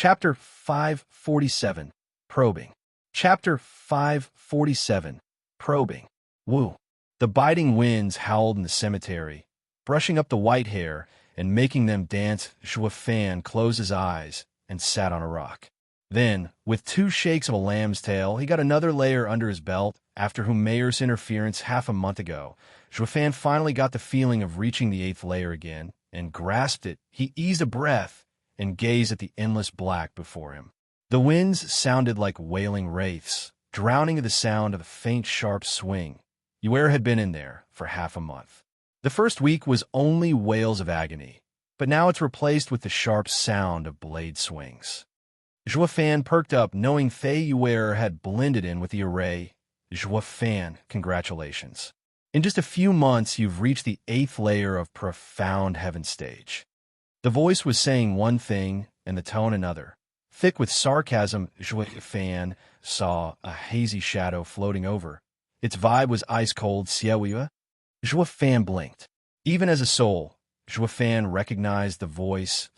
Chapter 547, Probing. Chapter 547, Probing. Woo. The biting winds howled in the cemetery, brushing up the white hair and making them dance. Fan closed his eyes and sat on a rock. Then, with 2 shakes of a lamb's tail, he got another layer under his belt, after Humayer's interference half a month ago. Fan finally got the feeling of reaching the 8th layer again, and grasped it. He eased a breath and gazed at the endless black before him. The winds sounded like wailing wraiths, drowning in the sound of a faint, sharp swing. Uer had been in there for half a month. The first week was only wails of agony, but now it's replaced with the sharp sound of blade swings. Fan perked up, knowing Thay Uer had blended in with the array. Fan, congratulations. In just a few months, you've reached the 8th layer of profound heaven stage. The voice was saying one thing, and the tone another. Thick with sarcasm, Fan saw a hazy shadow floating over. Its vibe was ice-cold. Fan blinked. Even as a soul, Fan recognized the voice.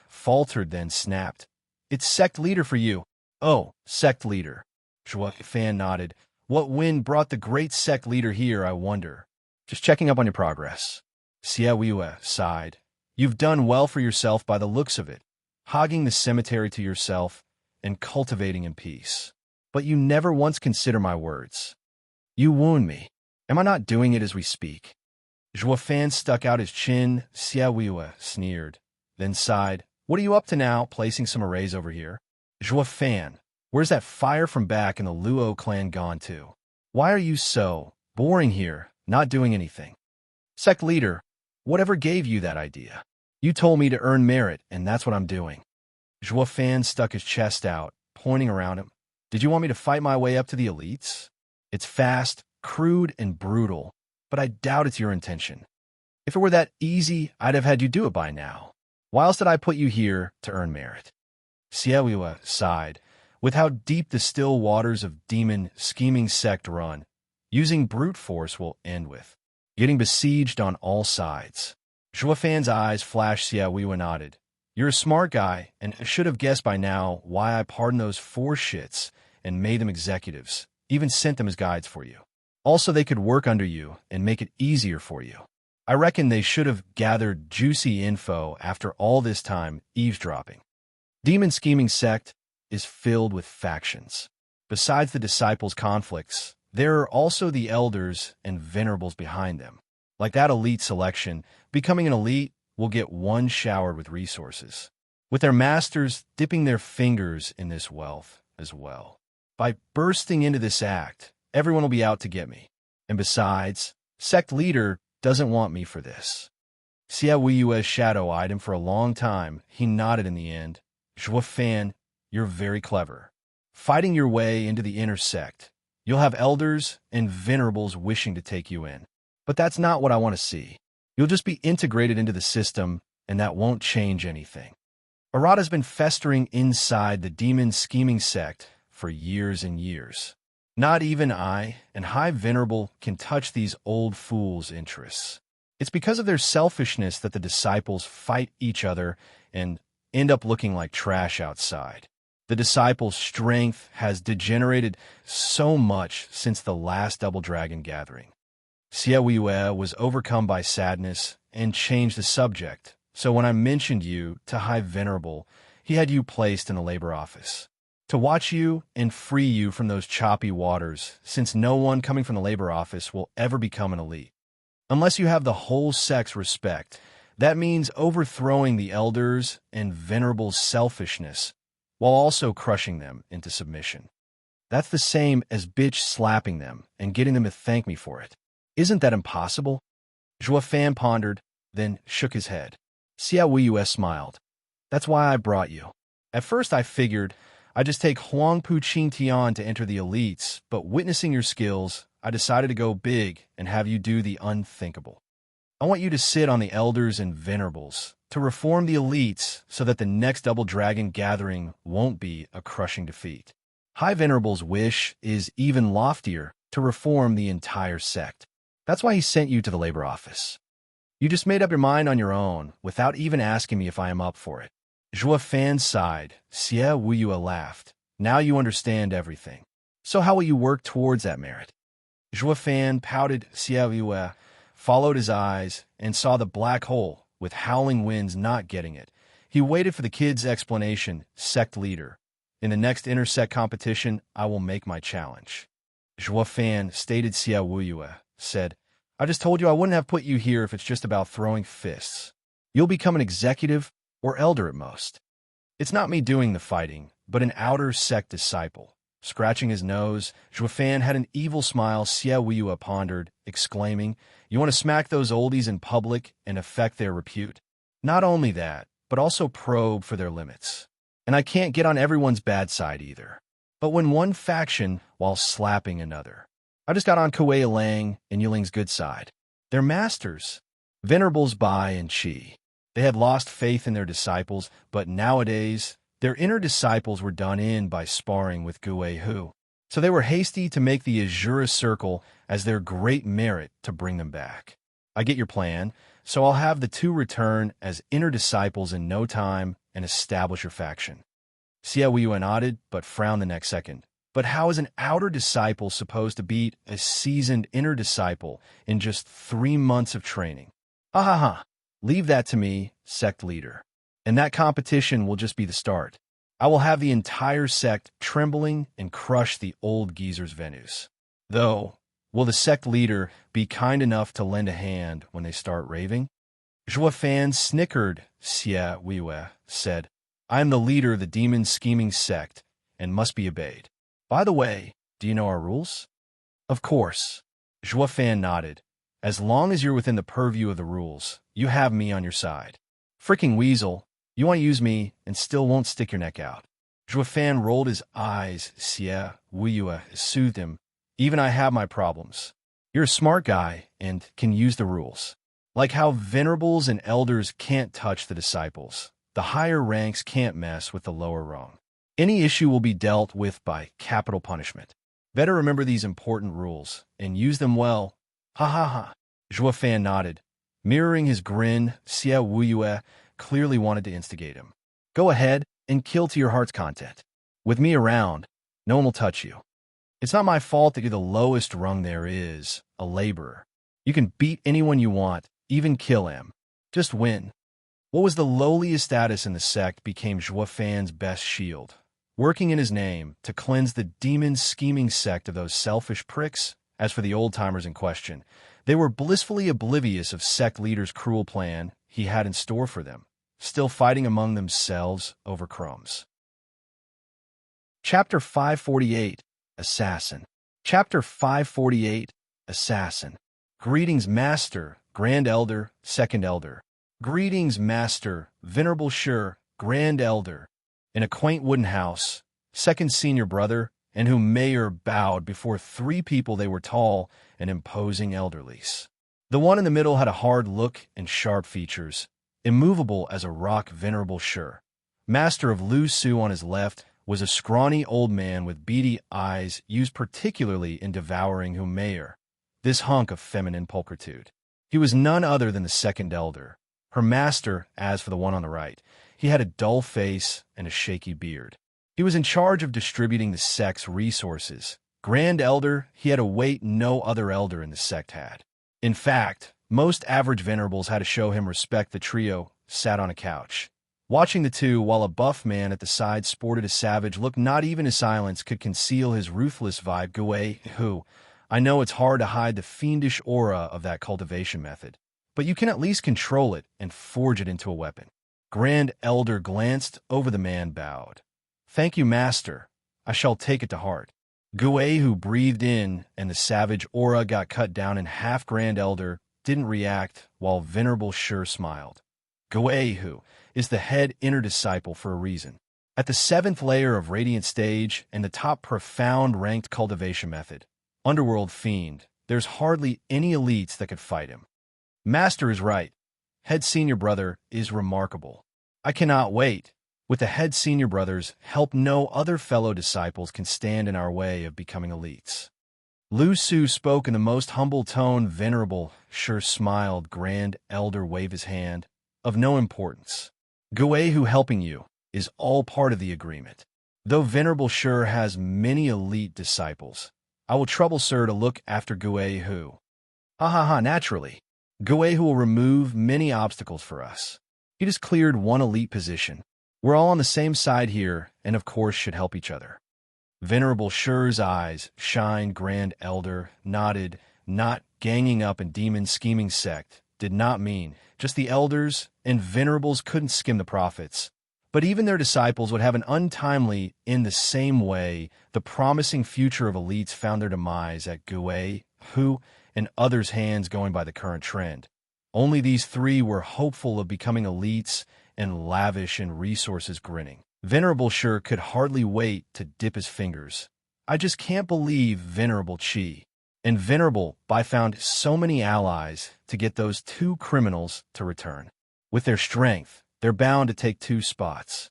Faltered, then snapped. It's sect leader for you. Oh, sect leader. Fan nodded. What wind brought the great sect leader here, I wonder? Just checking up on your progress. Sighed. You've done well for yourself by the looks of it, hogging the cemetery to yourself and cultivating in peace. But you never once consider my words. You wound me. Am I not doing it as we speak? Fan stuck out his chin. Sneered, then sighed. What are you up to now, placing some arrays over here? Fan, where's that fire from back in the Luo clan gone to? Why are you so boring here, not doing anything? Sect leader, whatever gave you that idea? You told me to earn merit, and that's what I'm doing. Fan stuck his chest out, pointing around him. Did you want me to fight my way up to the elites? It's fast, crude, and brutal, but I doubt it's your intention. If it were that easy, I'd have had you do it by now. Why else did I put you here to earn merit? Sighed. With how deep the still waters of demon scheming sect run, using brute force will end with getting besieged on all sides. Fan's eyes flashed. Nodded. You're a smart guy, and should have guessed by now why I pardoned those 4 shits and made them executives, even sent them as guides for you. Also, they could work under you and make it easier for you. I reckon they should have gathered juicy info after all this time eavesdropping. Demon scheming sect is filled with factions. Besides the disciples' conflicts, there are also the elders and venerables behind them. Like that elite selection, becoming an elite will get one showered with resources, with their masters dipping their fingers in this wealth as well. By bursting into this act, everyone will be out to get me. And besides, sect leader doesn't want me for this. Xiaoyu's shadow-eyed him for a long time. He nodded in the end. Fan, you're very clever. Fighting your way into the inner sect, you'll have elders and venerables wishing to take you in. But that's not what I want to see. You'll just be integrated into the system, and that won't change anything. Arata's been festering inside the demon scheming sect for years and years. Not even I and High Venerable can touch these old fools' interests. It's because of their selfishness that the disciples fight each other and end up looking like trash outside. The disciples' strength has degenerated so much since the last Double Dragon gathering. Xiaoyue was overcome by sadness and changed the subject, so when I mentioned you to High Venerable, he had you placed in the labor office to watch you and free you from those choppy waters, since no one coming from the labor office will ever become an elite. Unless you have the whole sect's respect, that means overthrowing the elders and venerables' selfishness while also crushing them into submission. That's the same as bitch slapping them and getting them to thank me for it. Isn't that impossible? Fan pondered, then shook his head. Xiaoyue smiled. That's why I brought you. At first I figured I'd just take Huangpu Qingtian to enter the elites, but witnessing your skills, I decided to go big and have you do the unthinkable. I want you to sit on the elders and venerables, to reform the elites so that the next Double Dragon gathering won't be a crushing defeat. High Venerable's wish is even loftier, to reform the entire sect. That's why he sent you to the labor office. You just made up your mind on your own, without even asking me if I am up for it. Zhua Fan sighed. Xie Wuyue laughed. Now you understand everything. So how will you work towards that merit? Zhua Fan pouted. Xie Wuyue followed his eyes and saw the black hole, with howling winds not getting it. He waited for the kid's explanation. Sect leader. In the next intersect competition, I will make my challenge. Zhua Fan stated. Xie Wuyue said, I just told you I wouldn't have put you here if it's just about throwing fists. You'll become an executive or elder at most. It's not me doing the fighting, but an outer sect disciple. Scratching his nose, Zhua Fan had an evil smile. Xie Wuyue pondered, exclaiming, You want to smack those oldies in public and affect their repute? Not only that, but also probe for their limits. And I can't get on everyone's bad side either. But when one faction while slapping another. I just got on Kuei Lang and Yuling's good side. They're masters. Venerables Bai and Qi. They had lost faith in their disciples, but nowadays, their inner disciples were done in by sparring with Guei Hu. So they were hasty to make the Azura Circle as their great merit to bring them back. I get your plan, so I'll have the two return as inner disciples in no time and establish your faction. Xie Wuyue nodded, but frowned the next second. But how is an outer disciple supposed to beat a seasoned inner disciple in just 3 months of training? Ha ha ha. Leave that to me, sect leader. And that competition will just be the start. I will have the entire sect trembling and crush the old geezer's venues. Though, will the sect leader be kind enough to lend a hand when they start raving? Zhua Fan snickered. Xie Wuyue said, I am the leader of the demon scheming sect and must be obeyed. By the way, do you know our rules? Of course. Zhua Fan nodded. As long as you're within the purview of the rules, you have me on your side. Fricking weasel, you want to use me and still won't stick your neck out. Zhua Fan rolled his eyes. Xie Wuyue soothed him. Even I have my problems. You're a smart guy and can use the rules. Like how venerables and elders can't touch the disciples. The higher ranks can't mess with the lower rung. Any issue will be dealt with by capital punishment. Better remember these important rules and use them well. Ha ha ha. Zhua Fan nodded. Mirroring his grin, Xie Wuyue clearly wanted to instigate him. Go ahead and kill to your heart's content. With me around, no one will touch you. It's not my fault that you're the lowest rung there is, a laborer. You can beat anyone you want, even kill him. Just win. What was the lowliest status in the sect became Zhua Fan's best shield. Working in his name to cleanse the demon-scheming sect of those selfish pricks. As for the old-timers in question, they were blissfully oblivious of sect leader's cruel plan he had in store for them, still fighting among themselves over crumbs. Chapter 548, Assassin. Chapter 548, Assassin. Greetings, Master, Grand Elder, Second Elder. Greetings, Master, Venerable Sure, Grand Elder. In a quaint wooden house, second senior brother, and whom Mayor bowed before 3 people. They were tall and imposing elderlies. The one in the middle had a hard look and sharp features, immovable as a rock. Venerable Sure, Master of Lu Su on his left, was a scrawny old man with beady eyes used particularly in devouring whom Mayor, this hunk of feminine pulchritude. He was none other than the second elder. Her master, as for the one on the right, he had a dull face and a shaky beard. He was in charge of distributing the sect's resources. Grand Elder, he had a weight no other elder in the sect had. In fact, most average venerables had to show him respect. The trio sat on a couch, watching the two while a buff man at the side sported a savage look. Not even his silence could conceal his ruthless vibe. Guei Hu, I know it's hard to hide the fiendish aura of that cultivation method, but you can at least control it and forge it into a weapon. Grand Elder glanced over the man, bowed. Thank you, Master. I shall take it to heart. Guei Hu breathed in, and the savage aura got cut down in half. Grand Elder didn't react, while Venerable Sure smiled. Guei Hu is the head inner disciple for a reason. At the 7th layer of Radiant Stage and the top profound ranked cultivation method, Underworld Fiend, there's hardly any elites that could fight him. Master is right. Head Senior Brother is remarkable. I cannot wait. With the head senior brothers, help no other fellow disciples can stand in our way of becoming elites. Lu Su spoke in the most humble tone. Venerable Sure smiled. Grand Elder waved his hand. Of no importance. Guehu helping you is all part of the agreement. Though Venerable Sure has many elite disciples, I will trouble Sir to look after Guehu. Ha ha ha, naturally. Guehu will remove many obstacles for us. He just cleared one elite position. We're all on the same side here, and of course should help each other. Venerable Sure's eyes shined. Grand Elder nodded. Not ganging up and demon scheming sect did not mean just the elders and venerables couldn't skim the profits, but even their disciples would have an untimely in the same way the promising future of elites found their demise at Guehu and others' hands going by the current trend. Only these three were hopeful of becoming elites and lavish in resources grinning. Venerable Sure could hardly wait to dip his fingers. I just can't believe Venerable Chi and Venerable Bai found so many allies to get those two criminals to return. With their strength, they're bound to take two spots.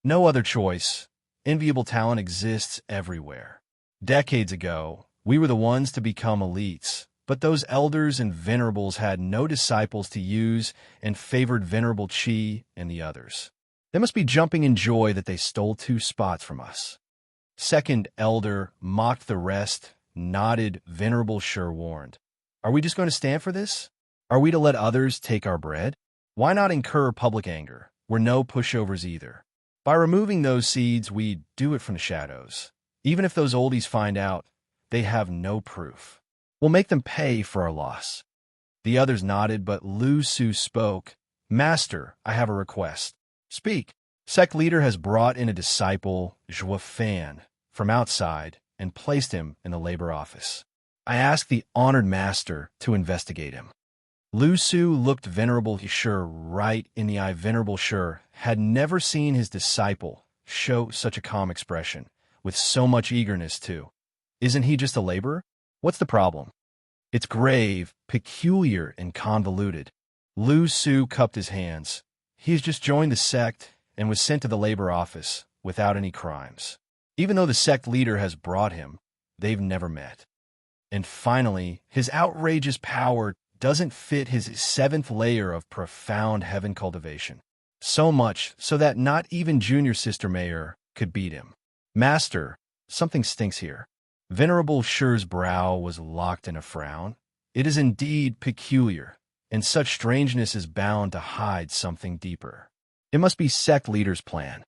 No other choice. Enviable talent exists everywhere. Decades ago, we were the ones to become elites, but those elders and venerables had no disciples to use and favored Venerable Chi and the others. They must be jumping in joy that they stole two spots from us. Second elder mocked the rest, nodded. Venerable Sure warned. Are we just going to stand for this? Are we to let others take our bread? Why not incur public anger? We're no pushovers either. By removing those seeds, we do it from the shadows. Even if those oldies find out, they have no proof. We'll make them pay for our loss. The others nodded, but Lu Su spoke. Master, I have a request. Speak. Sect leader has brought in a disciple, Zhua Fan, from outside and placed him in the labor office. I ask the honored master to investigate him. Lu Su looked Venerable Sure right in the eye. Venerable Sure had never seen his disciple show such a calm expression, with so much eagerness too. Isn't he just a laborer? What's the problem? It's grave, peculiar, and convoluted. Lu Su cupped his hands. He's just joined the sect and was sent to the labor office without any crimes. Even though the sect leader has brought him, they've never met. And finally, his outrageous power doesn't fit his seventh layer of profound heaven cultivation. So much so that not even Junior Sister Mayor could beat him. Master, something stinks here. Venerable Sure's brow was locked in a frown. It is indeed peculiar, and such strangeness is bound to hide something deeper. It must be sect leader's plan.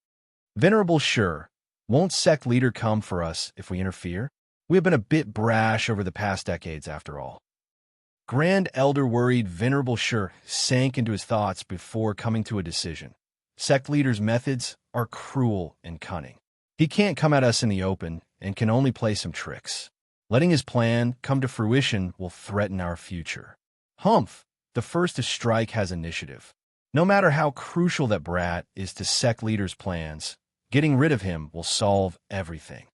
Venerable Sure, won't sect leader come for us if we interfere? We have been a bit brash over the past decades, after all. Grand Elder worried. Venerable Sure sank into his thoughts before coming to a decision. Sect leader's methods are cruel and cunning. He can't come at us in the open and can only play some tricks. Letting his plan come to fruition will threaten our future. Humph, the first to strike has initiative. No matter how crucial that brat is to sect leader's plans, getting rid of him will solve everything.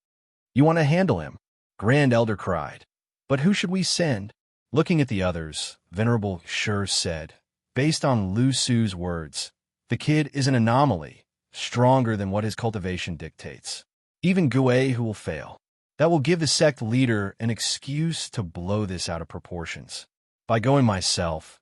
You want to handle him? Grand Elder cried. But who should we send? Looking at the others, Venerable Sure said, based on Lu Su's words, the kid is an anomaly, stronger than what his cultivation dictates. Even Guehu will fail. That will give the sect leader an excuse to blow this out of proportions. By going myself,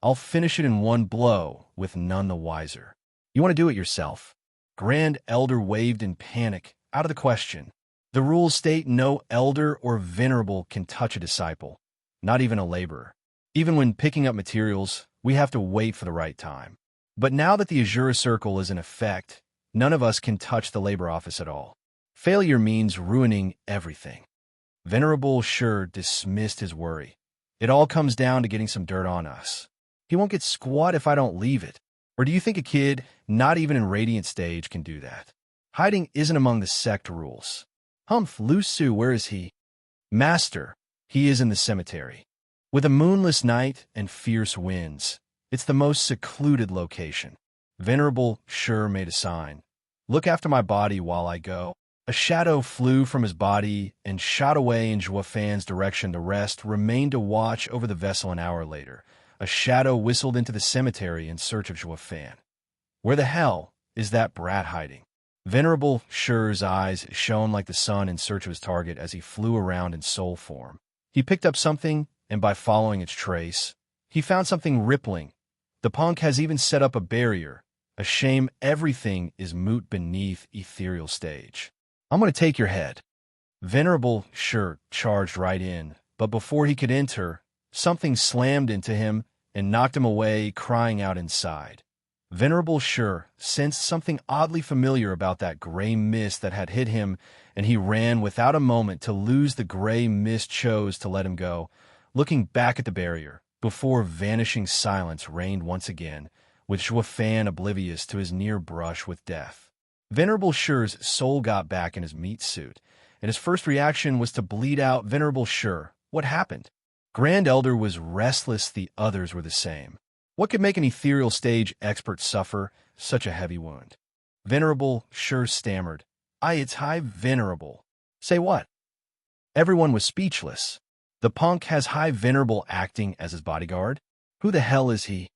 I'll finish it in one blow with none the wiser. You want to do it yourself? Grand Elder waved in panic. Out of the question. The rules state no elder or venerable can touch a disciple, not even a laborer. Even when picking up materials, we have to wait for the right time. But now that the Azura Circle is in effect, none of us can touch the labor office at all. Failure means ruining everything. Venerable Sure dismissed his worry. It all comes down to getting some dirt on us. He won't get squat if I don't leave it. Or do you think a kid, not even in Radiant Stage, can do that? Hiding isn't among the sect rules. Humph, Lu Su, where is he? Master, he is in the cemetery. With a moonless night and fierce winds, it's the most secluded location. Venerable Sure made a sign. Look after my body while I go. A shadow flew from his body and shot away in Zhua Fan's direction. The rest remained to watch over the vessel. An hour later, a shadow whistled into the cemetery in search of Zhua Fan. Where the hell is that brat hiding? Venerable Sure's eyes shone like the sun in search of his target as he flew around in soul form. He picked up something, and by following its trace, he found something rippling. The punk has even set up a barrier, A shame everything is moot beneath ethereal stage. I'm going to take your head. Venerable Sure charged right in, but before he could enter, something slammed into him and knocked him away, crying out inside. Venerable Sure sensed something oddly familiar about that gray mist that had hit him, and he ran without a moment to lose the gray mist chose to let him go, looking back at the barrier, before vanishing silence reigned once again, with Fan oblivious to his near brush with death. Venerable Sure's soul got back in his meat suit, and his first reaction was to bleat out, "Venerable Sure, what happened?" Grand Elder was restless, the others were the same. What could make an ethereal stage expert suffer such a heavy wound? Venerable Sure stammered, It's High Venerable." "Say what?" Everyone was speechless. The punk has High Venerable acting as his bodyguard? Who the hell is he?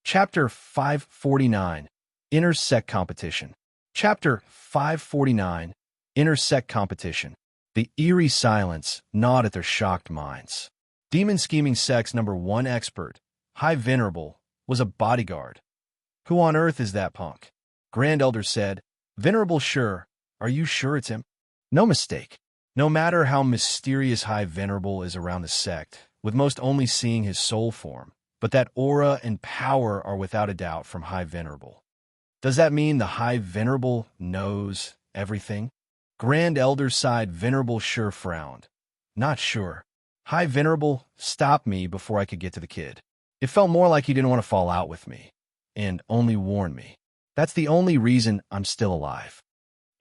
Chapter 549, Intersect Competition. Chapter 549, Intersect Competition. The eerie silence gnawed at their shocked minds. Demon Scheming Sect's #1 expert, High Venerable, was a bodyguard. "Who on earth is that punk?" Grand Elder said. "Venerable Sure, are you sure it's him?" "No mistake. No matter how mysterious High Venerable is around the sect, with most only seeing his soul form, but that aura and power are without a doubt from High Venerable." "Does that mean the High Venerable knows everything?" Grand Elder sighed. Venerable Sure frowned. "Not sure. High Venerable stopped me before I could get to the kid. It felt more like he didn't want to fall out with me, and only warned me. That's the only reason I'm still alive."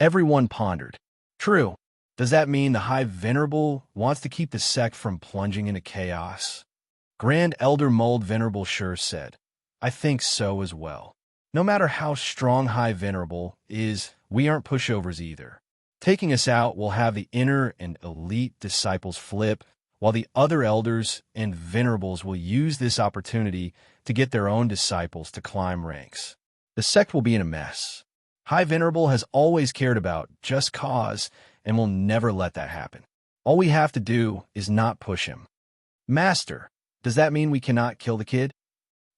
Everyone pondered. "True. Does that mean the High Venerable wants to keep the sect from plunging into chaos?" Grand Elder Mold Venerable Sure said, "I think so as well. No matter how strong High Venerable is, we aren't pushovers either. Taking us out will have the inner and elite disciples flip, while the other elders and venerables will use this opportunity to get their own disciples to climb ranks. The sect will be in a mess. High Venerable has always cared about just cause and will never let that happen. All we have to do is not push him." "Master, does that mean we cannot kill the kid?"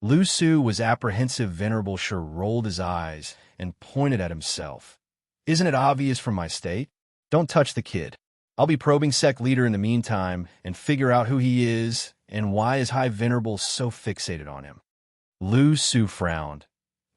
Lu Su was apprehensive. Venerable Sure rolled his eyes and pointed at himself. "Isn't it obvious from my state? Don't touch the kid. I'll be probing sect leader in the meantime and figure out who he is and why is High Venerable so fixated on him." Lu Su frowned.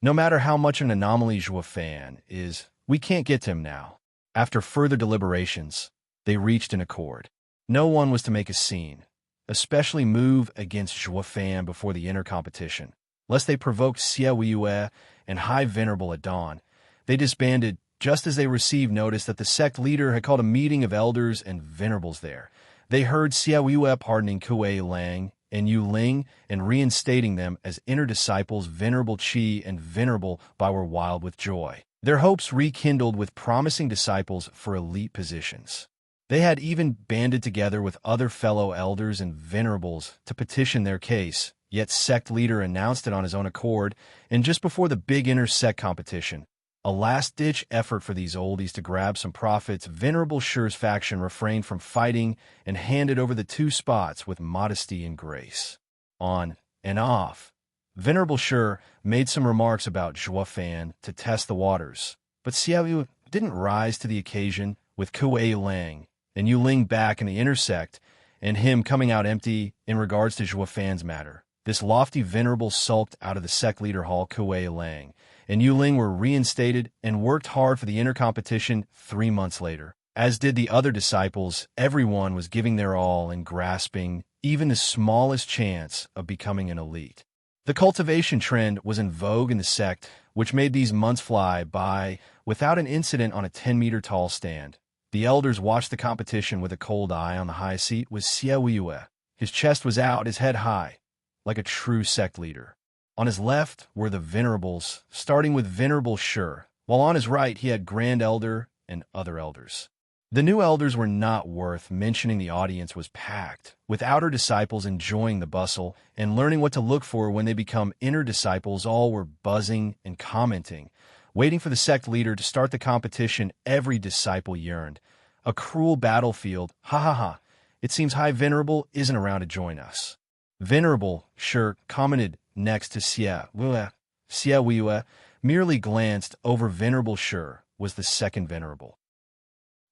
"No matter how much an anomaly Fan is, we can't get to him now." After further deliberations, they reached an accord. No one was to make a scene, especially move against Fan before the inner competition, lest they provoked Xiaoyue and High Venerable at dawn. They disbanded just as they received notice that the sect leader had called a meeting of elders and venerables there. They heard Xiaoyue pardoning Kuei Lang and Yu Ling and reinstating them as inner disciples. Venerable Qi and Venerable Bai were wild with joy. Their hopes rekindled with promising disciples for elite positions. They had even banded together with other fellow elders and venerables to petition their case, yet sect leader announced it on his own accord, and just before the big inter-sect competition, a last-ditch effort for these oldies to grab some profits, Venerable Sure's faction refrained from fighting and handed over the 2 spots with modesty and grace. On and off, Venerable Sure made some remarks about Fan to test the waters, but Xiaoyu didn't rise to the occasion, with Kuei Lang and Yu Ling back in the intersect and him coming out empty in regards to Fan's matter. This lofty venerable sulked out of the sect leader hall. Kuei Lang and Yu Ling were reinstated and worked hard for the inner competition 3 months later. As did the other disciples, everyone was giving their all and grasping even the smallest chance of becoming an elite. The cultivation trend was in vogue in the sect, which made these months fly by without an incident on a 10-meter tall stand. The elders watched the competition with a cold eye. On the high seat was Xiaoyue. His chest was out, his head high, like a true sect leader. On his left were the venerables, starting with Venerable Sure, while on his right he had Grand Elder and other elders. The new elders were not worth mentioning. The audience was packed, with outer disciples enjoying the bustle and learning what to look for when they become inner disciples. All were buzzing and commenting, waiting for the sect leader to start the competition. Every disciple yearned. A cruel battlefield. Ha ha ha. It seems High Venerable isn't around to join us. Venerable Sure commented next to Xia. Xiaoyue merely glanced over Venerable Shi was the second Venerable.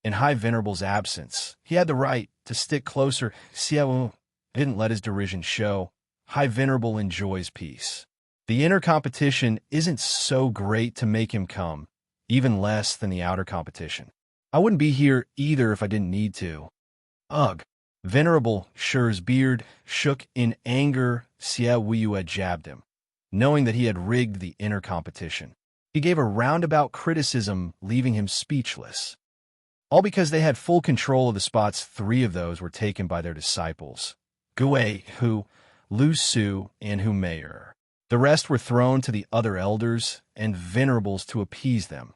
In High Venerable's absence, he had the right to stick closer. Xiao didn't let his derision show. High Venerable enjoys peace. The inner competition isn't so great to make him come, even less than the outer competition. I wouldn't be here either if I didn't need to. Ugh. Venerable Shi's beard shook in anger. Xiaoyue jabbed him, knowing that he had rigged the inner competition. He gave a roundabout criticism, leaving him speechless. All because they had full control of the spots. 3 of those were taken by their disciples, Gui Hu, Lu Su, and Hu Meier. The rest were thrown to the other elders and venerables to appease them.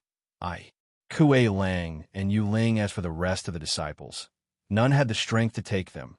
Kuei Lang and Yu Ling. As for the rest of the disciples, none had the strength to take them,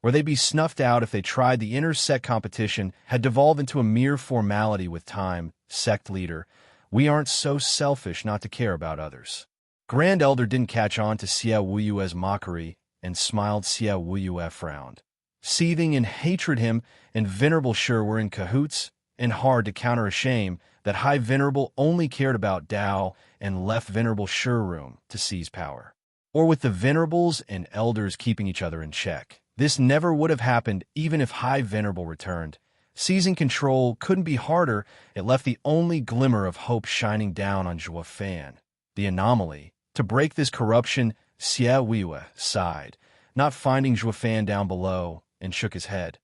or they'd be snuffed out if they tried. The inner sect competition had devolved into a mere formality with time. Sect leader, we aren't so selfish not to care about others. Grand Elder didn't catch on to Xiaoyue's mockery and smiled. Xiaoyue frowned, seething in hatred. Him and Venerable Shi were in cahoots, and hard to counter a shame that High Venerable only cared about Dao and left Venerable Shi room to seize power. Or with the Venerables and Elders keeping each other in check, this never would have happened even if High Venerable returned. Seizing control couldn't be harder. It left the only glimmer of hope shining down on Zhuo Fan, the anomaly. To break this corruption, Xiaoyue sighed, not finding Zhuo Fan down below, and shook his head.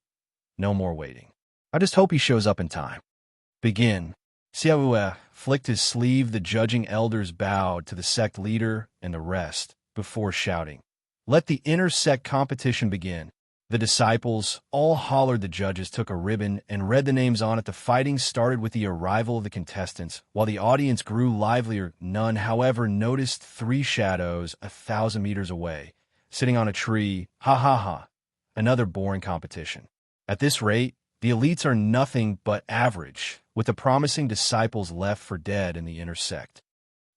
No more waiting. I just hope he shows up in time. Begin. Xiaoyue flicked his sleeve. The judging elders bowed to the sect leader and the rest before shouting, "Let the inner sect competition begin." The disciples all hollered. The judges took a ribbon and read the names on it. The fighting started with the arrival of the contestants, while the audience grew livelier. None, however, noticed 3 shadows 1,000 meters away, sitting on a tree. Ha ha ha. Another boring competition. At this rate, the elites are nothing but average, with the promising disciples left for dead in the inner sect.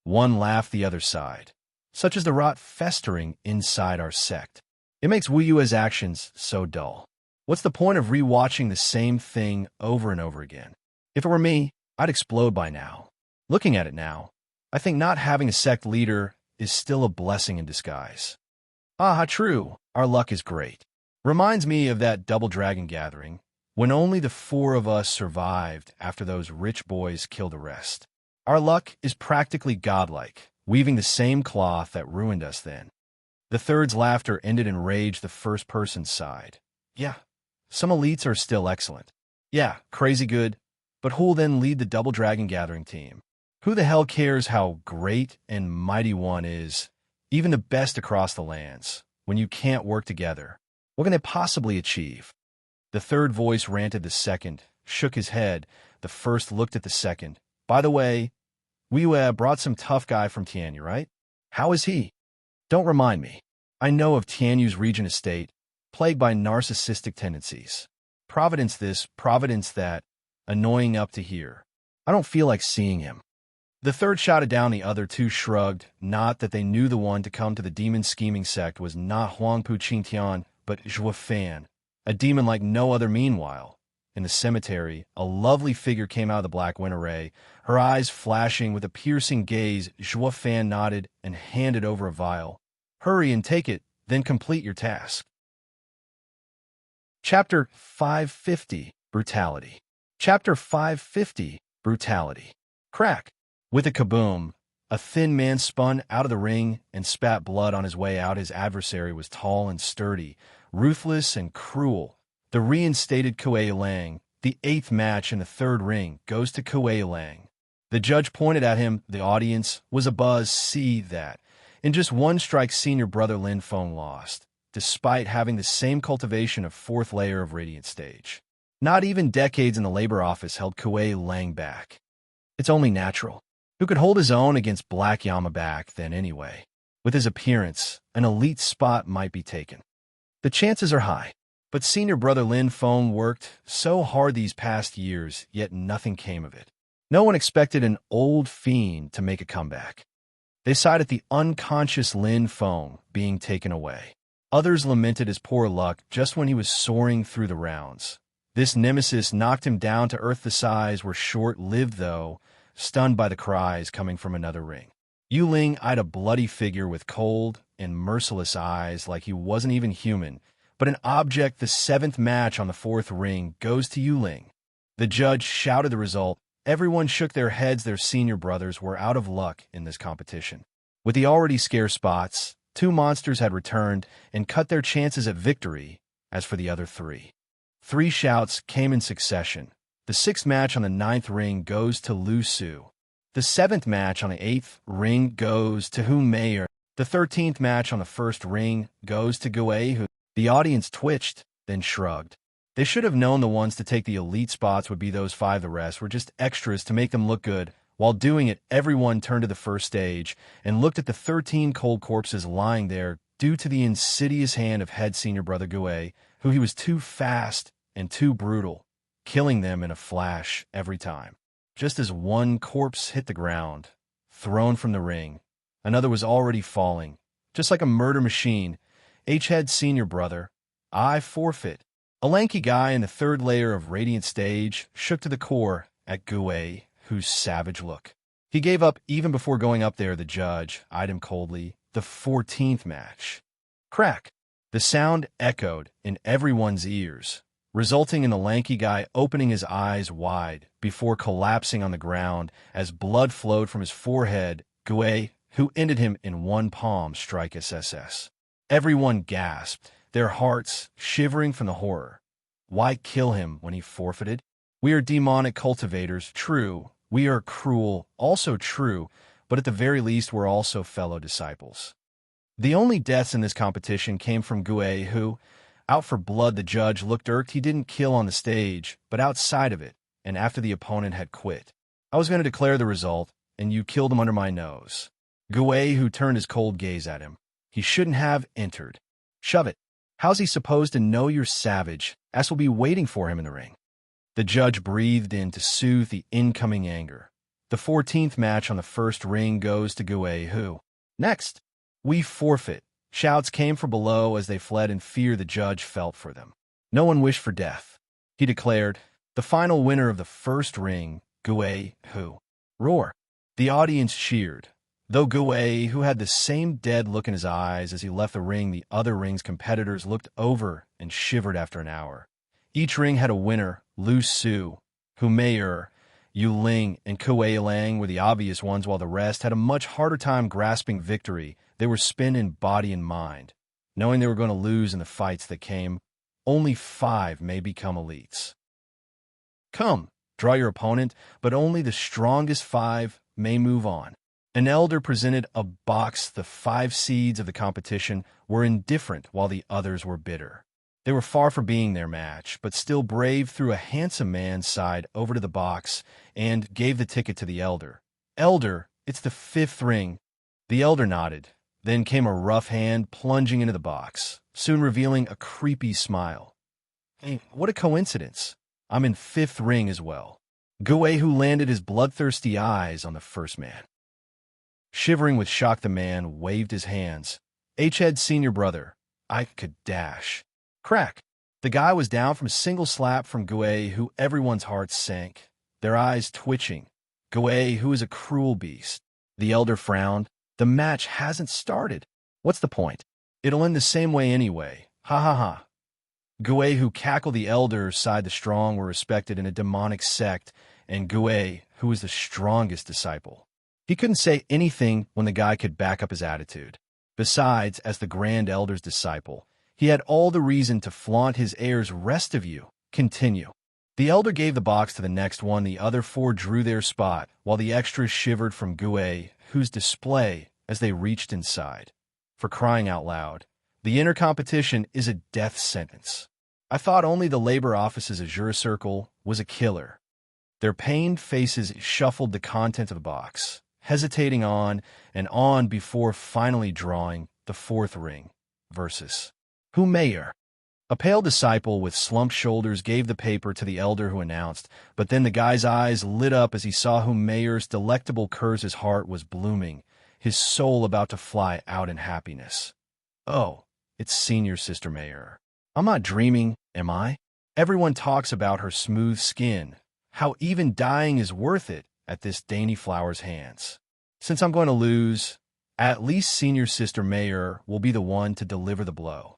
One laughed. The other sighed. Such is the rot festering inside our sect. It makes Wu Yue's actions so dull. What's the point of re-watching the same thing over and over again? If it were me, I'd explode by now. Looking at it now, I think not having a sect leader is still a blessing in disguise. Ah, true. Our luck is great. Reminds me of that double dragon gathering, when only the 4 of us survived after those rich boys killed the rest. Our luck is practically godlike, weaving the same cloth that ruined us then. The third's laughter ended in rage. The first person sighed. Yeah, some elites are still excellent. Yeah, crazy good. But who'll then lead the Double Dragon Gathering team? Who the hell cares how great and mighty one is, even the best across the lands, when you can't work together? What can they possibly achieve? The third voice ranted. The second shook his head. The first looked at the second. By the way, we brought some tough guy from Tianyu, right? How is he? Don't remind me. I know of Tianyu's regent estate, plagued by narcissistic tendencies. Providence this, providence that, annoying up to here. I don't feel like seeing him. The third shouted down. The other 2 shrugged, not that they knew the one to come to the demon scheming sect was not Huangpu Qingtian, but Zhuo Fan, a demon like no other. Meanwhile, in the cemetery, a lovely figure came out of the black wind array, her eyes flashing with a piercing gaze. Zhuo Fan nodded and handed over a vial. Hurry and take it, then complete your task. Chapter 550, Brutality. Chapter 550, Brutality. Crack. With a kaboom, a thin man spun out of the ring and spat blood on his way out. His adversary was tall and sturdy, ruthless and cruel. The reinstated Kuei Lang. The 8th match in the 3rd ring goes to Kuei Lang. The judge pointed at him. The audience was abuzz. See that. In just 1 strike, senior brother Lin Feng lost, despite having the same cultivation of 4th layer of Radiant Stage. Not even decades in the labor office held Kuei Lang back. It's only natural. Who could hold his own against Black Yama back then anyway? With his appearance, an elite spot might be taken. The chances are high. But senior brother Lin Feng worked so hard these past years, yet nothing came of it. No one expected an old fiend to make a comeback. They sighed at the unconscious Lin Feng being taken away. Others lamented his poor luck just when he was soaring through the rounds. This nemesis knocked him down to earth. The sighs were short-lived, though, stunned by the cries coming from another ring. Yu Ling eyed a bloody figure with cold and merciless eyes like he wasn't even human, but an object. The seventh match on the fourth ring goes to Yu Ling. The judge shouted the result. Everyone shook their heads. Their senior brothers were out of luck in this competition. With the already scarce spots, two monsters had returned and cut their chances at victory. As for the other three, 3 shouts came in succession. The 6th match on the 9th ring goes to Lu Su. The 7th match on the 8th ring goes to Hu Meier. The 13th match on the 1st ring goes to Gui Hu. The audience twitched, then shrugged. They should have known the ones to take the elite spots would be those 5. The rest were just extras to make them look good. While doing it, everyone turned to the first stage and looked at the 13 cold corpses lying there due to the insidious hand of head senior brother Gui, who he was too fast and too brutal, killing them in a flash every time. Just as one corpse hit the ground, thrown from the ring, another was already falling. Just like a murder machine, H-head senior brother, I forfeit. A lanky guy in the 3rd layer of radiant stage shook to the core at Gui, whose savage look. He gave up even before going up there. The judge eyed him coldly. The 14th match. Crack! The sound echoed in everyone's ears, resulting in the lanky guy opening his eyes wide before collapsing on the ground as blood flowed from his forehead. Gui, who ended him in one palm strike SSS. Everyone gasped, their hearts shivering from the horror. Why kill him when he forfeited? We are demonic cultivators, true. We are cruel, also true, but at the very least we're also fellow disciples. The only deaths in this competition came from Gui, who, out for blood. The judge looked irked. He didn't kill on the stage, but outside of it, and after the opponent had quit. I was going to declare the result, and you killed him under my nose. Gui, who turned his cold gaze at him. He shouldn't have entered. Shove it. How's he supposed to know you're savage? As will be waiting for him in the ring. The judge breathed in to soothe the incoming anger. The 14th match on the 1st ring goes to Gui, who. Next. We forfeit. Shouts came from below as they fled in fear. The judge felt for them. No one wished for death. He declared, the final winner of the 1st ring, Gui, who. Roar. The audience cheered. Though Gui, who had the same dead look in his eyes as he left the ring, the other ring's competitors looked over and shivered after an hour. Each ring had a winner. Lu Su, Hu Meier, Yu Ling, and Kui Lang were the obvious ones, while the rest had a much harder time grasping victory. They were spent in body and mind, knowing they were going to lose in the fights that came. Only 5 may become elites. Come, draw your opponent, but only the strongest 5 may move on. An elder presented a box. The 5 seeds of the competition were indifferent, while the others were bitter. They were far from being their match, but still Brave threw a handsome man's side over to the box and gave the ticket to the elder. Elder, it's the 5th ring. The elder nodded. Then came a rough hand plunging into the box, soon revealing a creepy smile. Hey, what a coincidence. I'm in 5th ring as well. Gui, who landed his bloodthirsty eyes on the 1st man. Shivering with shock, the man waved his hands. H-head senior brother, I could dash. Crack. The guy was down from a single slap from Gui, who everyone's hearts sank, their eyes twitching. Gui, who is a cruel beast. The elder frowned. The match hasn't started. What's the point? It'll end the same way anyway. Ha ha ha. Gui, who cackled. The elder side. The strong were respected in a demonic sect, and Gui, who was the strongest disciple. He couldn't say anything when the guy could back up his attitude. Besides, as the grand elder's disciple, he had all the reason to flaunt his airs. Rest of you, continue. The elder gave the box to the next one. The other 4 drew their spot, while the extras shivered from Gui, whose display as they reached inside. For crying out loud, the inner competition is a death sentence. I thought only the labor office's Azure Circle was a killer. Their pained faces shuffled the content of the box, hesitating on and on before finally drawing the 4th ring versus Hu Meier. A pale disciple with slumped shoulders gave the paper to the elder, who announced, but then the guy's eyes lit up as he saw Hu Meier's delectable curves. His heart was blooming, his soul about to fly out in happiness. Oh, it's senior sister Meier. I'm not dreaming, am I? Everyone talks about her smooth skin, how even dying is worth it at this dainty flower's hands. Since I'm going to lose, at least senior sister Mayer will be the one to deliver the blow.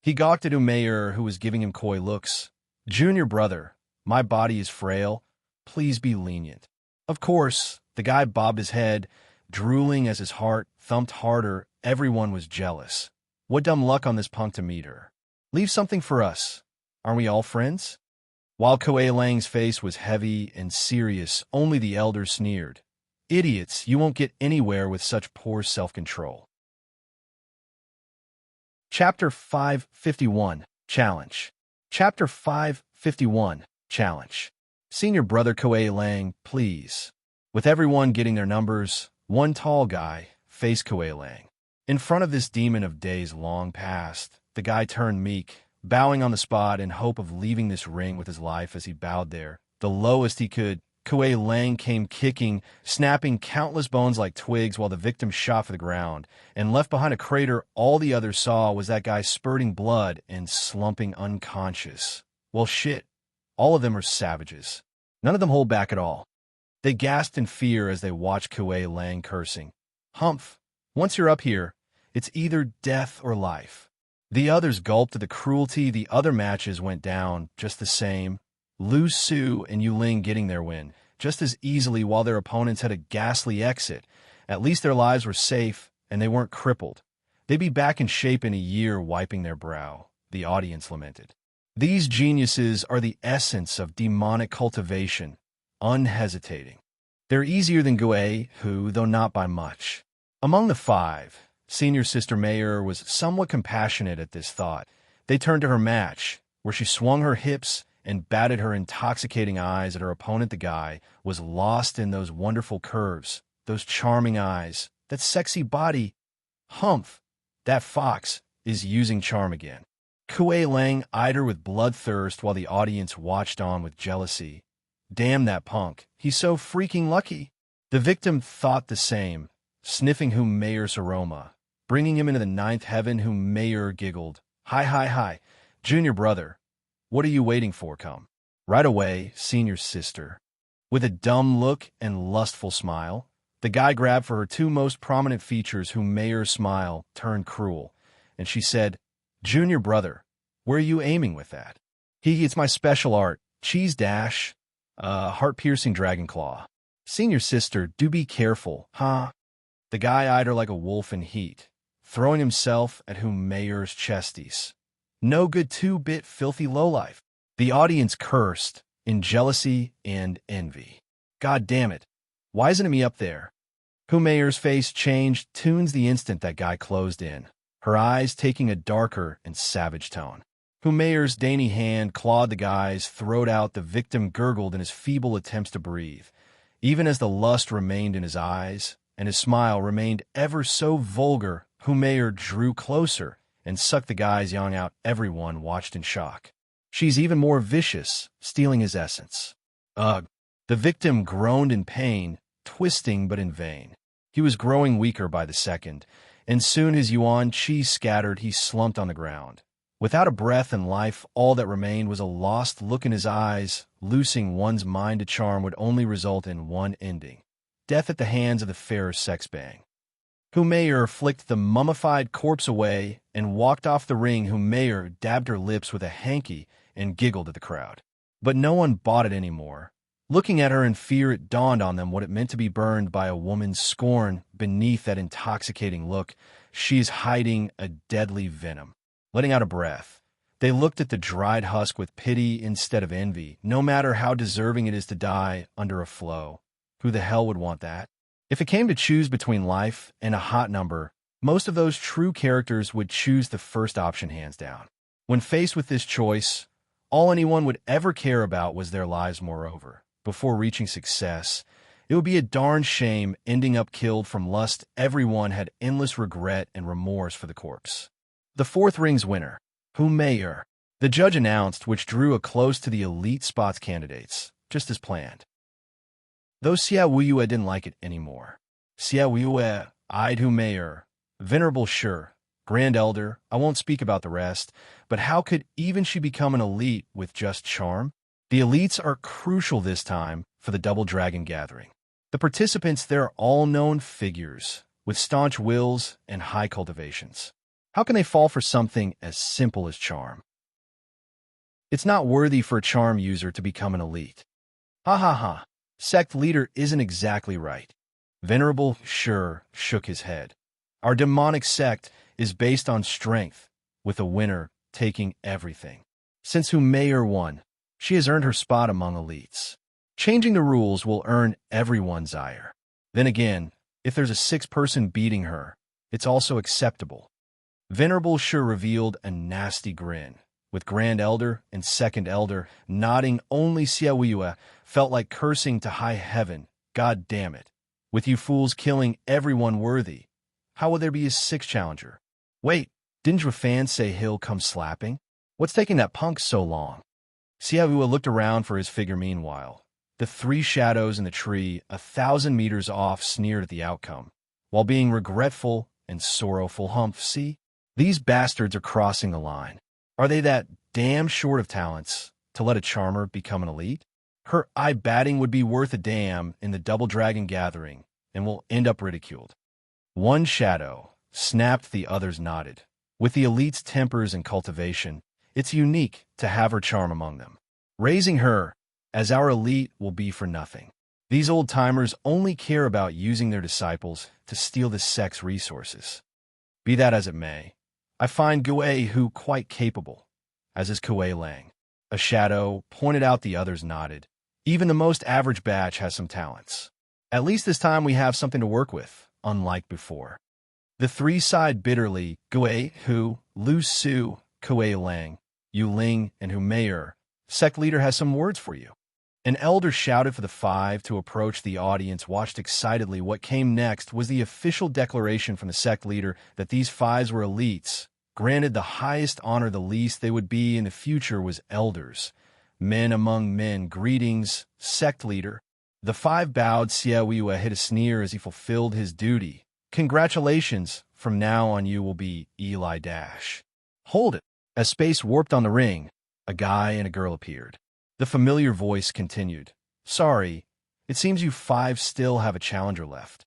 He gawked at Mayer, who was giving him coy looks. Junior brother, my body is frail. Please be lenient. Of course, the guy bobbed his head, drooling as his heart thumped harder. Everyone was jealous. What dumb luck on this punk to meet her. Leave something for us. Aren't we all friends? While Kuei Lang's face was heavy and serious, only the elders sneered. Idiots, you won't get anywhere with such poor self-control. Chapter 551, Challenge. Chapter 551, Challenge. Senior brother Kuei Lang, please. With everyone getting their numbers, one tall guy faced Kuei Lang. In front of this demon of days long past, the guy turned meek, bowing on the spot in hope of leaving this ring with his life. As he bowed there, the lowest he could, Kuei Lang came kicking, snapping countless bones like twigs while the victim shot for the ground, and left behind a crater. All the others saw was that guy spurting blood and slumping unconscious. Well, shit. All of them are savages. None of them hold back at all. They gasped in fear as they watched Kuei Lang cursing. Humph. Once you're up here, it's either death or life. The others gulped at the cruelty. The other matches went down just the same. Lu Su and Yu Ling getting their win just as easily while their opponents had a ghastly exit. At least their lives were safe and they weren't crippled. They'd be back in shape in a year, wiping their brow, the audience lamented. These geniuses are the essence of demonic cultivation, unhesitating. They're easier than Guei, who, though not by much. Among the five, senior sister Mayer was somewhat compassionate at this thought. They turned to her match, where she swung her hips and batted her intoxicating eyes at her opponent. The guy was lost in those wonderful curves, those charming eyes, that sexy body. Humph, that fox is using charm again. Kuei Lang eyed her with bloodthirst while the audience watched on with jealousy. Damn that punk, he's so freaking lucky. The victim thought the same, sniffing Mayer's aroma, bringing him into the ninth heaven. Mayer giggled. Hi, junior brother. What are you waiting for? Come. Right away, senior sister. With a dumb look and lustful smile, the guy grabbed for her two most prominent features. Mayer's smile turned cruel, and she said, Junior brother, where are you aiming with that? It's my special art. Cheese dash. Heart-piercing dragon claw. Senior sister, do be careful, huh? The guy eyed her like a wolf in heat, throwing himself at Mayer's chesties. No good two-bit filthy lowlife. The audience cursed in jealousy and envy. God damn it. Why isn't it me up there? Mayer's face changed tunes the instant that guy closed in, her eyes taking a darker and savage tone. Mayer's dainty hand clawed the guy's throat out. The victim gurgled in his feeble attempts to breathe, even as the lust remained in his eyes, and his smile remained ever so vulgar. Mayer drew closer and sucked the guy's yang out. Everyone watched in shock. She's even more vicious, stealing his essence. Ugh. The victim groaned in pain, twisting but in vain. He was growing weaker by the second, and soon his yuan qi scattered. He slumped on the ground. Without a breath and life, all that remained was a lost look in his eyes. Loosing one's mind to charm would only result in one ending: death at the hands of the fairer sex bang. Mayer flicked the mummified corpse away and walked off the ring. Mayer dabbed her lips with a hanky and giggled at the crowd. But no one bought it anymore. Looking at her in fear, it dawned on them what it meant to be burned by a woman's scorn. Beneath that intoxicating look, she's hiding a deadly venom. Letting out a breath, they looked at the dried husk with pity instead of envy. No matter how deserving it is to die under a flow, who the hell would want that? If it came to choose between life and a hot number, most of those true characters would choose the first option hands down. When faced with this choice, all anyone would ever care about was their lives. Moreover, before reaching success, it would be a darn shame ending up killed from lust. Everyone had endless regret and remorse for the corpse. The fourth ring's winner, Mayer, the judge announced, which drew a close to the elite spots candidates, just as planned. Though Xia Wuyue didn't like it anymore. Xia Wuyue eyed Mayer. Venerable sure, Grand Elder, I won't speak about the rest, but how could even she become an elite with just charm? The elites are crucial this time for the Double Dragon Gathering. The participants, they're all known figures, with staunch wills and high cultivations. How can they fall for something as simple as charm? It's not worthy for a charm user to become an elite. Ha ha ha. Sect leader isn't exactly right. Venerable sure shook his head. Our demonic sect is based on strength, with a winner taking everything. Since Mayor won, she has earned her spot among elites. Changing the rules will earn everyone's ire. Then again, if there's a sixth person beating her, it's also acceptable. Venerable sure revealed a nasty grin, with Grand Elder and Second Elder nodding. Only Xiaoyue felt like cursing to high heaven. God damn it. With you fools killing everyone worthy, how will there be a sixth challenger? Wait, didn't your fans say he'll come slapping? What's taking that punk so long? Xiaoyue looked around for his figure meanwhile. The three shadows in the tree 1,000 meters off sneered at the outcome, while being regretful and sorrowful. Humph, see? These bastards are crossing the line. Are they that damn short of talents to let a charmer become an elite? Her eye batting would be worth a damn in the Double Dragon Gathering and will end up ridiculed. One shadow snapped, the others nodded. With the elite's tempers and cultivation, it's unique to have her charm among them. Raising her as our elite will be for nothing. These old-timers only care about using their disciples to steal the sect's resources. Be that as it may, I find Gui Hu quite capable, as is Kuei Lang. A shadow pointed out, the others nodded. Even the most average batch has some talents. At least this time we have something to work with, unlike before. The three sighed bitterly. Gui Hu, Lu Su, Kuei Lang, Yu Ling, and Hu Mayor. Sect leader has some words for you. An elder shouted for the five to approach. The audience watched excitedly. What came next was the official declaration from the sect leader that these fives were elites. Granted the highest honor, the least they would be in the future was elders. Men among men. Greetings, sect leader. The five bowed. Xiaoyue hit a sneer as he fulfilled his duty. Congratulations, from now on you will be Eli Dash. Hold it. As space warped on the ring, a guy and a girl appeared. The familiar voice continued. Sorry, it seems you five still have a challenger left.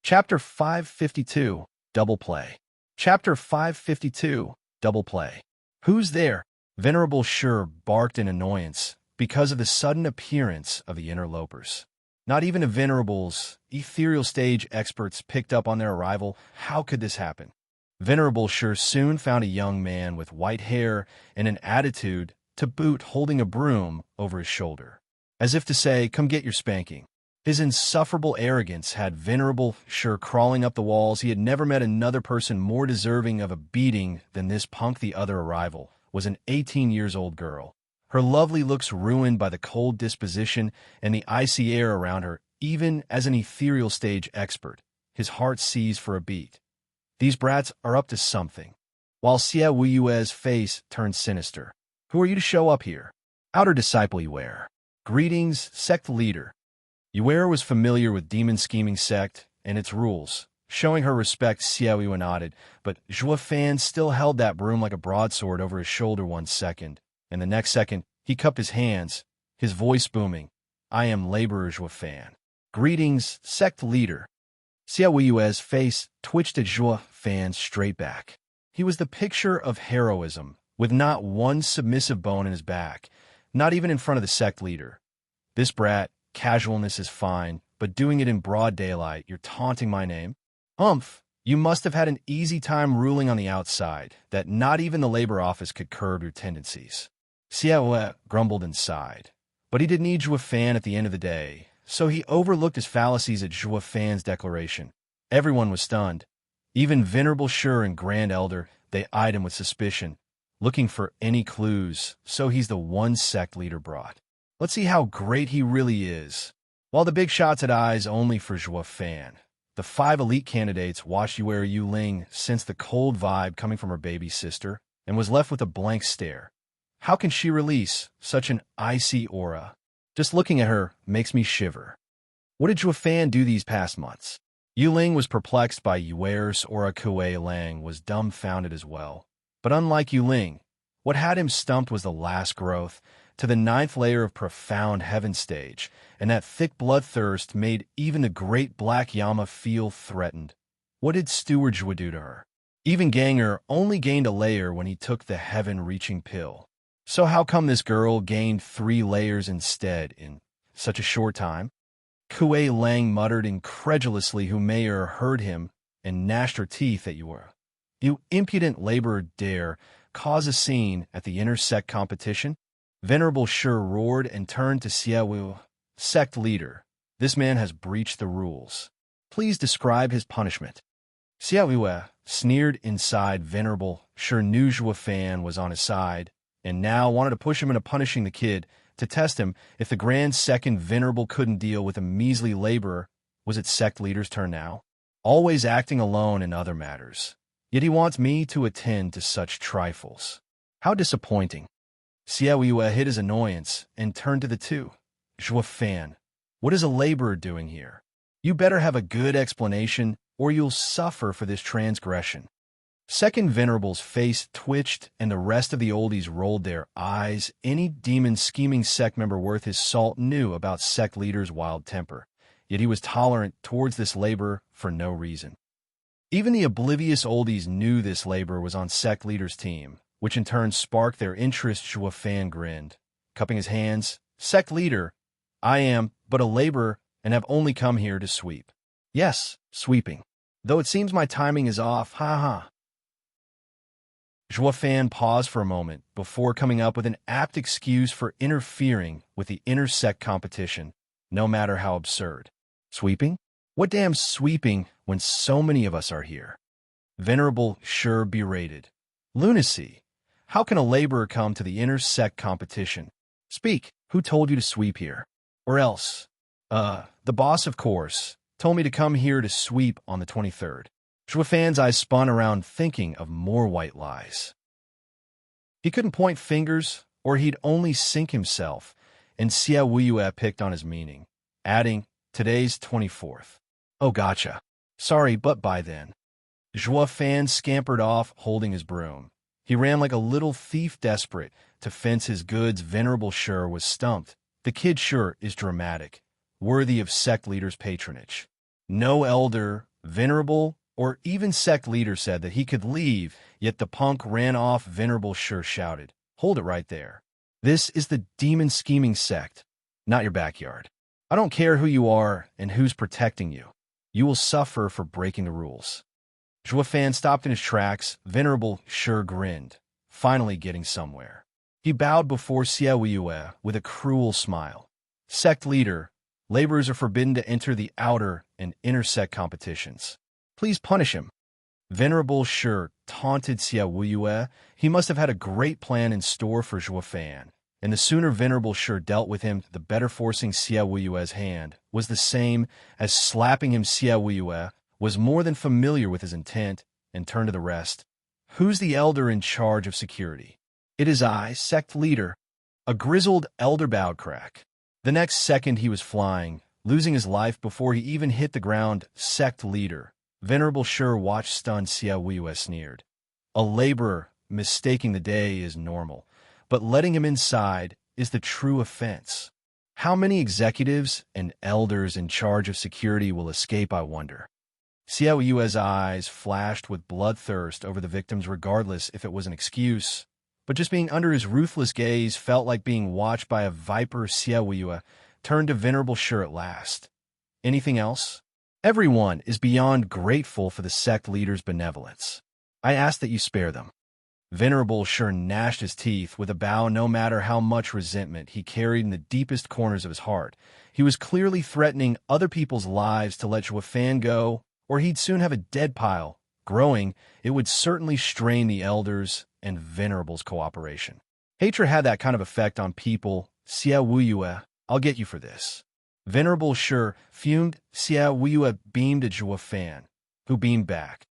Chapter 552, Double Play. Chapter 552, Double Play. Who's there? Venerable sure barked in annoyance because of the sudden appearance of the interlopers. Not even the Venerable's ethereal stage experts picked up on their arrival. How could this happen? Venerable sure soon found a young man with white hair and an attitude to boot, holding a broom over his shoulder, as if to say, come get your spanking. His insufferable arrogance had Venerable sure crawling up the walls. He had never met another person more deserving of a beating than this punk. The other arrival was an 18-year-old girl. Her lovely looks ruined by the cold disposition and the icy air around her. Even as an ethereal stage expert, his heart seized for a beat. These brats are up to something. While Xiaoyue's face turned sinister. Who are you to show up here? Outer disciple Yuer. Greetings, sect leader. Yuer was familiar with demon scheming sect and its rules. Showing her respect, Xiaoyue nodded, but Zhua Fan still held that broom like a broadsword over his shoulder 1 second, and the next second he cupped his hands, his voice booming. I am Laborer Zhua Fan. Greetings, sect leader. Xiaoyue's face twitched at Zhua Fan's straight back. He was the picture of heroism, with not one submissive bone in his back, not even in front of the sect leader. This brat, casualness is fine, but doing it in broad daylight, you're taunting my name? Humph, you must have had an easy time ruling on the outside, that not even the labor office could curb your tendencies. Xiaoyue grumbled and sighed, but he did need Zhua Fan at the end of the day, so he overlooked his fallacies at Zhua Fan's declaration. Everyone was stunned. Even Venerable Sure and Grand Elder, they eyed him with suspicion, looking for any clues, so he's the one sect leader brought. Let's see how great he really is. While the big shots had eyes only for Zhua Fan, the 5 elite candidates watched Yu Ling sense the cold vibe coming from her baby sister and was left with a blank stare. How can she release such an icy aura? Just looking at her makes me shiver. What did Zhua Fan do these past months? Yuling was perplexed by Yuer's aura. Kuei Lang was dumbfounded as well. But unlike Yuling, what had him stumped was the last growth to the ninth layer of profound heaven stage, and that thick bloodthirst made even the great black Yama feel threatened. What did Steward Jua do to her? Even Ganger only gained a layer when he took the heaven-reaching pill. So how come this girl gained 3 layers instead in such a short time? Kuei Lang muttered incredulously. Humayur heard him and gnashed her teeth at Yuer. You impudent laborer dare cause a scene at the intersect competition? Venerable Shur roared and turned to Xiaowu, sect leader. This man has breached the rules. Please describe his punishment. Xiaowu sneered inside. Venerable Shur knew Zhua Fan was on his side, and now wanted to push him into punishing the kid to test him. If the Grand Second Venerable couldn't deal with a measly laborer, was it sect leader's turn now? Always acting alone in other matters. Yet he wants me to attend to such trifles. How disappointing. Xiaowu hid his annoyance and turned to the two. Zhua Fan, what is a laborer doing here? You better have a good explanation, or you'll suffer for this transgression. Second Venerable's face twitched, and the rest of the oldies rolled their eyes. Any demon-scheming sect member worth his salt knew about sect leader's wild temper, yet he was tolerant towards this laborer for no reason. Even the oblivious oldies knew this laborer was on sect leader's team, which in turn sparked their interest. Zhua Fan grinned, cupping his hands. Sect leader, I am but a laborer and have only come here to sweep. Yes, sweeping. Though it seems my timing is off, ha ha. Zhua Fan paused for a moment before coming up with an apt excuse for interfering with the intersect competition, no matter how absurd. Sweeping? What damn sweeping when so many of us are here? Venerable Shur berated. Lunacy. How can a laborer come to the intersect competition? Speak. Who told you to sweep here? Or else? The boss, of course, told me to come here to sweep on the 23rd. Zhua Fan's eyes spun around, thinking of more white lies. He couldn't point fingers, or he'd only sink himself, and Xiaowu picked on his meaning, adding, today's 24th. Oh, gotcha. Sorry, but by then. Zhua Fan scampered off, holding his broom. He ran like a little thief desperate to fence his goods. Venerable Shur was stumped. The kid sure is dramatic, worthy of sect leader's patronage. No elder, venerable, or even sect leader said that he could leave, yet the punk ran off. Venerable Shur shouted, hold it right there. This is the demon-scheming sect, not your backyard. I don't care who you are and who's protecting you. You will suffer for breaking the rules. Zhua Fan stopped in his tracks. Venerable Shur grinned, finally getting somewhere. He bowed before Xiaowu with a cruel smile. Sect leader, laborers are forbidden to enter the outer and intersect competitions. Please punish him. Venerable Shur taunted Xiaowu. He must have had a great plan in store for Zhua Fan, and the sooner Venerable Shur dealt with him, the better. Forcing Xiaowu's hand was the same as slapping him. Xiaowu was more than familiar with his intent and turned to the rest. Who's the elder in charge of security? It is I, sect leader. A grizzled elder bowed crack. The next second he was flying, losing his life before he even hit the ground. Sect leader. Venerable Shur watched stunned. Xiaowu sneered. A laborer mistaking the day is normal, but letting him inside is the true offense. How many executives and elders in charge of security will escape, I wonder? Xiaoyu's eyes flashed with bloodthirst over the victims, regardless if it was an excuse. But just being under his ruthless gaze felt like being watched by a viper. Xiaoyu turned to Venerable Shur at last. Anything else? Everyone is beyond grateful for the sect leader's benevolence. I ask that you spare them. Venerable Shur gnashed his teeth with a bow. No matter how much resentment he carried in the deepest corners of his heart, he was clearly threatening other people's lives. To let Zhua Fan go, or he'd soon have a dead pile growing. It would certainly strain the elders and Venerable's cooperation. Hatred had that kind of effect on people. Xiaowu, I'll get you for this. Venerable Shur fumed. Xiaowu beamed at Zhua Fan, who beamed back.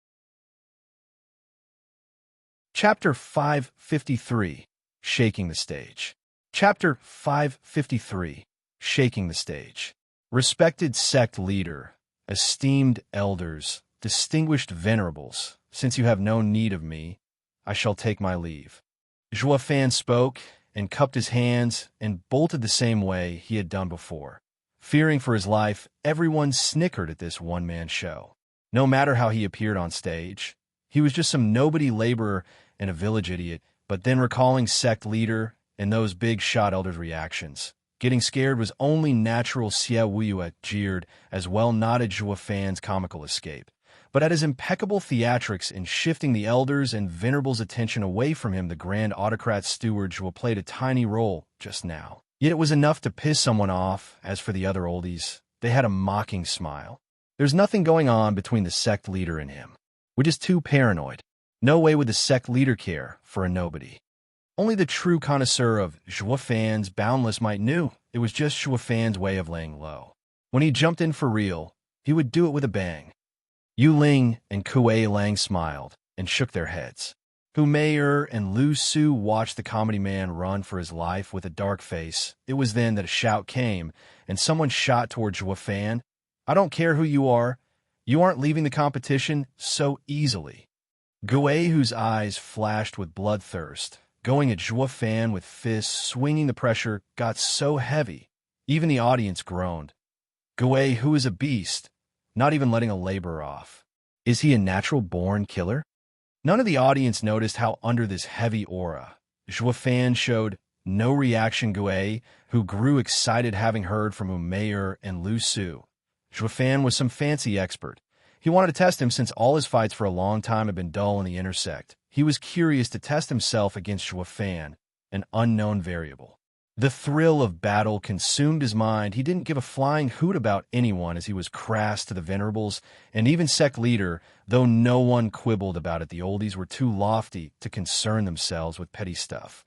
Chapter 553, Shaking the Stage. Chapter 553, Shaking the Stage. Respected sect leader, Esteemed elders, distinguished venerables, since you have no need of me, I shall take my leave. Zhuo Fan spoke and cupped his hands and bolted the same way he had done before. Fearing for his life, everyone snickered at this one-man show. No matter how he appeared on stage, he was just some nobody laborer and a village idiot, but then recalling sect leader and those big shot elders' reactions. Getting scared was only natural. Xie Wuyue jeered, as well nodded Zhuo Fan's comical escape. But at his impeccable theatrics in shifting the elders' and venerables' attention away from him, the grand autocrat steward Zhuo played a tiny role just now. Yet it was enough to piss someone off. As for the other oldies, they had a mocking smile. There's nothing going on between the sect leader and him. We're just too paranoid. No way would the sect leader care for a nobody. Only the true connoisseur of Zhuo Fan's boundless might knew it was just Zhuo Fan's way of laying low. When he jumped in for real, he would do it with a bang. Yu Ling and Kuei Lang smiled and shook their heads. Hu Meier and Lu Su watched the comedy man run for his life with a dark face. It was then that a shout came, and someone shot toward Zhuo Fan. I don't care who you aren't leaving the competition so easily. Guei, whose eyes flashed with bloodthirst, going at Zhuo Fan with fists swinging, the pressure got so heavy, even the audience groaned. Guei, who is a beast, not even letting a laborer off. Is he a natural-born killer? None of the audience noticed how under this heavy aura, Zhuo Fan showed no reaction. Guei, who grew excited having heard from Umayer and Lu Su. Zhuo Fan was some fancy expert. He wanted to test him since all his fights for a long time had been dull in the intersect. He was curious to test himself against Zhuo Fan, an unknown variable. The thrill of battle consumed his mind. He didn't give a flying hoot about anyone as he was crass to the venerables and even sect leader, though no one quibbled about it. The oldies were too lofty to concern themselves with petty stuff,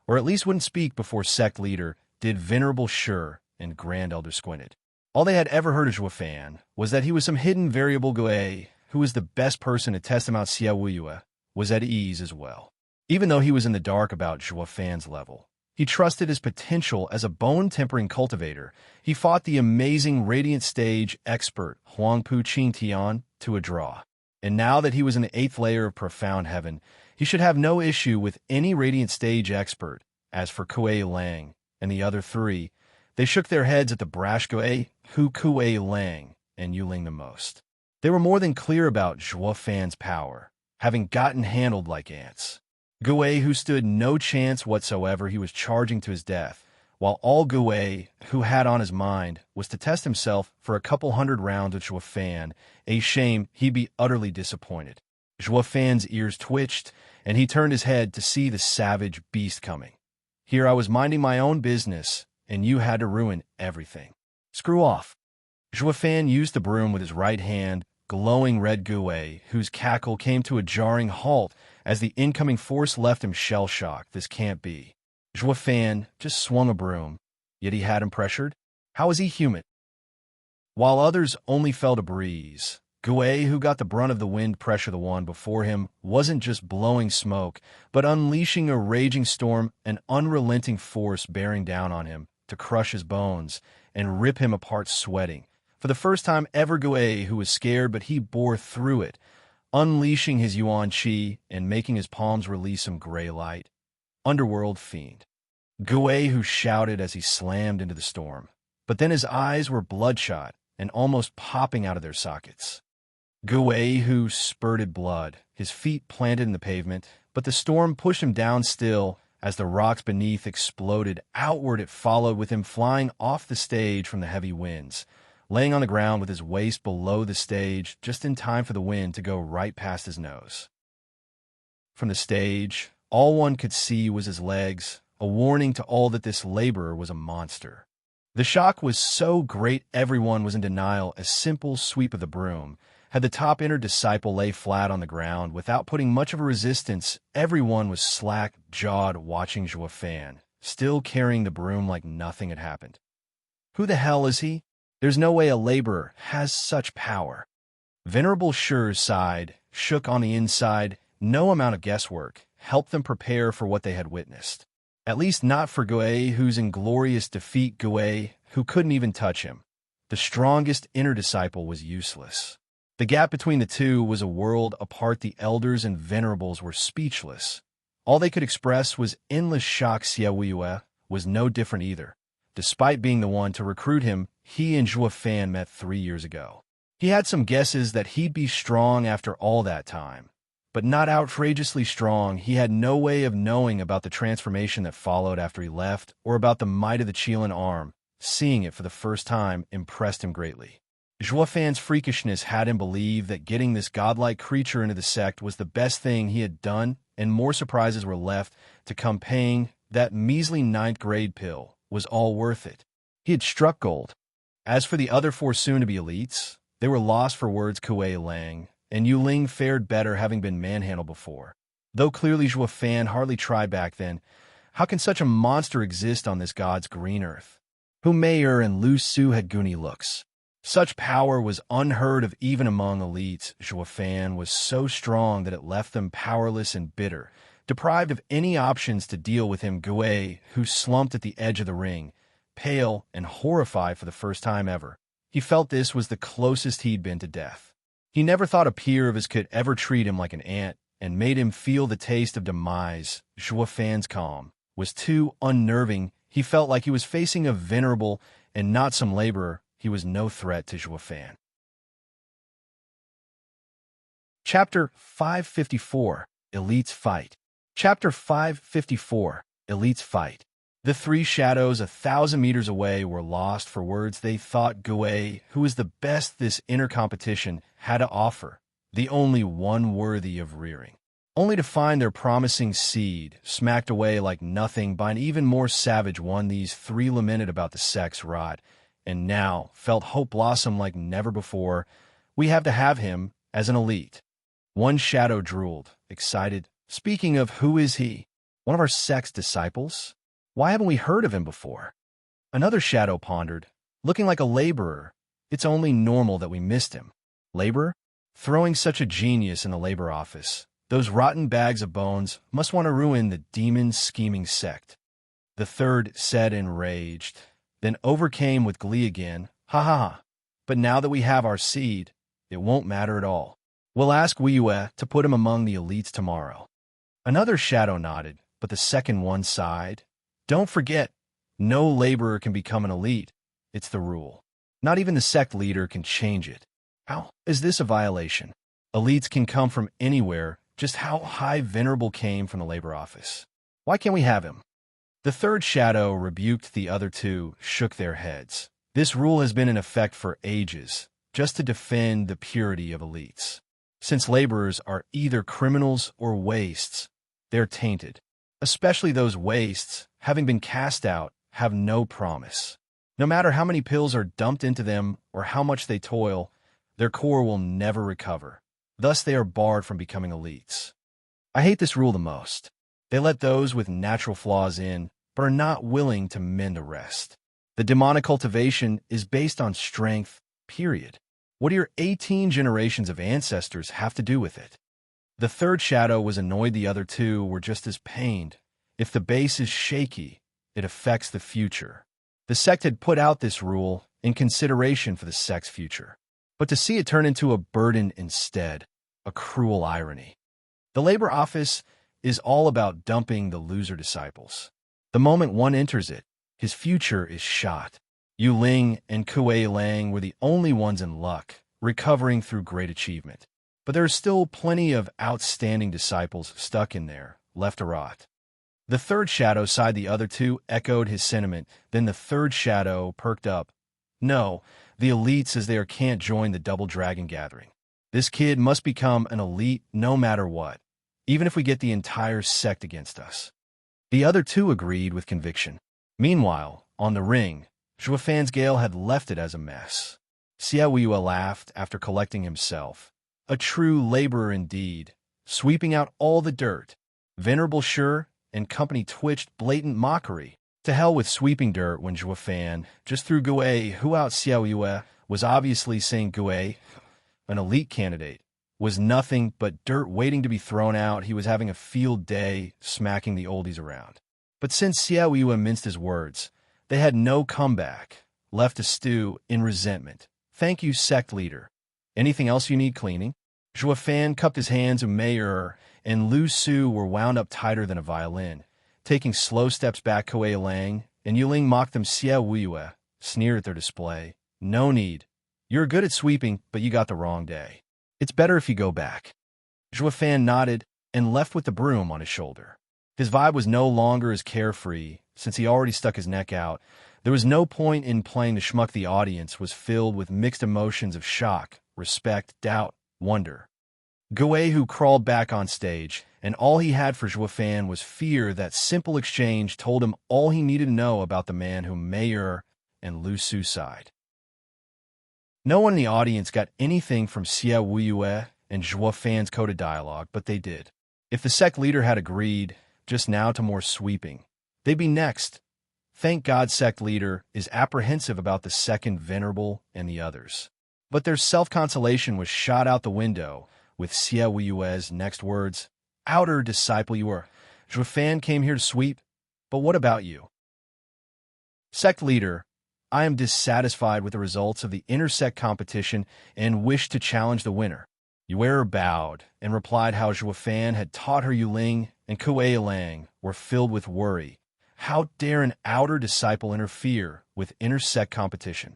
or at least wouldn't speak before sect leader did. Venerable Sure and Grand Elder squinted. All they had ever heard of Zhuo Fan was that he was some hidden variable. Guei, who was the best person to test him out. Xie Wuyue was at ease as well. Even though he was in the dark about Zhuo Fan's level, he trusted his potential as a bone-tempering cultivator. He fought the amazing Radiant Stage expert Huangpu Qingtian to a draw. And now that he was in the 8th layer of Profound Heaven, he should have no issue with any Radiant Stage expert. As for Kuei Lang and the other three, they shook their heads at the brash Guei, who Kuei Lang and Yu Ling the most. They were more than clear about Zhuo Fan's power, having gotten handled like ants. Guei, who stood no chance whatsoever, he was charging to his death, while all Guei, who had on his mind, was to test himself for a couple hundred rounds with Zhuo Fan. A shame he'd be utterly disappointed. Zhuo Fan's ears twitched, and he turned his head to see the savage beast coming. Here I was minding my own business, and you had to ruin everything. Screw off. Zhuo Fan used the broom with his right hand, glowing red. Guei, whose cackle came to a jarring halt as the incoming force left him shell-shocked. This can't be. Zhuo Fan just swung a broom, yet he had him pressured. How is he human? While others only felt a breeze, Guei, who got the brunt of the wind pressure, the one before him, wasn't just blowing smoke, but unleashing a raging storm, an unrelenting force bearing down on him to crush his bones and rip him apart, sweating. For the first time ever, Guei, who was scared, but he bore through it, unleashing his Yuan Qi and making his palms release some gray light. Underworld fiend. Guei, who shouted as he slammed into the storm, but then his eyes were bloodshot and almost popping out of their sockets. Guei, who spurted blood, his feet planted in the pavement, but the storm pushed him down still. As the rocks beneath exploded outward, it followed, with him flying off the stage from the heavy winds, laying on the ground with his waist below the stage, just in time for the wind to go right past his nose. From the stage, all one could see was his legs, a warning to all that this laborer was a monster. The shock was so great everyone was in denial. A simple sweep of the broom had the top inner disciple lay flat on the ground without putting much of a resistance. Everyone was slack-jawed, watching Zhuo Fan, still carrying the broom like nothing had happened. Who the hell is he? There's no way a laborer has such power. Venerable Sure sighed, shook on the inside. No amount of guesswork helped them prepare for what they had witnessed. At least not for Guei, whose inglorious defeat. Guei, who couldn't even touch him. The strongest inner disciple was useless. The gap between the two was a world apart. The elders and venerables were speechless. All they could express was endless shock. Xiaoyue was no different either. Despite being the one to recruit him, he and Zhuo Fan met 3 years ago. He had some guesses that he'd be strong after all that time, but not outrageously strong. He had no way of knowing about the transformation that followed after he left, or about the might of the Qilin arm. Seeing it for the first time impressed him greatly. Zhuo Fan's freakishness had him believe that getting this godlike creature into the sect was the best thing he had done, and more surprises were left to come. Paying that measly 9th grade pill was all worth it. He had struck gold. As for the other 4 soon-to-be elites, they were lost for words. Kuei Lang and Yu Ling fared better, having been manhandled before. Though clearly Zhuo Fan hardly tried back then, how can such a monster exist on this god's green earth? Hu Meier and Lu Su had goony looks. Such power was unheard of even among elites. Zhuo Fan was so strong that it left them powerless and bitter, deprived of any options to deal with him. Guei, who slumped at the edge of the ring, pale and horrified for the first time ever. He felt this was the closest he'd been to death. He never thought a peer of his could ever treat him like an ant and made him feel the taste of demise. Zhuo Fan's calm was too unnerving. He felt like he was facing a venerable and not some laborer. He was no threat to Zhuo Fan. Chapter 554, Elites Fight. Chapter 554, Elites Fight. The 3 shadows 1,000 meters away were lost for words. They thought Guei, who was the best this inner competition had to offer, the only one worthy of rearing, only to find their promising seed smacked away like nothing by an even more savage one. These 3 lamented about the sect's rot, and now felt hope blossom like never before. We have to have him as an elite. One shadow drooled, excited. Speaking of, who is he? One of our sect's disciples? Why haven't we heard of him before? Another shadow pondered, looking like a laborer. It's only normal that we missed him. Laborer? Throwing such a genius in the labor office. Those rotten bags of bones must want to ruin the demon scheming sect. The third said enraged, then overcame with glee again. Ha ha ha. But now that we have our seed, it won't matter at all. We'll ask Weiyue to put him among the elites tomorrow. Another shadow nodded, but the second one sighed. Don't forget, no laborer can become an elite. It's the rule. Not even the sect leader can change it. How is this a violation? Elites can come from anywhere. Just how high Venerable came from the labor office. Why can't we have him? The third shadow rebuked. The other 2 shook their heads. This rule has been in effect for ages, just to defend the purity of elites. Since laborers are either criminals or wastes, they're tainted. Especially those wastes, having been cast out, have no promise. No matter how many pills are dumped into them or how much they toil, their core will never recover. Thus they are barred from becoming elites. I hate this rule the most. They let those with natural flaws in, but are not willing to mend the rest. The demonic cultivation is based on strength, period. What do your 18 generations of ancestors have to do with it? The third shadow was annoyed. The other 2 were just as pained. If the base is shaky, it affects the future. The sect had put out this rule in consideration for the sect's future. But to see it turn into a burden instead, a cruel irony. The labor office is all about dumping the loser disciples. The moment one enters it, his future is shot. Yu Ling and Kuei Lang were the only ones in luck, recovering through great achievement. But there are still plenty of outstanding disciples stuck in there, left to rot. The third shadow sighed. The other 2 echoed his sentiment. Then the third shadow perked up. No, the elites as they can't join the Double Dragon gathering. This kid must become an elite no matter what, even if we get the entire sect against us. The other 2 agreed with conviction. Meanwhile, on the ring, Zhuo Fan's Gale had left it as a mess. Xiaoyue laughed after collecting himself. A true laborer indeed, sweeping out all the dirt. Venerable Shi and company twitched blatant mockery. To hell with sweeping dirt when Zhuo Fan just threw Guei, who out Xiaoyue was obviously saying Guei, an elite candidate, was nothing but dirt waiting to be thrown out. He was having a field day, smacking the oldies around. But since Xiaoyue minced his words, they had no comeback. left to stew in resentment. Thank you, sect leader. Anything else you need cleaning? Zhuo Fan cupped his hands, and Mayer and Lu Su were wound up tighter than a violin. Taking slow steps back, Kuei Lang and Yuling mocked them. Xie Wuyue sneered at their display. No need. You're good at sweeping, but you got the wrong day. It's better if you go back. Zhuo Fan nodded and left with the broom on his shoulder. His vibe was no longer as carefree, since he already stuck his neck out. There was no point in playing the schmuck. The audience was filled with mixed emotions of shock, respect, doubt, wonder. Guihu crawled back on stage, and all he had for Zhuo Fan was fear. That simple exchange told him all he needed to know about the man whom Mayer and Lu Su sighed. No one in the audience got anything from Xie Wuyue and Zhuo Fan's coded dialogue, but they did. If the sect leader had agreed just now to more sweeping, they'd be next. Thank God sect leader is apprehensive about the second venerable and the others. But their self-consolation was shot out the window with Xie Wuyue's next words. Outer disciple you are. Zhuo Fan came here to sweep, but what about you? Sect leader, I am dissatisfied with the results of the intersect competition and wish to challenge the winner. Yue bowed and replied how Zhuo Fan had taught her. Yuling and Kuei Lang were filled with worry. How dare an outer disciple interfere with intersect competition?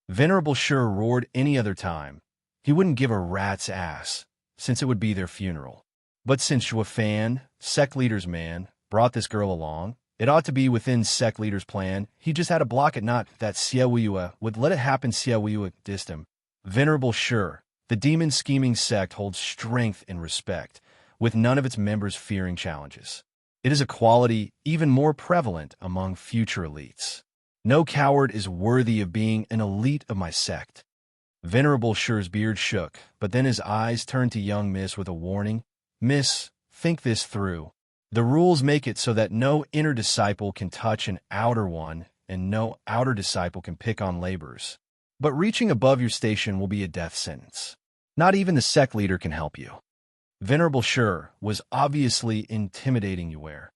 Venerable Sure roared. Any other time, he wouldn't give a rat's ass, since it would be their funeral. But since Zhuo Fan, sect leader's man, brought this girl along, it ought to be within sect leader's plan. He just had to block it, not that Xie Wuyue would let it happen. Xie Wuyue dissed him. Venerable Sure, the demon scheming sect holds strength and respect, with none of its members fearing challenges. It is a quality even more prevalent among future elites. No coward is worthy of being an elite of my sect. Venerable Sure's beard shook, but then his eyes turned to young Miss with a warning. Miss, think this through. The rules make it so that no inner disciple can touch an outer one, and no outer disciple can pick on laborers. But reaching above your station will be a death sentence. Not even the sect leader can help you. Venerable Sure was obviously intimidating Yue,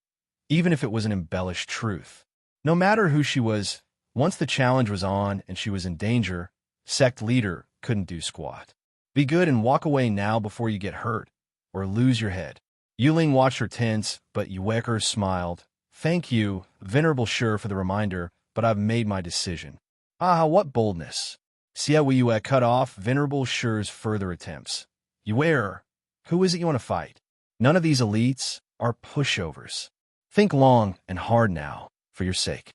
even if it was an embellished truth. No matter who she was, once the challenge was on and she was in danger, sect leader couldn't do squat. Be good and walk away now before you get hurt, or lose your head. Yuling watched her tense, but Yue smiled. Thank you, Venerable Sure, for the reminder, but I've made my decision. Ah, what boldness. Xie Wuyue cut off Venerable Sure's further attempts. Yue, who is it you want to fight? None of these elites are pushovers. Think long and hard now, for your sake.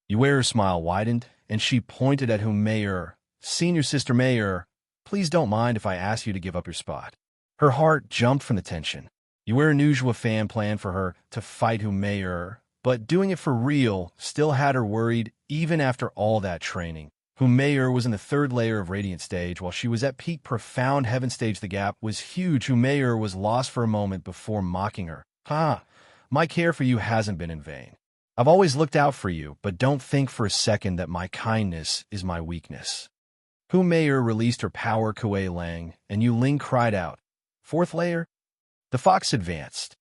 Yue's smile widened, and she pointed at whom. Mayer, senior sister Mayer, please don't mind if I ask you to give up your spot. Her heart jumped from the tension. Yue knew Zhuo Fan planned for her to fight Mayer, but doing it for real still had her worried even after all that training. Mayer was in the third layer of Radiant Stage, while she was at peak Profound Heaven Stage. The gap was huge. Mayer was lost for a moment before mocking her. My care for you hasn't been in vain. I've always looked out for you, but don't think for a second that my kindness is my weakness. Mayer released her power. Kuei Lang and Yuling cried out. Fourth layer? The fox advanced.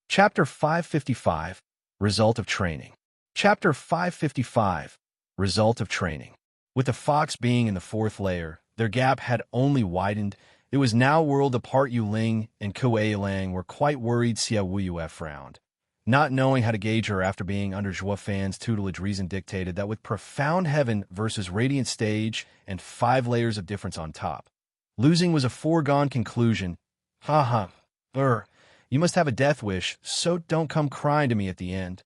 Chapter 555, Result of Training. Chapter 555, Result of Training. With the fox being in the fourth layer, their gap had only widened. It was now a world apart. Yuling and Kuei Lang were quite worried. Xie Wuyue frowned. Not knowing how to gauge her after being under Zhuo Fan's tutelage, reason dictated that with Profound Heaven versus Radiant Stage and 5 layers of difference on top, losing was a foregone conclusion. You must have a death wish, so don't come crying to me at the end.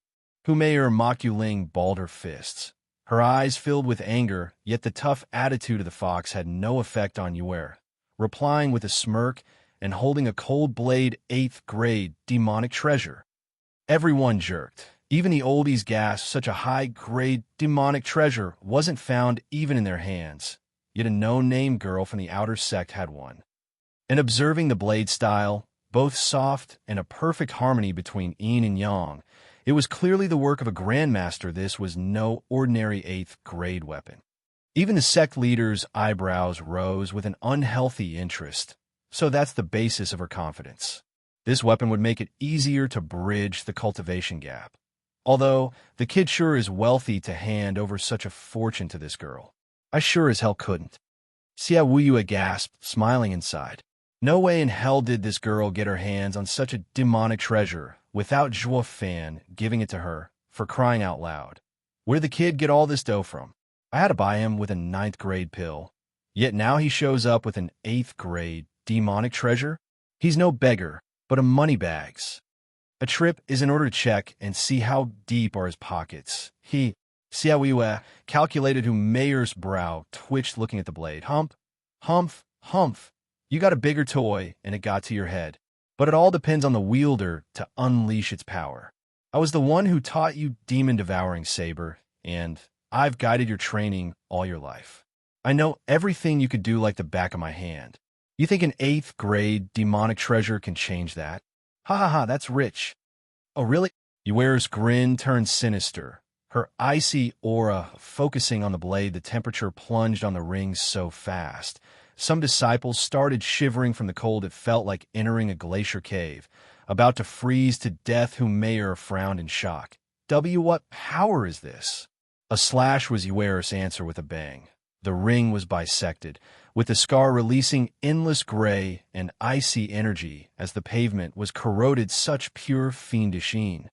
Mayer mocked. Yuling balled her fists. Her eyes filled with anger, yet the tough attitude of the fox had no effect on Yue, replying with a smirk and holding a cold blade. 8th grade demonic treasure. Everyone jerked. Even the oldies gasped. Such a high-grade demonic treasure wasn't found even in their hands. Yet a no-name girl from the outer sect had one. And observing the blade style, both soft and a perfect harmony between yin and yang, it was clearly the work of a grandmaster. This was no ordinary 8th grade weapon. Even the sect leader's eyebrows rose with an unhealthy interest. So that's the basis of her confidence. This weapon would make it easier to bridge the cultivation gap. Although, the kid sure is wealthy to hand over such a fortune to this girl. I sure as hell couldn't. Sia Wuyue gasped, smiling inside. No way in hell did this girl get her hands on such a demonic treasure without Zhuo Fan giving it to her, for crying out loud. Where'd the kid get all this dough from? I had to buy him with a 9th grade pill. Yet now he shows up with an 8th grade demonic treasure? He's no beggar, but a moneybags. A trip is in order to check and see how deep are his pockets. Xiaoyue calculated who Mayor's brow twitched looking at the blade. Humph. You got a bigger toy, and it got to your head. But it all depends on the wielder to unleash its power. I was the one who taught you demon-devouring saber, and I've guided your training all your life. I know everything you could do like the back of my hand. You think an 8th grade demonic treasure can change that? Ha, that's rich. Oh, really? Yuere's grin turned sinister. Her icy aura focusing on the blade, the temperature plunged on the ring so fast. Some disciples started shivering from the cold. It felt like entering a glacier cave, about to freeze to death. Mayor frowned in shock. What power is this? A slash was Yuere's answer with a bang. The ring was bisected, with the scar releasing endless gray and icy energy as the pavement was corroded such pure fiendish sheen.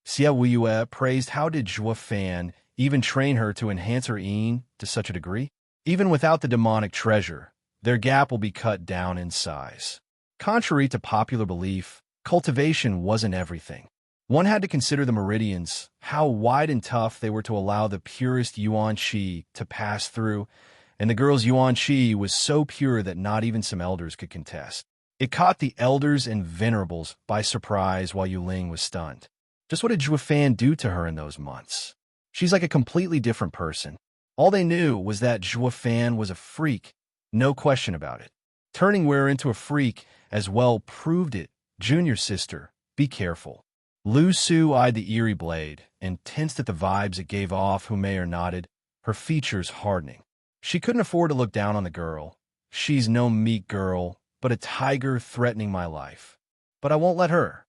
Xia Wuyue praised how did Zhuo Fan even train her to enhance her yin to such a degree? Even without the demonic treasure, their gap will be cut down in size. Contrary to popular belief, cultivation wasn't everything. One had to consider the meridians, how wide and tough they were to allow the purest yuan qi to pass through, and the girl's yuan qi was so pure that not even some elders could contest. It caught the elders and venerables by surprise while Yuling was stunned. Just what did Zhuo Fan do to her in those months? She's like a completely different person. All they knew was that Zhuo Fan was a freak, no question about it. Turning Ware into a freak as well proved it. Junior sister, be careful. Lu Su eyed the eerie blade and tensed at the vibes it gave off. Mayor nodded, her features hardening. She couldn't afford to look down on the girl. She's no meek girl, but a tiger threatening my life. But I won't let her.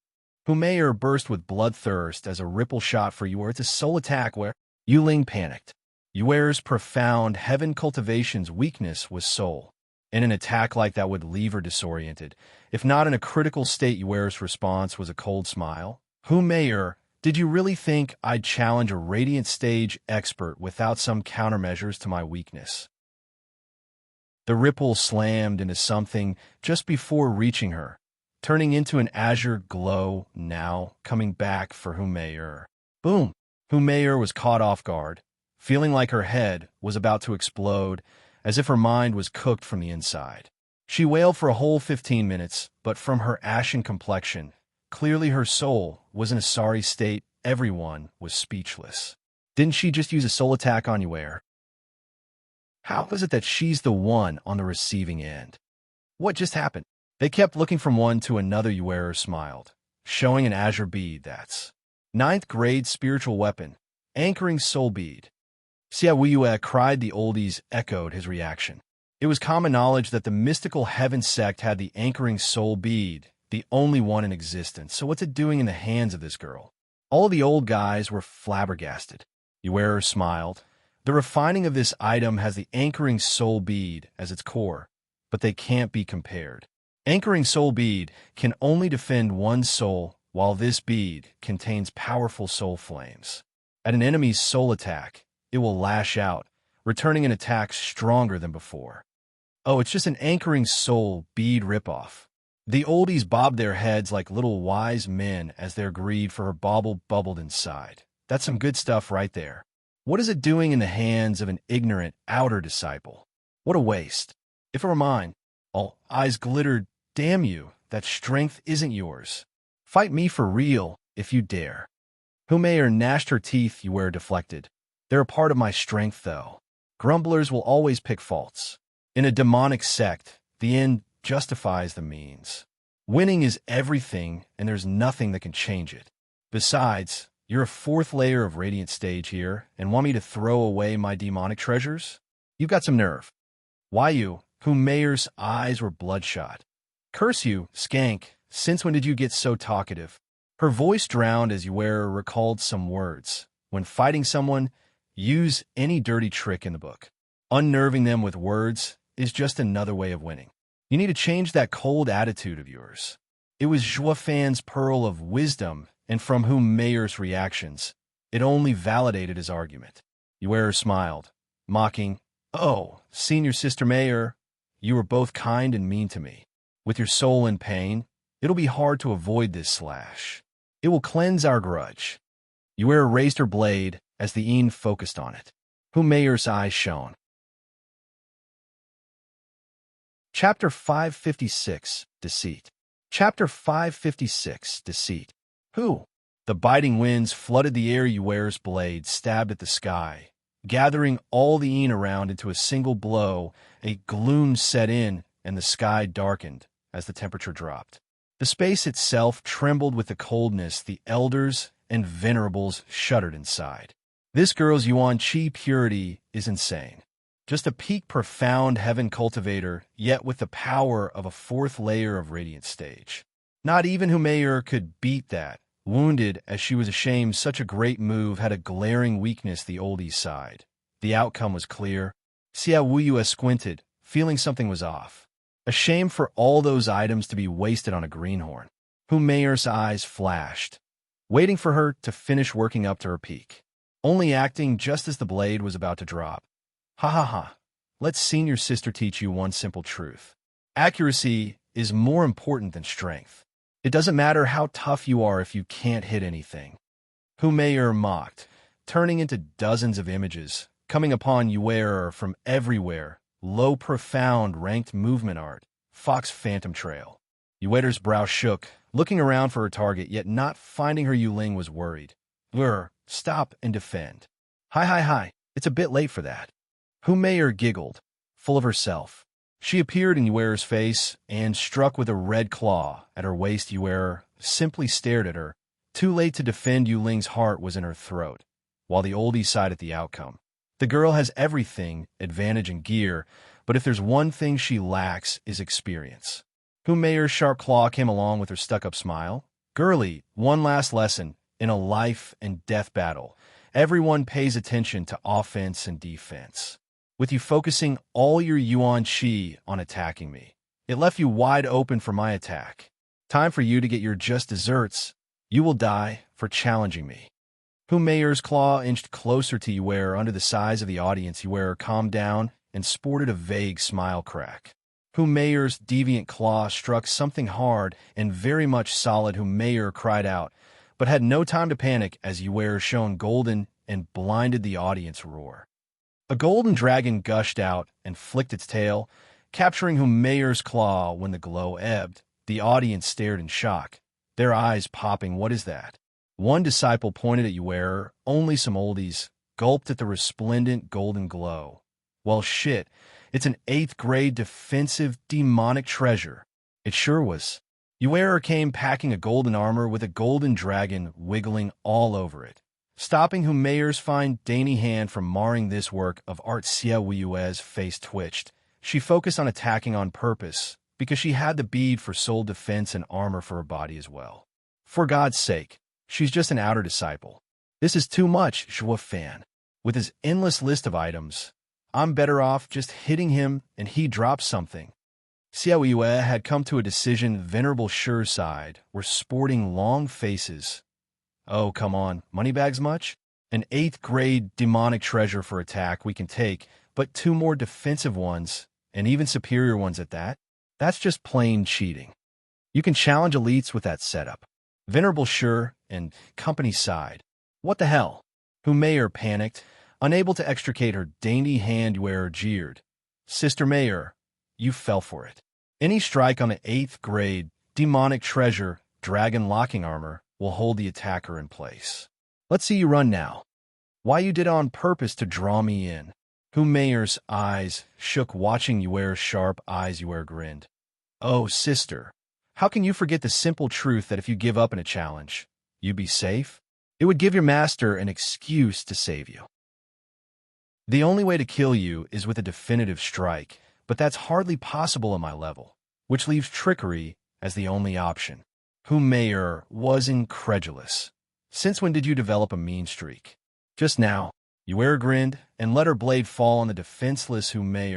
Mayor burst with bloodthirst as a ripple shot for Yuer. It's a soul attack where Yuling panicked. Yuer's profound heaven cultivation's weakness was soul, and an attack like that would leave her disoriented. If not in a critical state, Yuer's response was a cold smile. Mayor, did you really think I'd challenge a radiant stage expert without some countermeasures to my weakness? The ripple slammed into something just before reaching her, turning into an azure glow, now coming back for Mayor. Boom! Mayor was caught off guard, feeling like her head was about to explode, as if her mind was cooked from the inside. She wailed for a whole 15 minutes, but from her ashen complexion, clearly her soul was in a sorry state. Everyone was speechless. Didn't she just use a soul attack on Yuer? How is it that she's the one on the receiving end? What just happened? They kept looking from one to another. Yuer smiled, showing an azure bead. That's 9th grade spiritual weapon, anchoring soul bead. Xia Wuyue cried. The oldies echoed his reaction. It was common knowledge that the mystical heaven sect had the anchoring soul bead, the only one in existence. So what's it doing in the hands of this girl? All of the old guys were flabbergasted. Yuer smiled. The refining of this item has the anchoring soul bead as its core, but they can't be compared. Anchoring soul bead can only defend one soul, while this bead contains powerful soul flames. At an enemy's soul attack, it will lash out, returning an attack stronger than before. Oh, it's just an anchoring soul bead ripoff. The oldies bobbed their heads like little wise men as their greed for her bauble bubbled inside. That's some good stuff right there. What is it doing in the hands of an ignorant outer disciple? What a waste. If it were mine, all eyes glittered. Damn you, that strength isn't yours. Fight me for real, if you dare. Mayor gnashed her teeth. Yuer deflected. They're a part of my strength, though. Grumblers will always pick faults. In a demonic sect, the end justifies the means. Winning is everything, and there's nothing that can change it. Besides, you're a 4th layer of radiant stage here, and want me to throw away my demonic treasures? You've got some nerve. Why you? Mayor's eyes were bloodshot. Curse you, skank. Since when did you get so talkative? Her voice drowned as Yuera recalled some words. When fighting someone, use any dirty trick in the book. Unnerving them with words is just another way of winning. You need to change that cold attitude of yours. It was Zhuofan's pearl of wisdom, and from whom Mayer's reactions. It only validated his argument. Yuera smiled, mocking, "Oh, senior Sister Mayer, you were both kind and mean to me. With your soul in pain, it'll be hard to avoid this slash. It will cleanse our grudge." Yuera raised her blade as the Een focused on it. Whom Mayer's eyes shone. Chapter 556, Deceit. Chapter 556, Deceit. Who? The biting winds flooded the air. Yuera's blade stabbed at the sky, gathering all the Een around into a single blow. A gloom set in, and the sky darkened as the temperature dropped. The space itself trembled with the coldness. The elders and venerables shuddered inside. This girl's Yuan Qi purity is insane. Just a peak profound heaven cultivator, yet with the power of a fourth layer of radiant stage. Not even Humayer could beat that. Wounded as she was ashamed, such a great move had a glaring weakness the oldie's side. The outcome was clear. Xia Wuyue squinted, feeling something was off. A shame for all those items to be wasted on a greenhorn. Humayer's eyes flashed, waiting for her to finish working up to her peak. Only acting just as the blade was about to drop. Ha ha ha. Let senior sister teach you one simple truth. Accuracy is more important than strength. It doesn't matter how tough you are if you can't hit anything. Humayer mocked, turning into dozens of images, coming upon Yuera from everywhere. Low, profound, ranked movement art. Fox Phantom Trail. Yuera's brow shook, looking around for her target, yet not finding her. Yuling was worried. Stop and defend. Hi. It's a bit late for that. Humayer giggled, full of herself. She appeared in Yuera's face and, struck with a red claw at her waist, Yuera simply stared at her. Too late to defend. Yuling's heart was in her throat, while the oldie sighed at the outcome. The girl has everything, advantage and gear, but if there's one thing she lacks is experience. Humayer's sharp claw came along with her stuck-up smile. Girlie, one last lesson. In a life and death battle, everyone pays attention to offense and defense. With you focusing all your Yuan Qi on attacking me, it left you wide open for my attack. Time for you to get your just desserts. You will die for challenging me. Humayer's claw inched closer to Yuera under the size of the audience. Yuera calmed down and sported a vague smile crack. Humayer's deviant claw struck something hard and very much solid. Humayer cried out, but had no time to panic as Yuera shone golden and blinded the audience roar. A golden dragon gushed out and flicked its tail, capturing Humayer's claw. When the glow ebbed, the audience stared in shock, their eyes popping. What is that? One disciple pointed at Yuera. Only some oldies gulped at the resplendent golden glow. Well, shit, it's an 8th grade defensive demonic treasure. It sure was. Yuera came packing a golden armor with a golden dragon wiggling all over it, stopping Humayer's fine, dainty hand from marring this work of art. Xia Wuyue's face twitched. She focused on attacking on purpose, because she had the bead for soul defense and armor for her body as well. For God's sake, she's just an outer disciple. This is too much, Zhuofan. With his endless list of items, I'm better off just hitting him and he drops something. Xia Wuyue had come to a decision. Venerable Shi's side were sporting long faces. Oh, come on, moneybags much? An 8th grade demonic treasure for attack we can take, but 2 more defensive ones, and even superior ones at that? That's just plain cheating. You can challenge elites with that setup. Venerable Shi and company side. What the hell? Humayer panicked, unable to extricate her dainty hand. Yuera jeered. Sister Mayer, you fell for it. Any strike on an 8th grade demonic treasure, dragon locking armor, will hold the attacker in place. Let's see you run now. Why you did it on purpose to draw me in. Humayer's eyes shook, watching Yuera's sharp eyes. Yuera grinned. Oh, sister, how can you forget the simple truth that if you give up in a challenge, you'd be safe? It would give your master an excuse to save you. The only way to kill you is with a definitive strike, but that's hardly possible at my level, which leaves trickery as the only option. Hu Mei was incredulous. Since when did you develop a mean streak? Just now. Yue grinned and let her blade fall on the defenseless Hu Mei.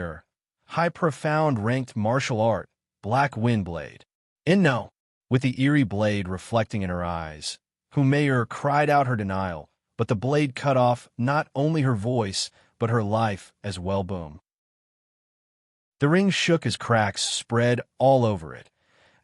High profound ranked martial art, black wind blade. And no, with the eerie blade reflecting in her eyes, Hu Mei cried out her denial, but the blade cut off not only her voice, but her life as well. Boom. The ring shook as cracks spread all over it.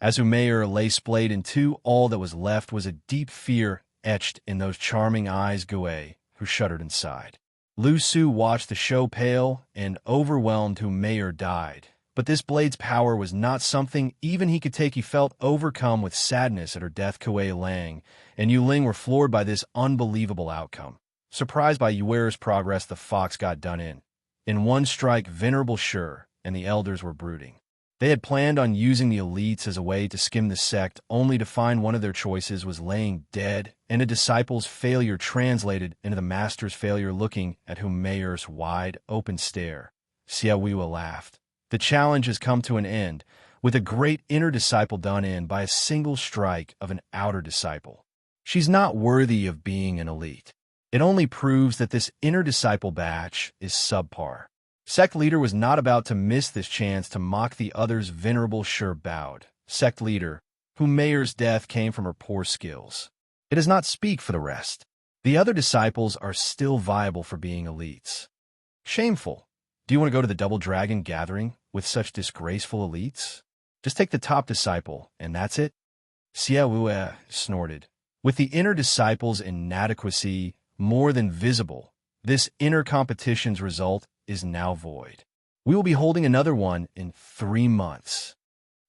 As Hu Mei lay splayed in two, all that was left was a deep fear etched in those charming eyes. Gue, who shuddered inside. Lu Su watched the show, pale and overwhelmed. Hu Mei died. But this blade's power was not something even he could take. He felt overcome with sadness at her death. Kuei Lang and Yu Ling were floored by this unbelievable outcome. Surprised by Yue's progress, the fox got done in. In one strike, Venerable Sure and the elders were brooding. They had planned on using the elites as a way to skim the sect, only to find one of their choices was laying dead, and a disciple's failure translated into the master's failure. Looking at Hu Mei's wide-open stare, Xia Weiwa laughed. The challenge has come to an end, with a great inner disciple done in by a single strike of an outer disciple. She's not worthy of being an elite. It only proves that this inner disciple batch is subpar. Sect leader was not about to miss this chance to mock the others. Venerable Sure bowed. Sect leader, Hu Mei's death came from her poor skills. It does not speak for the rest. The other disciples are still viable for being elites. Shameful. Do you want to go to the Double Dragon gathering with such disgraceful elites? Just take the top disciple, and that's it? Xia Wu snorted. With the inner disciple's inadequacy more than visible, this inner competition's result is now void. We will be holding another one in 3 months.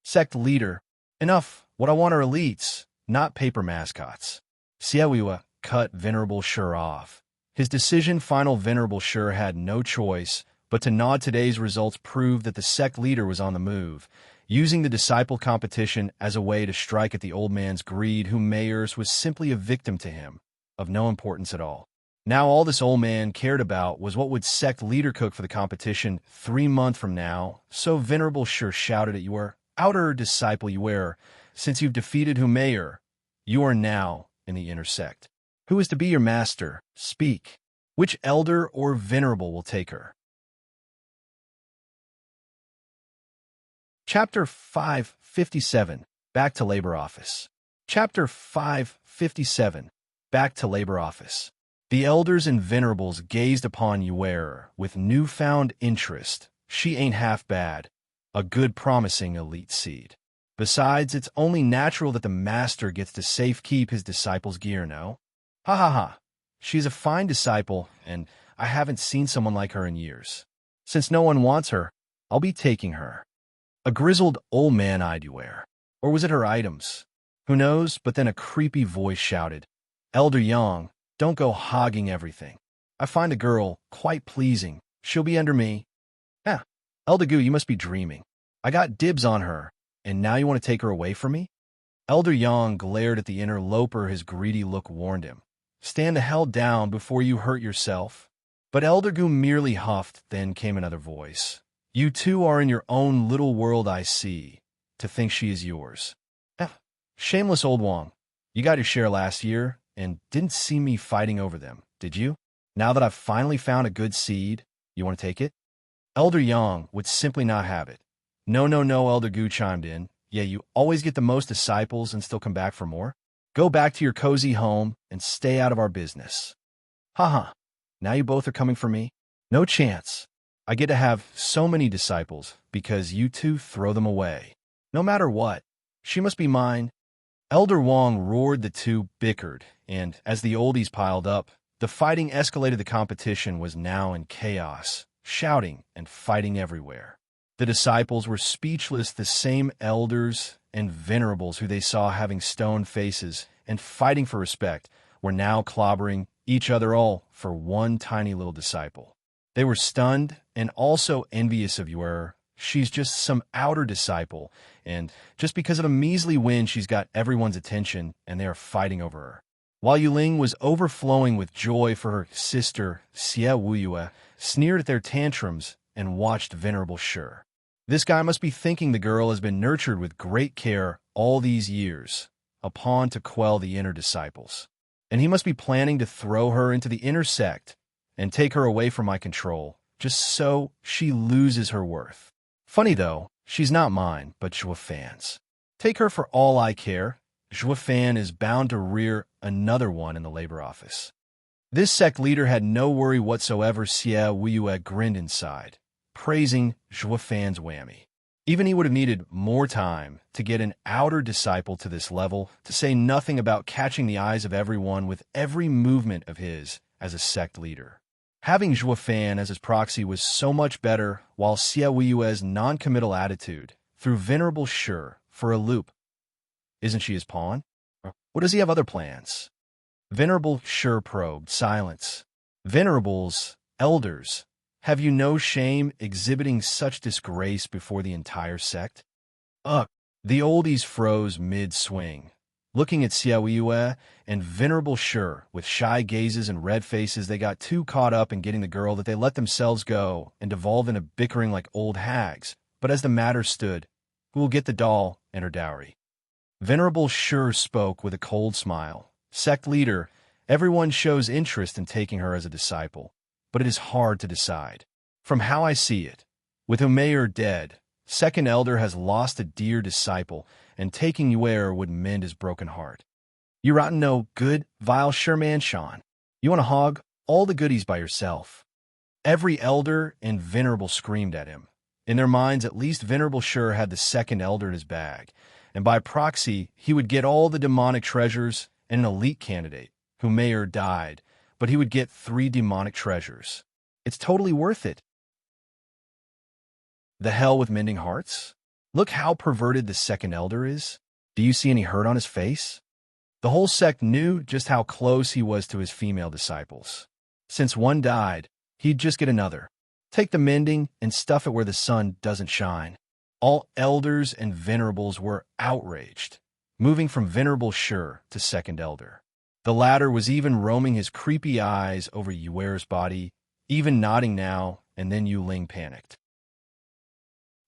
Sect leader, enough. What I want are elites, not paper mascots. Xia Wu cut Venerable Sure off. His decision final. Venerable Sure had no choice but to nod. Today's results proved that the sect leader was on the move, using the disciple competition as a way to strike at the old man's greed. Hu Mei was simply a victim to him, of no importance at all. Now all this old man cared about was what would sect leader cook for the competition 3 months from now. So Venerable Sure shouted at your outer disciple, Yue, since you've defeated Hu Mei, you are now in the inner sect. Who is to be your master? Speak. Which elder or venerable will take her? Chapter 557, Back to Labor Office. Chapter 557, Back to Labor Office. The elders and venerables gazed upon Yue with newfound interest. She ain't half bad. A good promising elite seed. Besides, it's only natural that the master gets to safekeep his disciples' gear, no? Ha ha ha. She's a fine disciple, and I haven't seen someone like her in years. Since no one wants her, I'll be taking her. A grizzled old man eyed Yue. Or was it her items? Who knows? But then a creepy voice shouted, Elder Yang, don't go hogging everything. I find a girl quite pleasing. She'll be under me. Elder Gu, you must be dreaming. I got dibs on her, and now you want to take her away from me? Elder Yang glared at the interloper. His greedy look warned him. Stand the hell down before you hurt yourself. But Elder Gu merely huffed. Then came another voice. You two are in your own little world, I see. To think she is yours. Shameless old Wang. You got your share last year, and didn't see me fighting over them, did you? Now that I've finally found a good seed, you want to take it? Elder Yang would simply not have it. No, Elder Gu chimed in. Yeah, you always get the most disciples and still come back for more? Go back to your cozy home and stay out of our business. Haha, now you both are coming for me? No chance. I get to have so many disciples because you two throw them away. No matter what, she must be mine. Elder Wang roared. The two bickered, and as the oldies piled up, the fighting escalated. The competition was now in chaos, shouting and fighting everywhere. The disciples were speechless. The same elders and venerables who they saw having stone faces and fighting for respect were now clobbering each other, all for one tiny little disciple. They were stunned and also envious of Yue. She's just some outer disciple, and just because of a measly win, she's got everyone's attention, and they are fighting over her. While Yuling was overflowing with joy for her sister, Xia Wuyue sneered at their tantrums and watched Venerable Sure. This guy must be thinking the girl has been nurtured with great care all these years. a pawn to quell the inner disciples. And he must be planning to throw her into the inner sect and take her away from my control, just so she loses her worth. Funny though, she's not mine, but Juafan's. Take her for all I care. Juafan is bound to rear another one in the labor office. This sect leader had no worry whatsoever. Xie Wuyue grinned inside, praising Juafan's whammy. Even he would have needed more time to get an outer disciple to this level, to say nothing about catching the eyes of everyone with every movement of his as a sect leader. Having Juafan as his proxy was so much better, while Xie Wuyue's non-committal attitude threw Venerable Shi for a loop. Isn't she his pawn? Or does he have other plans? Venerable Shi probed. Silence. Venerables, elders, have you no shame exhibiting such disgrace before the entire sect? Ugh! The oldies froze mid-swing, looking at Xie Wuyue and Venerable Shi with shy gazes and red faces. They got too caught up in getting the girl that they let themselves go and devolve into bickering like old hags. But as the matter stood, who will get the doll and her dowry? Venerable Shi spoke with a cold smile. Sect leader, everyone shows interest in taking her as a disciple, but it is hard to decide. From how I see it, with Umayyar dead, second elder has lost a dear disciple, and taking Yuer would mend his broken heart. You rotten no good, vile Sherman Shan. You want to hog all the goodies by yourself. Every elder and Venerable screamed at him. In their minds, at least Venerable Shi had the second elder in his bag, and by proxy, he would get all the demonic treasures and an elite candidate, Umayyar died, but he would get 3 demonic treasures. It's totally worth it. The hell with mending hearts? Look how perverted the second elder is. Do you see any hurt on his face? The whole sect knew just how close he was to his female disciples. Since one died, he'd just get another. Take the mending and stuff it where the sun doesn't shine. All elders and venerables were outraged, moving from Venerable Shi to second elder. The latter was even roaming his creepy eyes over Yuer's body, even nodding now and then. Yuling panicked.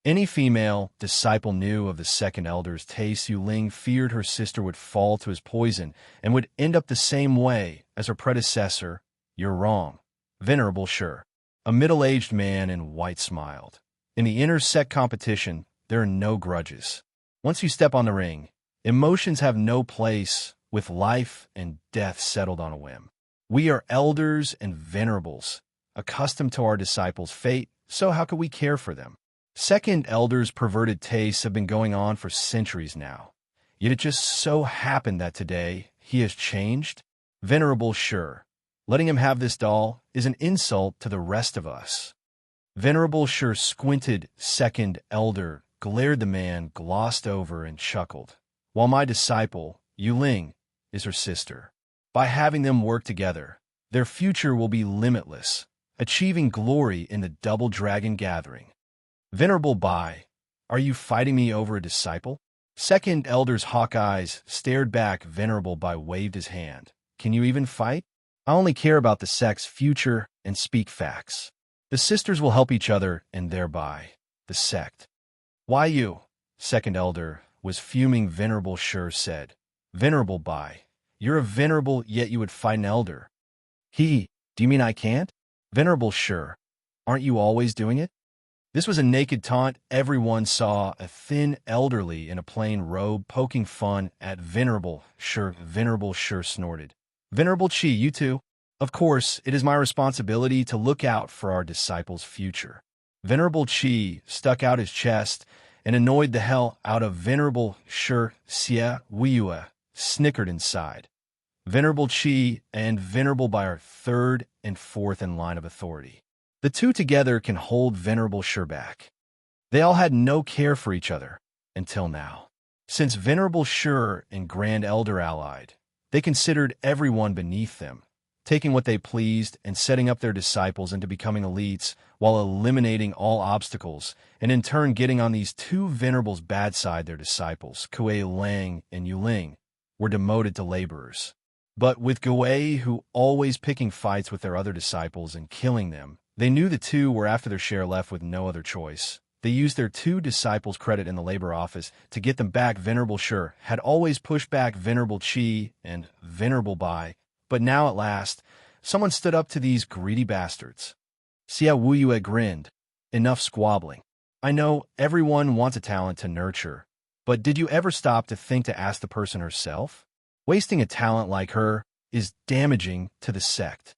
Any female disciple knew of the second elder's taste. Yuling feared her sister would fall to his poison and would end up the same way as her predecessor. You're wrong, Venerable Shi. A middle-aged man in white smiled. In the inner sect competition, there are no grudges. Once you step on the ring, emotions have no place, with life and death settled on a whim. We are elders and venerables, accustomed to our disciples' fate, so how could we care for them? Second elders' perverted tastes have been going on for centuries now. Yet it just so happened that today he has changed. Venerable Shi, letting him have this doll is an insult to the rest of us. Venerable Shi squinted. Second elder glared. The man glossed over and chuckled. While my disciple, Yuling, is her sister. By having them work together, their future will be limitless, achieving glory in the Double Dragon Gathering. Venerable Bai, are you fighting me over a disciple? Second elder's hawk eyes stared back. Venerable Bai waved his hand. Can you even fight? I only care about the sect's future and speak facts. The sisters will help each other and thereby the sect. Why you? Second elder was fuming. Venerable Shi said. Venerable Bai, you're a venerable, yet you would fight an elder. Do you mean I can't? Venerable Shi, aren't you always doing it? This was a naked taunt. Everyone saw a thin elderly in a plain robe poking fun at Venerable Shi. Venerable Shi snorted. Venerable Qi, you too? Of course, it is my responsibility to look out for our disciples' future. Venerable Qi stuck out his chest and annoyed the hell out of Venerable Shi. Xie Wuyue snickered inside. Venerable Qi and Venerable Bai are third and fourth in line of authority. The two together can hold Venerable Shi back. They all had no care for each other until now. Since Venerable Shi and Grand Elder allied, they considered everyone beneath them, taking what they pleased and setting up their disciples into becoming elites while eliminating all obstacles, and in turn getting on these two venerables' bad side. Their disciples, Kuei Lang and Yuling, were demoted to laborers. But with Kuei, who always picking fights with their other disciples and killing them, they knew the two were after their share, left with no other choice They used their 2 disciples' credit in the labor office to get them back. Venerable Sure had always pushed back Venerable Chi and Venerable Bai, but now at last, someone stood up to these greedy bastards. Xiao Wuyue grinned. Enough squabbling. I know everyone wants a talent to nurture, but did you ever stop to think to ask the person herself? Wasting a talent like her is damaging to the sect.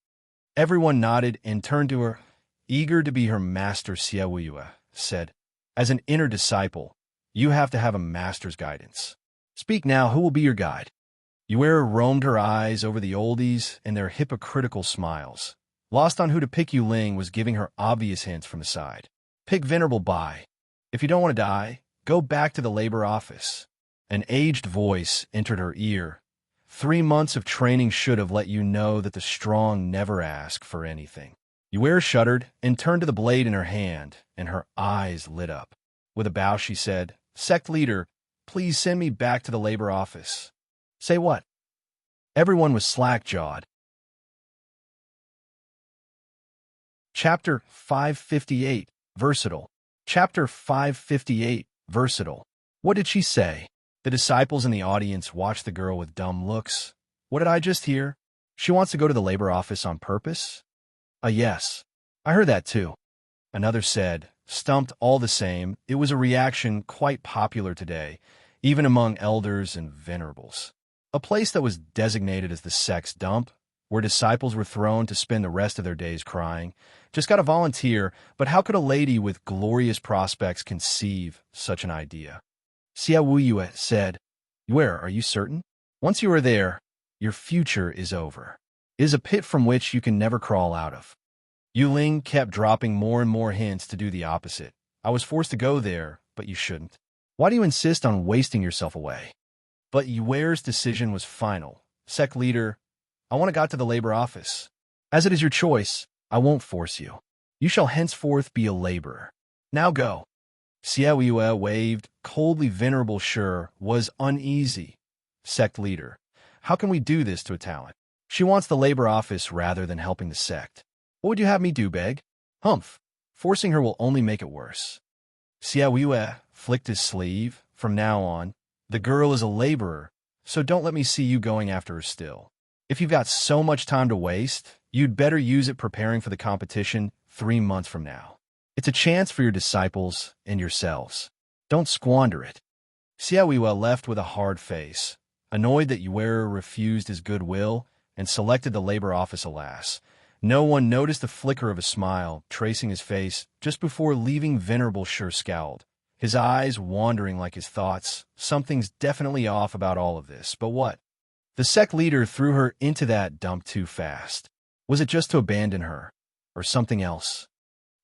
Everyone nodded and turned to her, eager to be her master. Xiao Wuyue said, as an inner disciple, you have to have a master's guidance. Speak now, who will be your guide? Yue roamed her eyes over the oldies and their hypocritical smiles. Lost on who to pick, Ling was giving her obvious hints from the side. Pick Venerable Bai. If you don't want to die, go back to the labor office. An aged voice entered her ear. 3 months of training should have let you know that the strong never ask for anything. Yue shuddered and turned to the blade in her hand, and her eyes lit up. With a bow, she said, Sect leader, please send me back to the labor office. Say what? Everyone was slack-jawed. Chapter 558, Versatile. Chapter 558, Versatile. What did she say? The disciples in the audience watched the girl with dumb looks. What did I just hear? She wants to go to the labor office on purpose? Yes. I heard that too. Another said, stumped all the same. It was a reaction quite popular today, even among elders and venerables. A place that was designated as the sex dump, where disciples were thrown to spend the rest of their days crying. Just got to volunteer, but how could a lady with glorious prospects conceive such an idea? Xiao Wuyue said, Where are you certain? Once you are there, your future is over. It is a pit from which you can never crawl out of. Ling kept dropping more and more hints to do the opposite. I was forced to go there, but you shouldn't. Why do you insist on wasting yourself away? But Yue's decision was final. Sect leader, I want to go to the labor office. As it is your choice, I won't force you. You shall henceforth be a laborer. Now go. Xiao Yue waved, coldly. Venerable Sure was uneasy. Sect leader, how can we do this to a talent? She wants the labor office rather than helping the sect. What would you have me do, beg? Humph. Forcing her will only make it worse. Xiao Yue flicked his sleeve. From now on, the girl is a laborer, so don't let me see you going after her still. If you've got so much time to waste, you'd better use it preparing for the competition 3 months from now. It's a chance for your disciples and yourselves. Don't squander it. Xiao Yue left with a hard face, annoyed that Yue refused his goodwill and selected the labor office. Alas, no one noticed the flicker of a smile tracing his face just before leaving. Venerable Sure scowled, his eyes wandering like his thoughts. Something's definitely off about all of this, but what? The sect leader threw her into that dump too fast. Was it just to abandon her, or something else?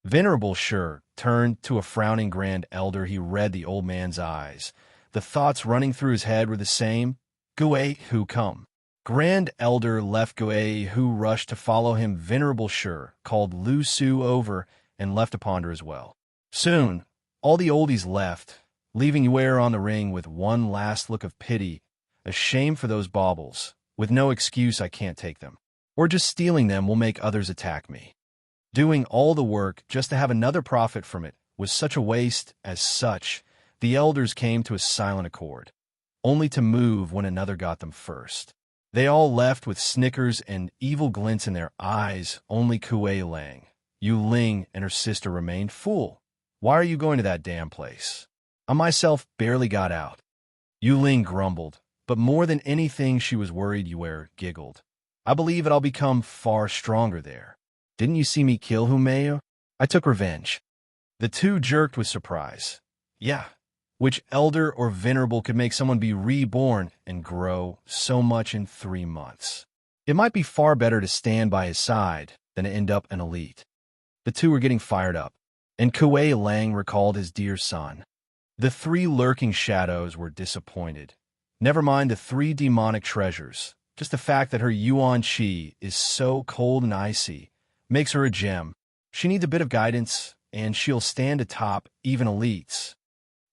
Venerable Sure turned to a frowning grand elder. He read the old man's eyes. The thoughts running through his head were the same. Gui, who come? Grand elder left Gui, who rushed to follow him. Venerable Sure called Lu Su over and left to ponder as well. Soon, all the oldies left, leaving Yue on the ring with one last look of pity. A shame for those baubles. With no excuse, I can't take them. Or just stealing them will make others attack me. Doing all the work just to have another profit from it was such a waste. As such, the elders came to a silent accord, only to move when another got them first. They all left with snickers and evil glints in their eyes. Only Kuei Lang, Yu Ling, and her sister remained. Fool, why are you going to that damn place? I myself barely got out. Yu Ling grumbled, but more than anything she was worried. Yue giggled. I believe I'll become far stronger there. Didn't you see me kill Humeo? I took revenge. The two jerked with surprise. Yeah. Which elder or venerable could make someone be reborn and grow so much in 3 months? It might be far better to stand by his side than to end up an elite. The two were getting fired up, and Kuei Lang recalled his dear son. The 3 lurking shadows were disappointed. Never mind the 3 demonic treasures. Just the fact that her Yuan Qi is so cold and icy makes her a gem. She needs a bit of guidance, and she'll stand atop even elites.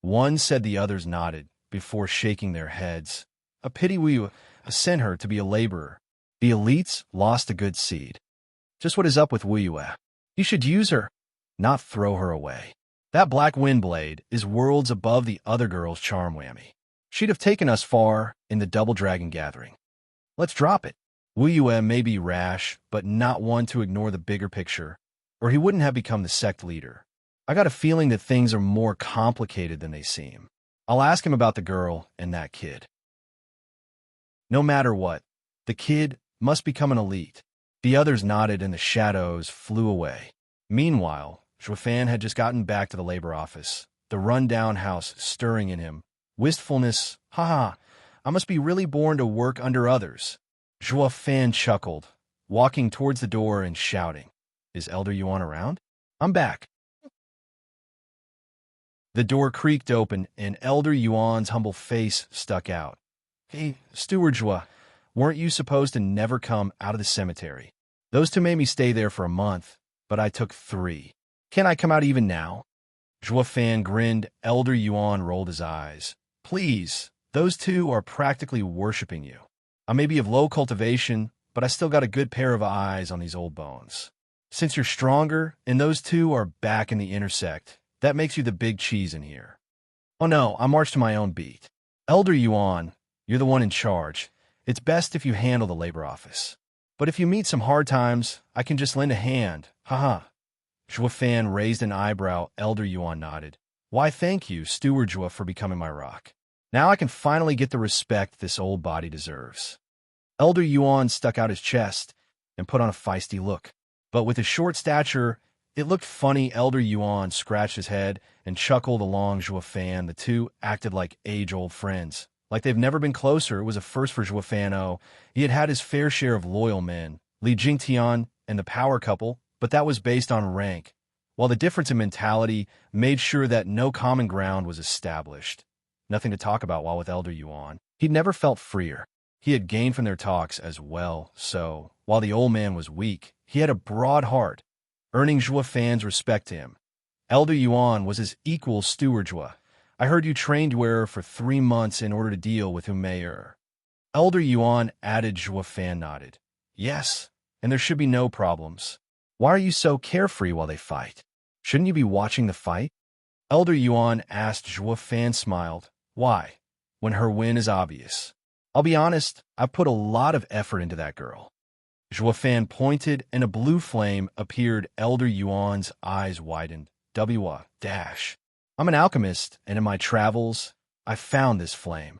One said. The others nodded before shaking their heads. A pity we sent her to be a laborer. The elites lost a good seed. Just what is up with Wu Yue? You should use her, not throw her away. That black windblade is worlds above the other girl's charm whammy. She'd have taken us far in the Double Dragon gathering. Let's drop it. Wu Yue may be rash, but not one to ignore the bigger picture, or he wouldn't have become the sect leader. I got a feeling that things are more complicated than they seem. I'll ask him about the girl and that kid. No matter what, the kid must become an elite. The others nodded and the shadows flew away. Meanwhile, Zhuofan had just gotten back to the labor office, the run-down house stirring in him. Wistfulness, haha, I must be really born to work under others. Zhuofan chuckled, walking towards the door and shouting, "Is Elder Yuan around? I'm back." The door creaked open and Elder Yuan's humble face stuck out. "Hey, Steward Zhua, weren't you supposed to never come out of the cemetery? Those two made me stay there for a month, but I took 3. Can I come out even now?" Zhuofan grinned. Elder Yuan rolled his eyes. "Please, those two are practically worshipping you. I may be of low cultivation, but I still got a good pair of eyes on these old bones. Since you're stronger and those two are back in the intersect, that makes you the big cheese in here." "Oh no, I march to my own beat. Elder Yuan, you're the one in charge. It's best if you handle the labor office. But if you meet some hard times, I can just lend a hand. Haha." Zhuofan raised an eyebrow. Elder Yuan nodded. "Why, thank you, Steward Zhua, for becoming my rock. Now I can finally get the respect this old body deserves." Elder Yuan stuck out his chest and put on a feisty look. But with his short stature, it looked funny. Elder Yuan scratched his head and chuckled along Zhuofan. The two acted like age-old friends. Like they've never been closer. It was a first for Zhuofan. He had had his fair share of loyal men, Li Jingtian and the power couple, but that was based on rank, while the difference in mentality made sure that no common ground was established. Nothing to talk about while with Elder Yuan. He'd never felt freer. He had gained from their talks as well, so, while the old man was weak, he had a broad heart, earning Zhuofan's respect to him. Elder Yuan was his equal. Steward Zhua. I heard you trained Yuer for 3 months in order to deal with Humeyer. Elder Yuan added. Zhuofan nodded. Yes, and there should be no problems. Why are you so carefree while they fight? Shouldn't you be watching the fight? Elder Yuan asked. Zhuofan smiled. Why, when her win is obvious? I'll be honest, I've put a lot of effort into that girl. Zhuofan pointed and a blue flame appeared. Elder Yuan's eyes widened. I'm an alchemist, and in my travels, I found this flame.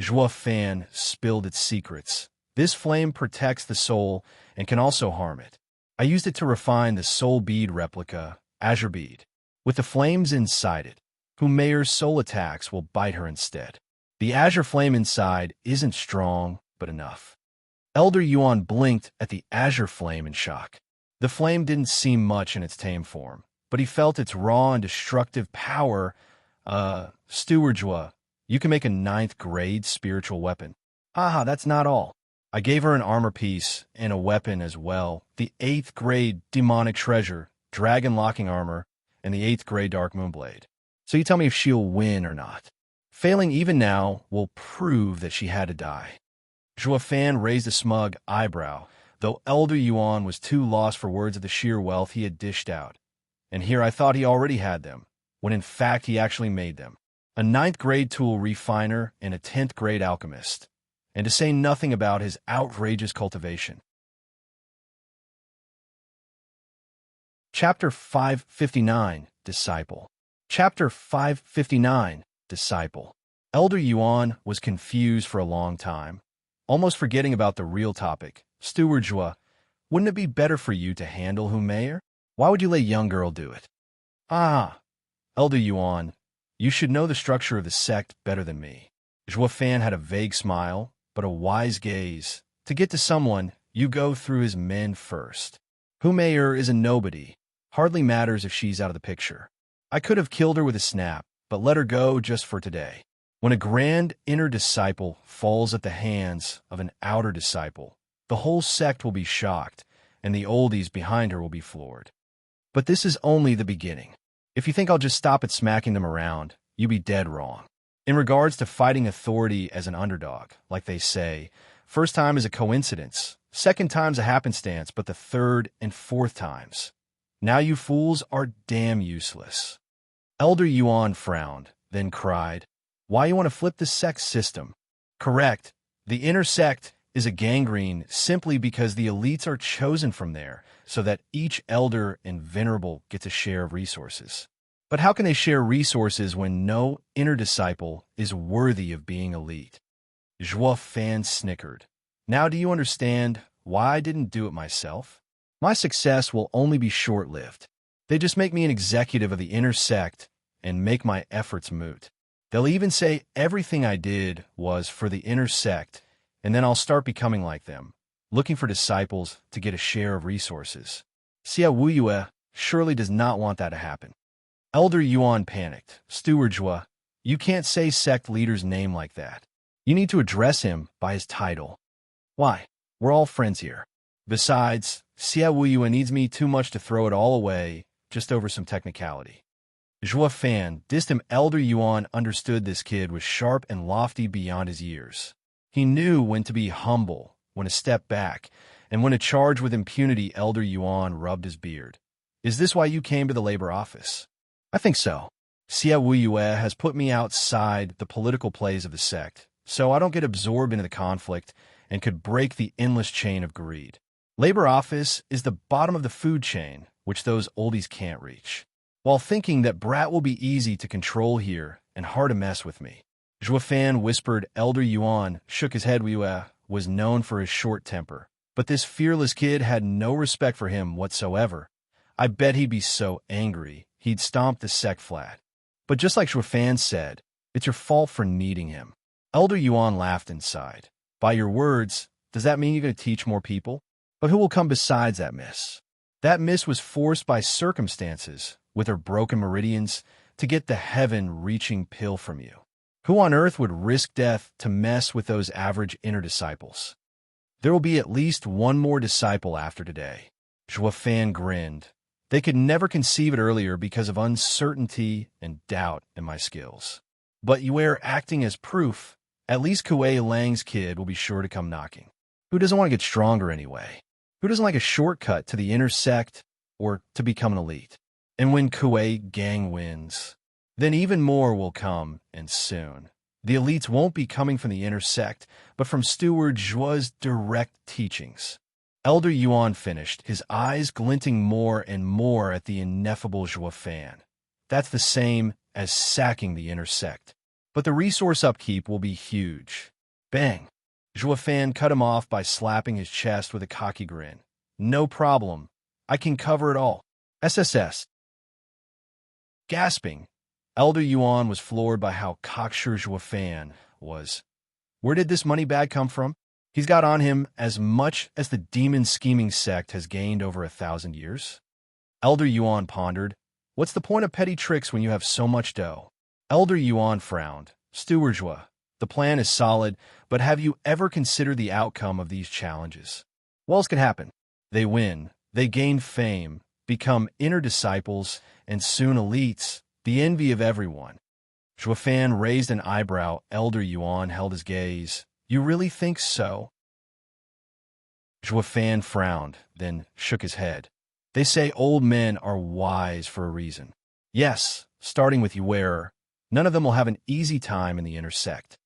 Zhuofan spilled its secrets. This flame protects the soul and can also harm it. I used it to refine the soul bead replica, Azure Bead. With the flames inside it, Humeyer's soul attacks will bite her instead. The azure flame inside isn't strong, but enough. Elder Yuan blinked at the azure flame in shock. The flame didn't seem much in its tame form, but he felt its raw and destructive power. Steward Zhua, you can make a 9th grade spiritual weapon. Aha, that's not all. I gave her an armor piece and a weapon as well. The 8th grade demonic treasure, dragon locking armor, and the 8th grade dark moonblade. So you tell me if she'll win or not. Failing even now will prove that she had to die. Zhuofan raised a smug eyebrow, though Elder Yuan was too lost for words of the sheer wealth he had dished out. And here I thought he already had them, when in fact he actually made them. A 9th grade tool refiner and a 10th grade alchemist. And to say nothing about his outrageous cultivation. Chapter 559, Disciple. Chapter 559, Disciple. Elder Yuan was confused for a long time, almost forgetting about the real topic. Steward Zhua, wouldn't it be better for you to handle Humeyer? Why would you let young girl do it? Ah, Elder Yuan, you should know the structure of the sect better than me. Zhuofan had a vague smile, but a wise gaze. To get to someone, you go through his men first. Humeyer is a nobody. Hardly matters if she's out of the picture. I could have killed her with a snap, but let her go just for today. When a grand inner disciple falls at the hands of an outer disciple, the whole sect will be shocked, and the oldies behind her will be floored. But this is only the beginning. If you think I'll just stop at smacking them around, you'd be dead wrong. In regards to fighting authority as an underdog, like they say, first time is a coincidence, second time's a happenstance, but the third and fourth times. Now you fools are damn useless. Elder Yuan frowned, then cried, "Why you want to flip the sect system?" "Correct. The inner sect is a gangrene simply because the elites are chosen from there, so that each elder and venerable gets a share of resources. But how can they share resources when no inner disciple is worthy of being elite?" Zhuo Fan snickered. "Now do you understand why I didn't do it myself? My success will only be short-lived. They just make me an executive of the inner sect and make my efforts moot. They'll even say everything I did was for the inner sect, and then I'll start becoming like them, looking for disciples to get a share of resources. Xia Wuyue surely does not want that to happen." Elder Yuan panicked. "Steward Zhuo, you can't say sect leader's name like that. You need to address him by his title." "Why? We're all friends here. Besides, Xia Wuyue needs me too much to throw it all away just over some technicality." Zhuo Fan, distant Elder Yuan, understood this kid was sharp and lofty beyond his years. He knew when to be humble, when to step back, and when to charge with impunity. Elder Yuan rubbed his beard. "Is this why you came to the labor office?" "I think so. Xia Wuyue has put me outside the political plays of the sect, so I don't get absorbed into the conflict and could break the endless chain of greed. Labor office is the bottom of the food chain, which those oldies can't reach. While thinking that brat will be easy to control here and hard to mess with me." Zhuo Fan whispered. Elder Yuan shook his head. Wuyue was known for his short temper, but this fearless kid had no respect for him whatsoever. I bet he'd be so angry he'd stomp the sect flat. But just like Zhuo Fan said, it's your fault for needing him. Elder Yuan laughed inside. "By your words, does that mean you're going to teach more people? But who will come besides that miss? That miss was forced by circumstances, with her broken meridians, to get the heaven-reaching pill from you. Who on earth would risk death to mess with those average inner disciples? There will be at least one more disciple after today." Zhuo Fan grinned. "They could never conceive it earlier because of uncertainty and doubt in my skills. But you are acting as proof. At least Kuei Lang's kid will be sure to come knocking. Who doesn't want to get stronger anyway? Who doesn't like a shortcut to the inner sect or to become an elite? And when Kuei Gang wins, then even more will come, and soon. The elites won't be coming from the inner sect, but from Steward Zhuo's direct teachings." Elder Yuan finished, his eyes glinting more and more at the ineffable Zhuo Fan. "That's the same as sacking the inner sect. But the resource upkeep will be huge." Bang! Zhuo Fan cut him off by slapping his chest with a cocky grin. "No problem. I can cover it all. SSS." Gasping, Elder Yuan was floored by how cocksure Zhuo Fan was. Where did this money bag come from? He's got on him as much as the demon scheming sect has gained over 1,000 years. Elder Yuan pondered. What's the point of petty tricks when you have so much dough? Elder Yuan frowned. "Steward Zhuo, the plan is solid, but have you ever considered the outcome of these challenges? What else could happen? They win, they gain fame, become inner disciples, and soon elites, the envy of everyone." Zhuo Fan raised an eyebrow. Elder Yuan held his gaze. "You really think so?" Zhuo Fan frowned, then shook his head. "They say old men are wise for a reason. Yes, starting with Yuer, none of them will have an easy time in the inner sect.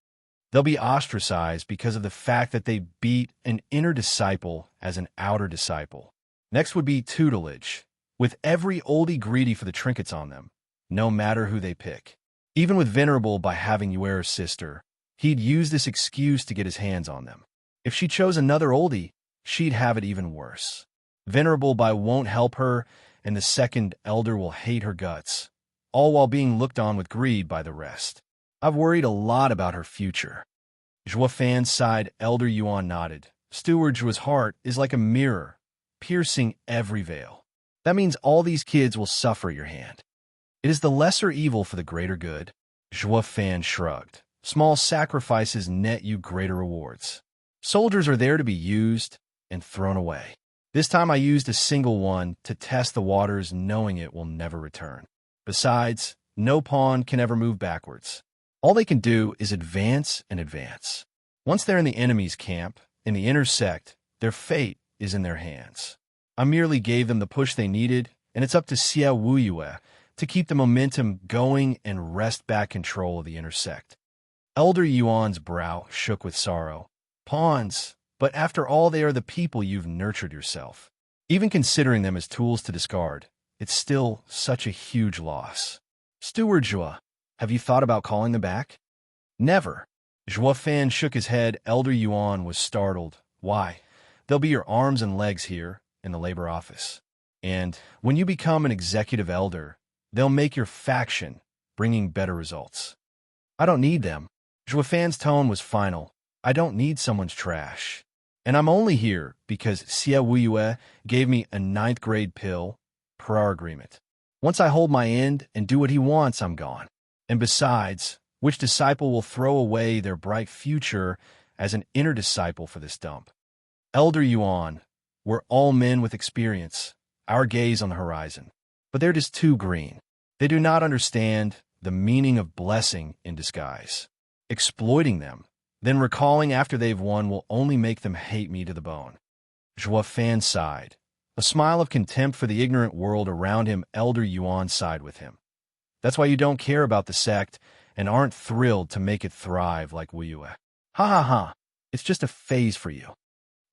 They'll be ostracized because of the fact that they beat an inner disciple as an outer disciple. Next would be tutelage, with every oldie greedy for the trinkets on them, no matter who they pick. Even with Venerable by having Yuer's sister, he'd use this excuse to get his hands on them. If she chose another oldie, she'd have it even worse. Venerable by won't help her, and the second elder will hate her guts, all while being looked on with greed by the rest. I've worried a lot about her future." Zhuo Fan sighed. Elder Yuan nodded. "Steward Zhuo's heart is like a mirror, piercing every veil. That means all these kids will suffer at your hand. It is the lesser evil for the greater good." Zhuo Fan shrugged. "Small sacrifices net you greater rewards. Soldiers are there to be used and thrown away. This time I used a single one to test the waters, knowing it will never return. Besides, no pawn can ever move backwards. All they can do is advance and advance. Once they're in the enemy's camp, in the inner sect, their fate is in their hands. I merely gave them the push they needed, and it's up to Xia Wuyue to keep the momentum going and wrest back control of the inner sect. Elder Yuan's brow shook with sorrow. Pawns, but after all they are the people you've nurtured yourself. Even considering them as tools to discard, it's still such a huge loss. Steward Zhua, have you thought about calling them back? Never. Zhua Fan shook his head. Elder Yuan was startled. Why? They'll be your arms and legs here in the labor office. And when you become an executive elder, they'll make your faction, bringing better results. I don't need them. Zhua Fan's tone was final. I don't need someone's trash. And I'm only here because Xie Wuyue gave me a 9th grade pill per our agreement. Once I hold my end and do what he wants, I'm gone. And besides, which disciple will throw away their bright future as an inner disciple for this dump? Elder Yuan, we're all men with experience, our gaze on the horizon. But they're just too green. They do not understand the meaning of blessing in disguise. Exploiting them, then recalling after they've won will only make them hate me to the bone. Zhua Fan sighed. A smile of contempt for the ignorant world around him. Elder Yuan sighed with him. That's why you don't care about the sect and aren't thrilled to make it thrive like Wuyue. Ha ha ha, it's just a phase for you.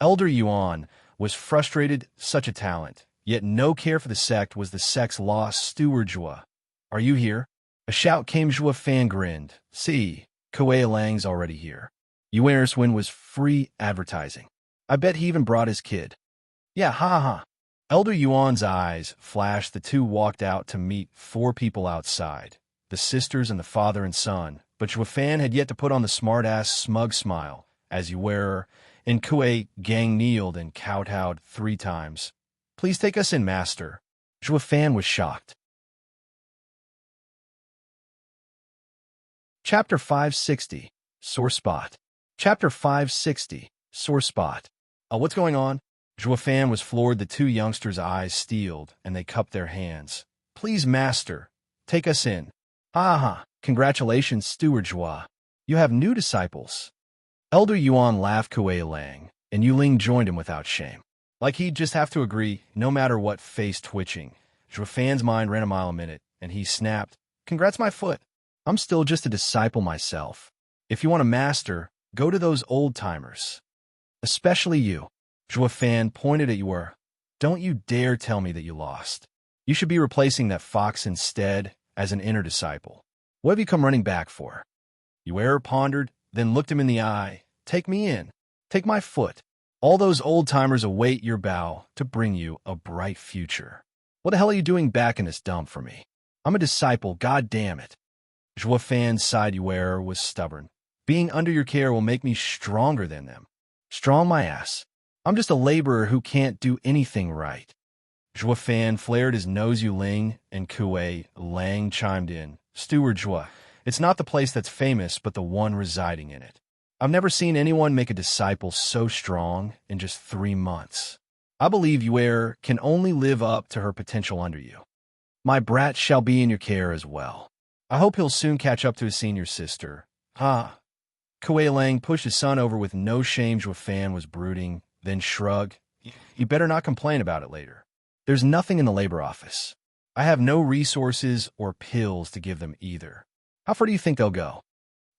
Elder Yuan was frustrated. Such a talent, yet no care for the sect was the sect's loss. Steward Zhua, are you here? A shout came. Zhua Fan grinned. See, Kuei Lang's already here. Yuer's win was free advertising. I bet he even brought his kid. Yeah, ha ha ha. Elder Yuan's eyes flashed. The two walked out to meet 4 people outside, the sisters and the father and son, but Zhua Fan had yet to put on the smart-ass smug smile as Yuer and Kuei Gang kneeled and kowtowed 3 times. Please take us in, master. Zhua Fan was shocked. Chapter 560, Sore Spot. Chapter 560, Sore Spot. What's going on? Zhua Fan was floored. The 2 youngsters' eyes steeled, and they cupped their hands. Please, master, take us in. Ha ha, congratulations, Steward Zhua. You have new disciples. Elder Yuan laughed. Kuei Lang, and Yuling joined him without shame. Like he'd just have to agree, no matter what. Face twitching. Zhua Fan's mind ran a mile a minute, and he snapped, Congrats, my foot. I'm still just a disciple myself. If you want a master, go to those old-timers. Especially you. Zhua Fan pointed at Yuer. Don't you dare tell me that you lost. You should be replacing that fox instead as an inner disciple. What have you come running back for? Yuer pondered, then looked him in the eye. Take me in. Take my foot. All those old-timers await your bow to bring you a bright future. What the hell are you doing back in this dump for me? I'm a disciple, god damn it. Zhua Fan's side. Yuer was stubborn. Being under your care will make me stronger than them. Strong my ass. I'm just a laborer who can't do anything right. Zhua Fan flared his nose. Yuling and Kuei Lang chimed in. Steward Zhua, it's not the place that's famous, but the one residing in it. I've never seen anyone make a disciple so strong in just 3 months. I believe Yuer can only live up to her potential under you. My brat shall be in your care as well. I hope he'll soon catch up to his senior sister. Ha. Kuei Lang pushed his son over with no shame. Zhua Fan was brooding, then shrugged. You better not complain about it later. There's nothing in the labor office. I have no resources or pills to give them either. How far do you think they'll go?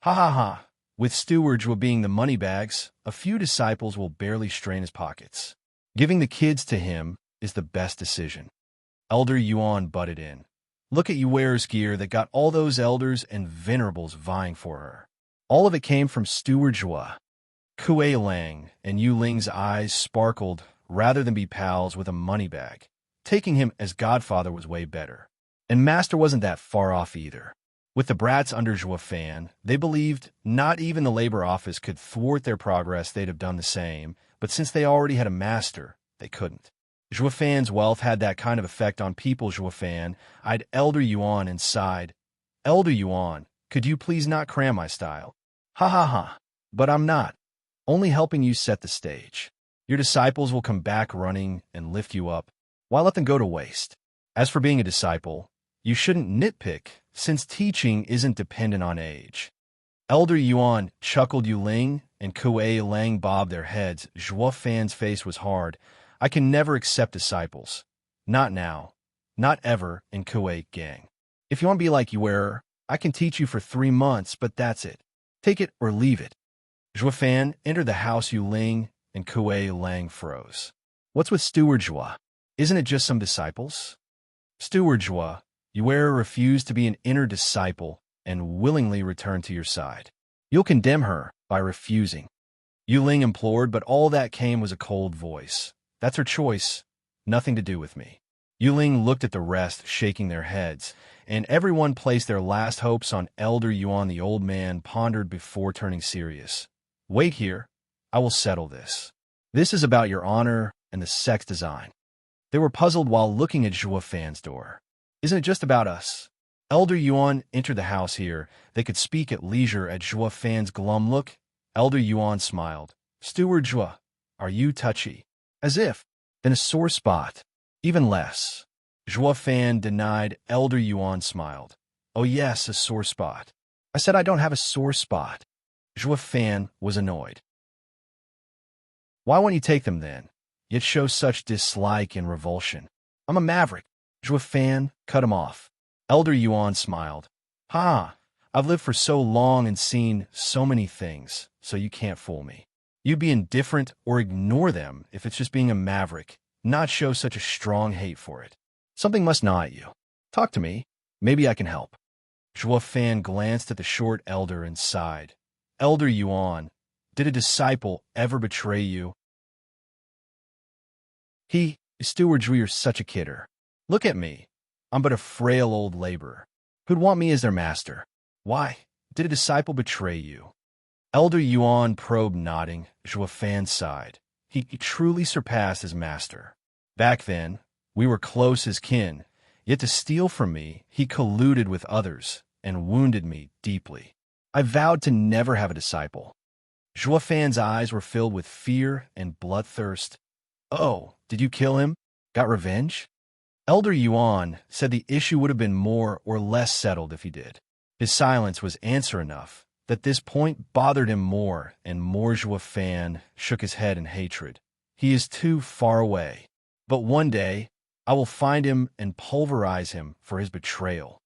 Ha ha ha. With Steward Zhua being the money bags, a few disciples will barely strain his pockets. Giving the kids to him is the best decision. Elder Yuan butted in. Look at Yuer's gear that got all those elders and venerables vying for her. All of it came from Steward Zhua. Kuei Lang and Yuling's eyes sparkled rather than be pals with a money bag. Taking him as godfather was way better. And master wasn't that far off either. With the brats under Zhua Fan, they believed not even the labor office could thwart their progress. They'd have done the same, but since they already had a master, they couldn't. Zhua Fan's wealth had that kind of effect on people. Zhua Fan eyed Elder Yuan and sighed. Elder Yuan, could you please not cram my style? Ha ha ha. But I'm not. Only helping you set the stage. Your disciples will come back running and lift you up. Why let them go to waste? As for being a disciple, you shouldn't nitpick, since teaching isn't dependent on age. Elder Yuan chuckled. Yuling and Kuei Lang bobbed their heads. Zhua Fan's face was hard. I can never accept disciples. Not now. Not ever in Kuei Gang. If you want to be like Yue, I can teach you for 3 months, but that's it. Take it or leave it. Zhuo Fan entered the house. Yu Ling and Kuei Lang froze. What's with Steward Zhuo? Isn't it just some disciples? Steward Zhuo, Yue refused to be an inner disciple and willingly returned to your side. You'll condemn her by refusing. Yu Ling implored, but all that came was a cold voice. That's her choice. Nothing to do with me. Yu Ling looked at the rest, shaking their heads, and everyone placed their last hopes on Elder Yuan. The old man pondered before turning serious. Wait here. I will settle this. This is about your honor and the sex design. They were puzzled while looking at Zhuo Fan's door. Isn't it just about us? Elder Yuan entered the house here. They could speak at leisure at Zhuo Fan's glum look. Elder Yuan smiled. Steward Zhuo, are you touchy? As if. Then a sore spot. Even less. Zhuo Fan denied. Elder Yuan smiled. Oh yes, a sore spot. I said I don't have a sore spot. Zhuo Fan was annoyed. Why won't you take them then? Yet show such dislike and revulsion. I'm a maverick. Zhuo Fan cut him off. Elder Yuan smiled. Ha! I've lived for so long and seen so many things, so you can't fool me. You'd be indifferent or ignore them if it's just being a maverick, not show such a strong hate for it. Something must gnaw at you. Talk to me. Maybe I can help. Zhuo Fan glanced at the short elder and sighed. Elder Yuan, did a disciple ever betray you? Steward Zhuo, you're such a kidder. Look at me. I'm but a frail old laborer. Who'd want me as their master? Why, did a disciple betray you? Elder Yuan probed, nodding. Zhuo Fan sighed. He truly surpassed his master. Back then, we were close as kin, yet to steal from me, he colluded with others and wounded me deeply. I vowed to never have a disciple. Zhuo Fan's eyes were filled with fear and bloodthirst. Oh, did you kill him? Got revenge? Elder Yuan said the issue would have been more or less settled if he did. His silence was answer enough that this point bothered him more and more. Zhuo Fan shook his head in hatred. He is too far away. But one day, I will find him and pulverize him for his betrayal.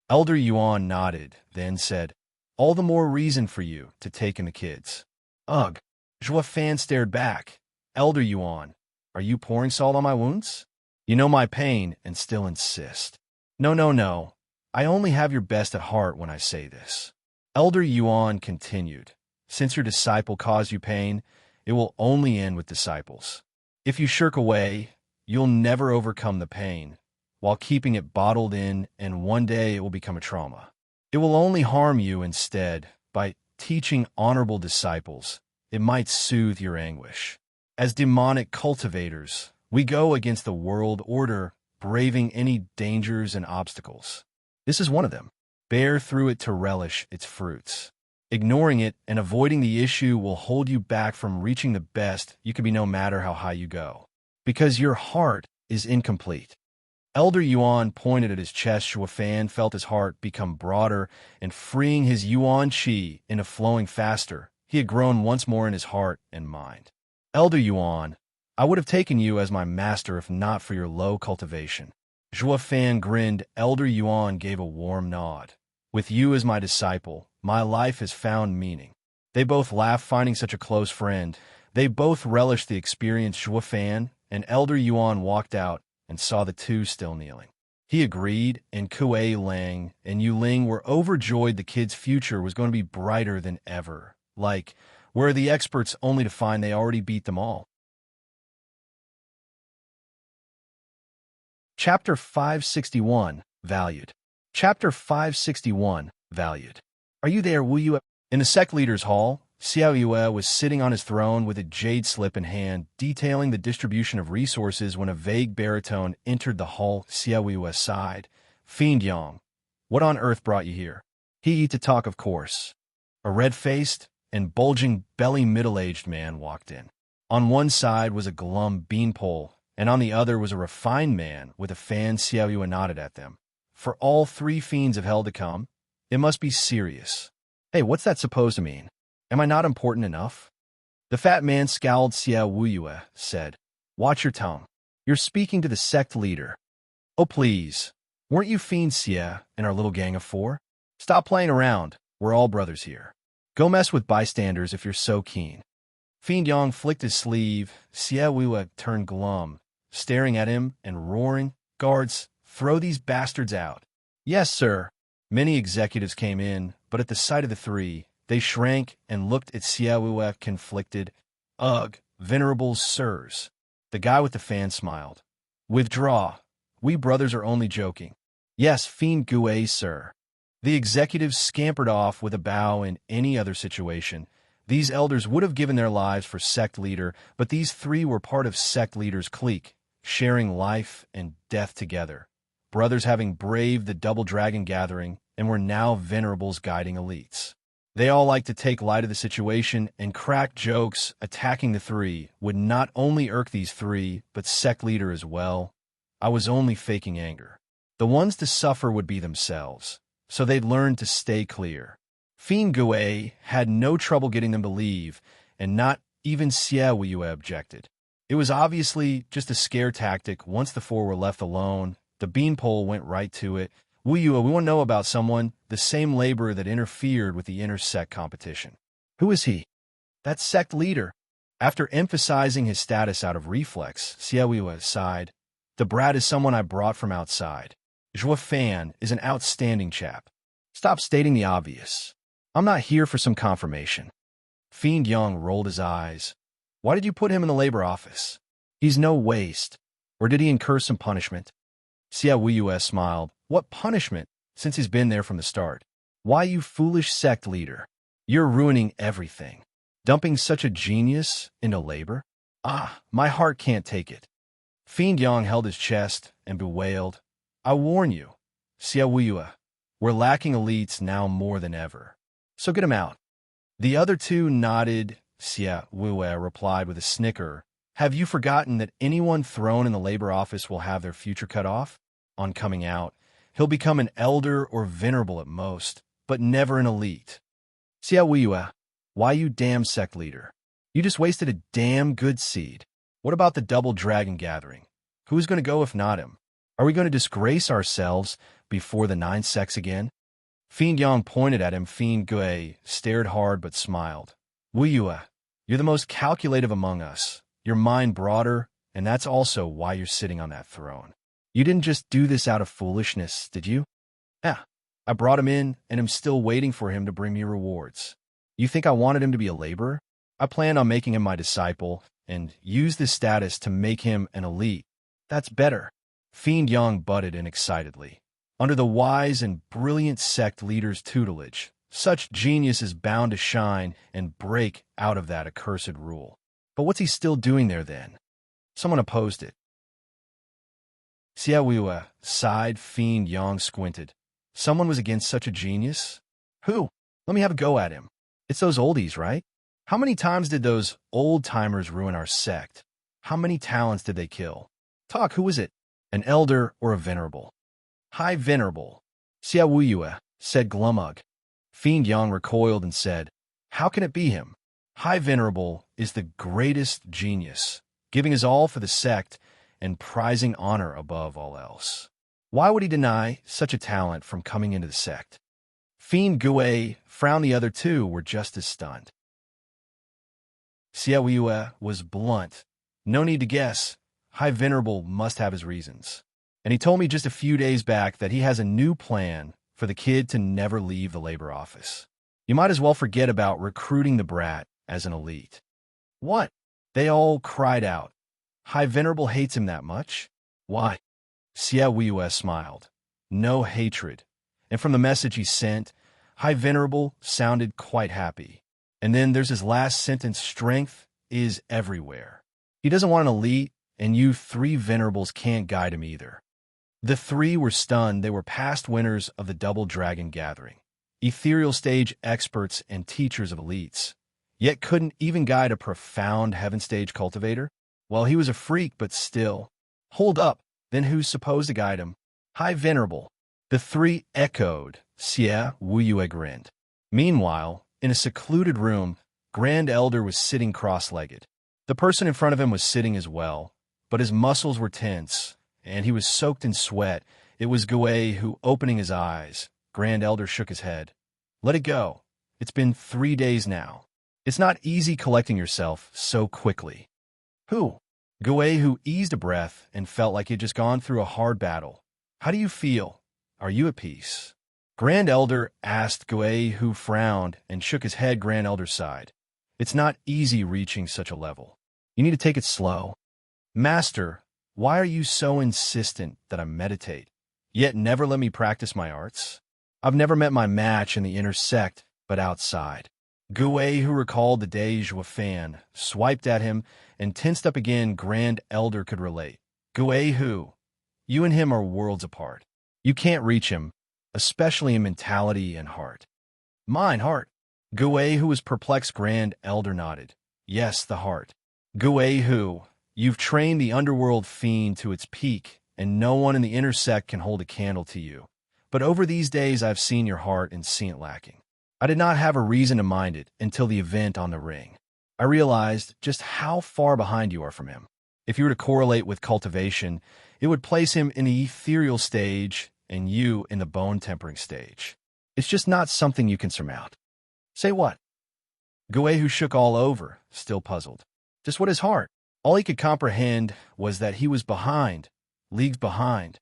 Elder Yuan nodded, then said, all the more reason for you to take in the kids. Ugh. Zhuo Fan stared back. Elder Yuan, are you pouring salt on my wounds? You know my pain and still insist. No. I only have your best at heart when I say this. Elder Yuan continued, since your disciple caused you pain, it will only end with disciples. If you shirk away, you'll never overcome the pain, while keeping it bottled in, and one day it will become a trauma. It will only harm you instead. By teaching honorable disciples, it might soothe your anguish. As demonic cultivators, we go against the world order, braving any dangers and obstacles. This is one of them. Bear through it to relish its fruits. Ignoring it and avoiding the issue will hold you back from reaching the best you can be, no matter how high you go. Because your heart is incomplete. Elder Yuan pointed at his chest. Zhuo Fan felt his heart become broader, and freeing his Yuan Qi into flowing faster, he had grown once more in his heart and mind. Elder Yuan, I would have taken you as my master if not for your low cultivation. Zhuo Fan grinned. Elder Yuan gave a warm nod. With you as my disciple, my life has found meaning. They both laughed, finding such a close friend. They both relished the experience. Zhuo Fan and Elder Yuan walked out and saw the two still kneeling. He agreed, and Kuei Lang and Yu Ling were overjoyed. The kid's future was going to be brighter than ever. Like, where are the experts, only to find they already beat them all. Chapter 561, Valued. Chapter 561, Valued. Are you there, Wu Yue? In the sect leader's hall, Xiao Yue was sitting on his throne with a jade slip in hand, detailing the distribution of resources when a vague baritone entered the hall. Xiao Yue sighed. Fiend Yang, what on earth brought you here? He to talk, of course. A red-faced and bulging belly middle-aged man walked in. On one side was a glum beanpole, and on the other was a refined man with a fan. Xiao Yue nodded at them. For all three fiends of hell to come? It must be serious. Hey, what's that supposed to mean? Am I not important enough? The fat man scowled. Xiao Wu Yue said, watch your tongue. You're speaking to the sect leader. Oh, please. Weren't you Fiend Xie and our little gang of 4? Stop playing around. We're all brothers here. Go mess with bystanders if you're so keen. Fiend Yang flicked his sleeve. Xie Wuya turned glum, staring at him and roaring, "Guards, throw these bastards out." "Yes, sir." Many executives came in, but at the sight of the 3, they shrank and looked at Xie Wuya conflicted. "Ugh, venerable sirs." The guy with the fan smiled. "Withdraw. We brothers are only joking." "Yes, Fiend Gue, sir." The executives scampered off with a bow. In any other situation, these elders would have given their lives for sect leader, but these 3 were part of sect leader's clique, sharing life and death together. Brothers having braved the double dragon gathering and were now venerables guiding elites. They all liked to take light of the situation and crack jokes. Attacking the 3 would not only irk these 3, but sect leader as well. I was only faking anger. The ones to suffer would be themselves, so they'd learn to stay clear. Fiend Gue had no trouble getting them to leave, and not even Xie Wuya objected. It was obviously just a scare tactic. Once the 4 were left alone, the beanpole went right to it. "Wuya, we want to know about someone, the same laborer that interfered with the inter-sect competition." "Who is he?" "That sect leader." After emphasizing his status out of reflex, Xie Wuya sighed. "The brat is someone I brought from outside. Zhua Fan is an outstanding chap." "Stop stating the obvious. I'm not here for some confirmation." Fiend Yang rolled his eyes. "Why did you put him in the labor office? He's no waste. Or did he incur some punishment?" Xie Wuya smiled. "What punishment, since he's been there from the start? Why, you foolish sect leader? You're ruining everything. Dumping such a genius into labor? Ah, my heart can't take it." Fiend Yang held his chest and bewailed. "I warn you, Xie Wuya, we're lacking elites now more than ever. So get him out." The other 2 nodded. Xie Wuya replied with a snicker. "Have you forgotten that anyone thrown in the labor office will have their future cut off? On coming out, he'll become an elder or venerable at most, but never an elite." "Xie Wuya, why, you damn sect leader? You just wasted a damn good seed. What about the double dragon gathering? Who's going to go if not him? Are we going to disgrace ourselves before the 9 sects again?" Fiend Yang pointed at him. Fiend Gue stared hard but smiled. "Wuya, you're the most calculative among us. Your mind broader, and that's also why you're sitting on that throne. You didn't just do this out of foolishness, did you?" "Yeah, I brought him in, and am still waiting for him to bring me rewards. You think I wanted him to be a laborer? I planned on making him my disciple, and use this status to make him an elite. That's better." Fiend Yang butted in excitedly. Under the wise and brilliant sect leader's tutelage, such genius is bound to shine and break out of that accursed rule. But what's he still doing there then? Someone opposed it. Xie Wuya sighed. Fiend Yang squinted. Someone was against such a genius? Who? Let me have a go at him. It's those oldies, right? How many times did those old-timers ruin our sect? How many talents did they kill? Talk, who is it? An elder or a venerable? High venerable. Xie Wuya said glumug. Fiend Yang recoiled and said, "How can it be him? High venerable is the greatest genius, giving his all for the sect and prizing honor above all else. Why would he deny such a talent from coming into the sect?" Fiend Gue frowned. The other 2 were just as stunned. Xie Wuya was blunt. "No need to guess. High venerable must have his reasons. And he told me just a few days back that he has a new plan for the kid to never leave the labor office. You might as well forget about recruiting the brat as an elite." "What?" They all cried out. "High venerable hates him that much?" "Why?" Xie Wuya smiled. "No hatred. And from the message he sent, High venerable sounded quite happy. And then there's his last sentence, strength is everywhere. He doesn't want an elite, and you 3 venerables can't guide him either." The 3 were stunned. They were past winners of the Double Dragon Gathering, ethereal stage experts and teachers of elites, yet couldn't even guide a profound heaven stage cultivator? Well, he was a freak, but still. Hold up, then who's supposed to guide him? High venerable. The 3 echoed. Xie Wuya grinned. Meanwhile, in a secluded room, Grand Elder was sitting cross-legged. The person in front of him was sitting as well, but his muscles were tense, and he was soaked in sweat. It was Guay who, opening his eyes, Grand Elder shook his head. Let it go. It's been 3 days now. It's not easy collecting yourself so quickly. Who? Guay who eased a breath and felt like he'd just gone through a hard battle. How do you feel? Are you at peace? Grand Elder asked Guay who frowned and shook his head. Grand Elder sighed. It's not easy reaching such a level. You need to take it slow. Master, why are you so insistent that I meditate, yet never let me practice my arts? I've never met my match in the inner sect, but outside. Guay, who recalled the day Fan swiped at him and tensed up again. Grand Elder could relate. Guay, who? You and him are worlds apart. You can't reach him, especially in mentality and heart. Mine heart. Guay, who was perplexed. Grand Elder nodded. Yes, the heart. Guay, who? You've trained the underworld fiend to its peak, and no one in the inner sect can hold a candle to you. But over these days I've seen your heart and seen it lacking. I did not have a reason to mind it until the event on the ring. I realized just how far behind you are from him. If you were to correlate with cultivation, it would place him in the ethereal stage and you in the bone-tempering stage. It's just not something you can surmount. Say what? Guay, who shook all over, still puzzled. Just what his heart? All he could comprehend was that he was behind, leagues behind.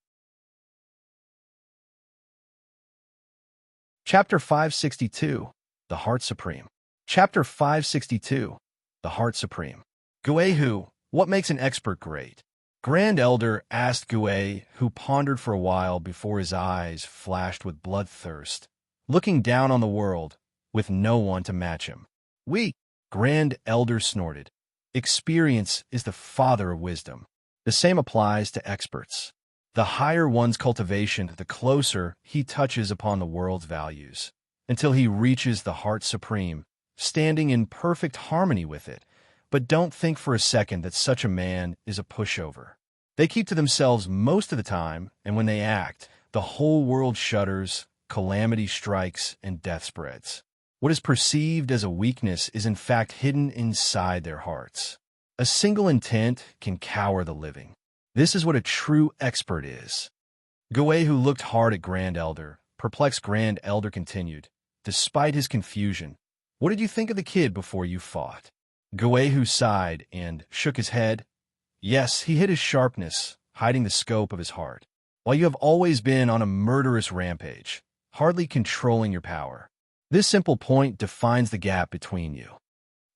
Chapter 562, The Heart Supreme. Chapter 562, The Heart Supreme. Guay, who? What makes an expert great? Grand Elder asked Guay, who pondered for a while before his eyes flashed with bloodthirst, looking down on the world, with no one to match him. We, Grand Elder snorted. Experience is the father of wisdom. The same applies to experts. The higher one's cultivation, the closer he touches upon the world's values, until he reaches the heart supreme, standing in perfect harmony with it. But don't think for a second that such a man is a pushover. They keep to themselves most of the time, and when they act, the whole world shudders, calamity strikes, and death spreads. What is perceived as a weakness is in fact hidden inside their hearts. A single intent can cower the living. This is what a true expert is. Guay, who looked hard at Grand Elder, perplexed. Grand Elder continued, despite his confusion, what did you think of the kid before you fought? Guay, who sighed and shook his head. Yes, he hid his sharpness, hiding the scope of his heart. While you have always been on a murderous rampage, hardly controlling your power. This simple point defines the gap between you.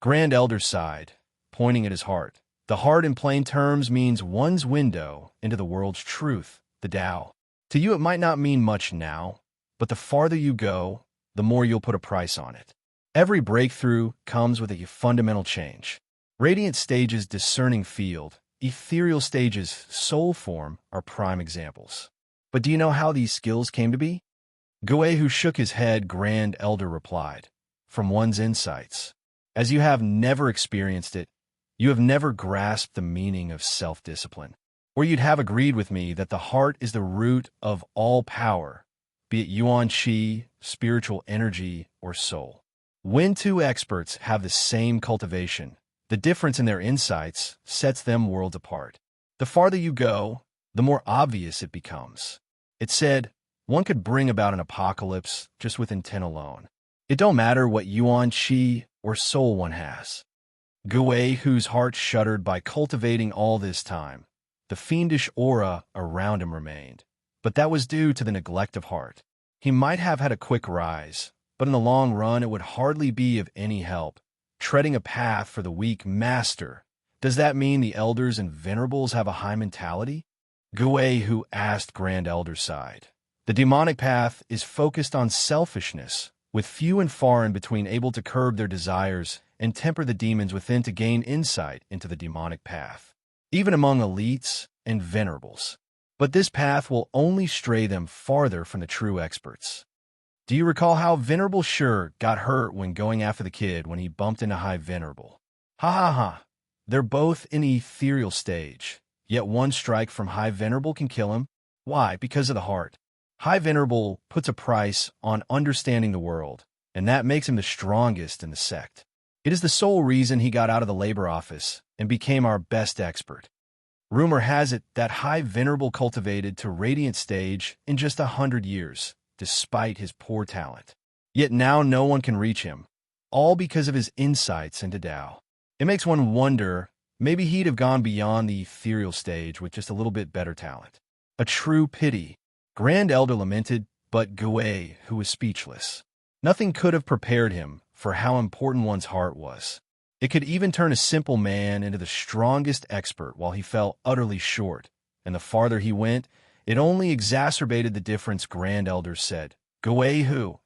Grand Elder sighed, pointing at his heart. The heart in plain terms means one's window into the world's truth, the Tao. To you it might not mean much now, but the farther you go, the more you'll put a price on it. Every breakthrough comes with a fundamental change. Radiant stages, discerning field, ethereal stages, soul form are prime examples. But do you know how these skills came to be? Guay, who shook his head, Grand Elder replied, from one's insights. As you have never experienced it, you have never grasped the meaning of self-discipline. Or you'd have agreed with me that the heart is the root of all power, be it yuan qi, spiritual energy, or soul. When two experts have the same cultivation, the difference in their insights sets them worlds apart. The farther you go, the more obvious it becomes. It said, one could bring about an apocalypse just with intent alone. It don't matter what yuan qi or soul one has. Guay, whose heart shuddered by cultivating all this time, the fiendish aura around him remained. But that was due to the neglect of heart. He might have had a quick rise, but in the long run it would hardly be of any help. Treading a path for the weak. Master, does that mean the elders and venerables have a high mentality? Guay, who asked Grand Elder, sighed. The demonic path is focused on selfishness, with few and far in between able to curb their desires and temper the demons within to gain insight into the demonic path, even among elites and venerables. But this path will only stray them farther from the true experts. Do you recall how Venerable Sure got hurt when going after the kid when he bumped into High Venerable? Ha ha ha. They're both in the ethereal stage, yet one strike from High Venerable can kill him. Why? Because of the heart. High Venerable puts a price on understanding the world, and that makes him the strongest in the sect. It is the sole reason he got out of the labor office and became our best expert. Rumor has it that High Venerable cultivated to radiant stage in just 100 years, despite his poor talent. Yet now no one can reach him, all because of his insights into Tao. It makes one wonder, maybe he'd have gone beyond the ethereal stage with just a little bit better talent. A true pity. Grand Elder lamented, but Gui, who was speechless. Nothing could have prepared him for how important one's heart was. It could even turn a simple man into the strongest expert while he fell utterly short, and the farther he went, it only exacerbated the difference. Grand Elder said, Gui who?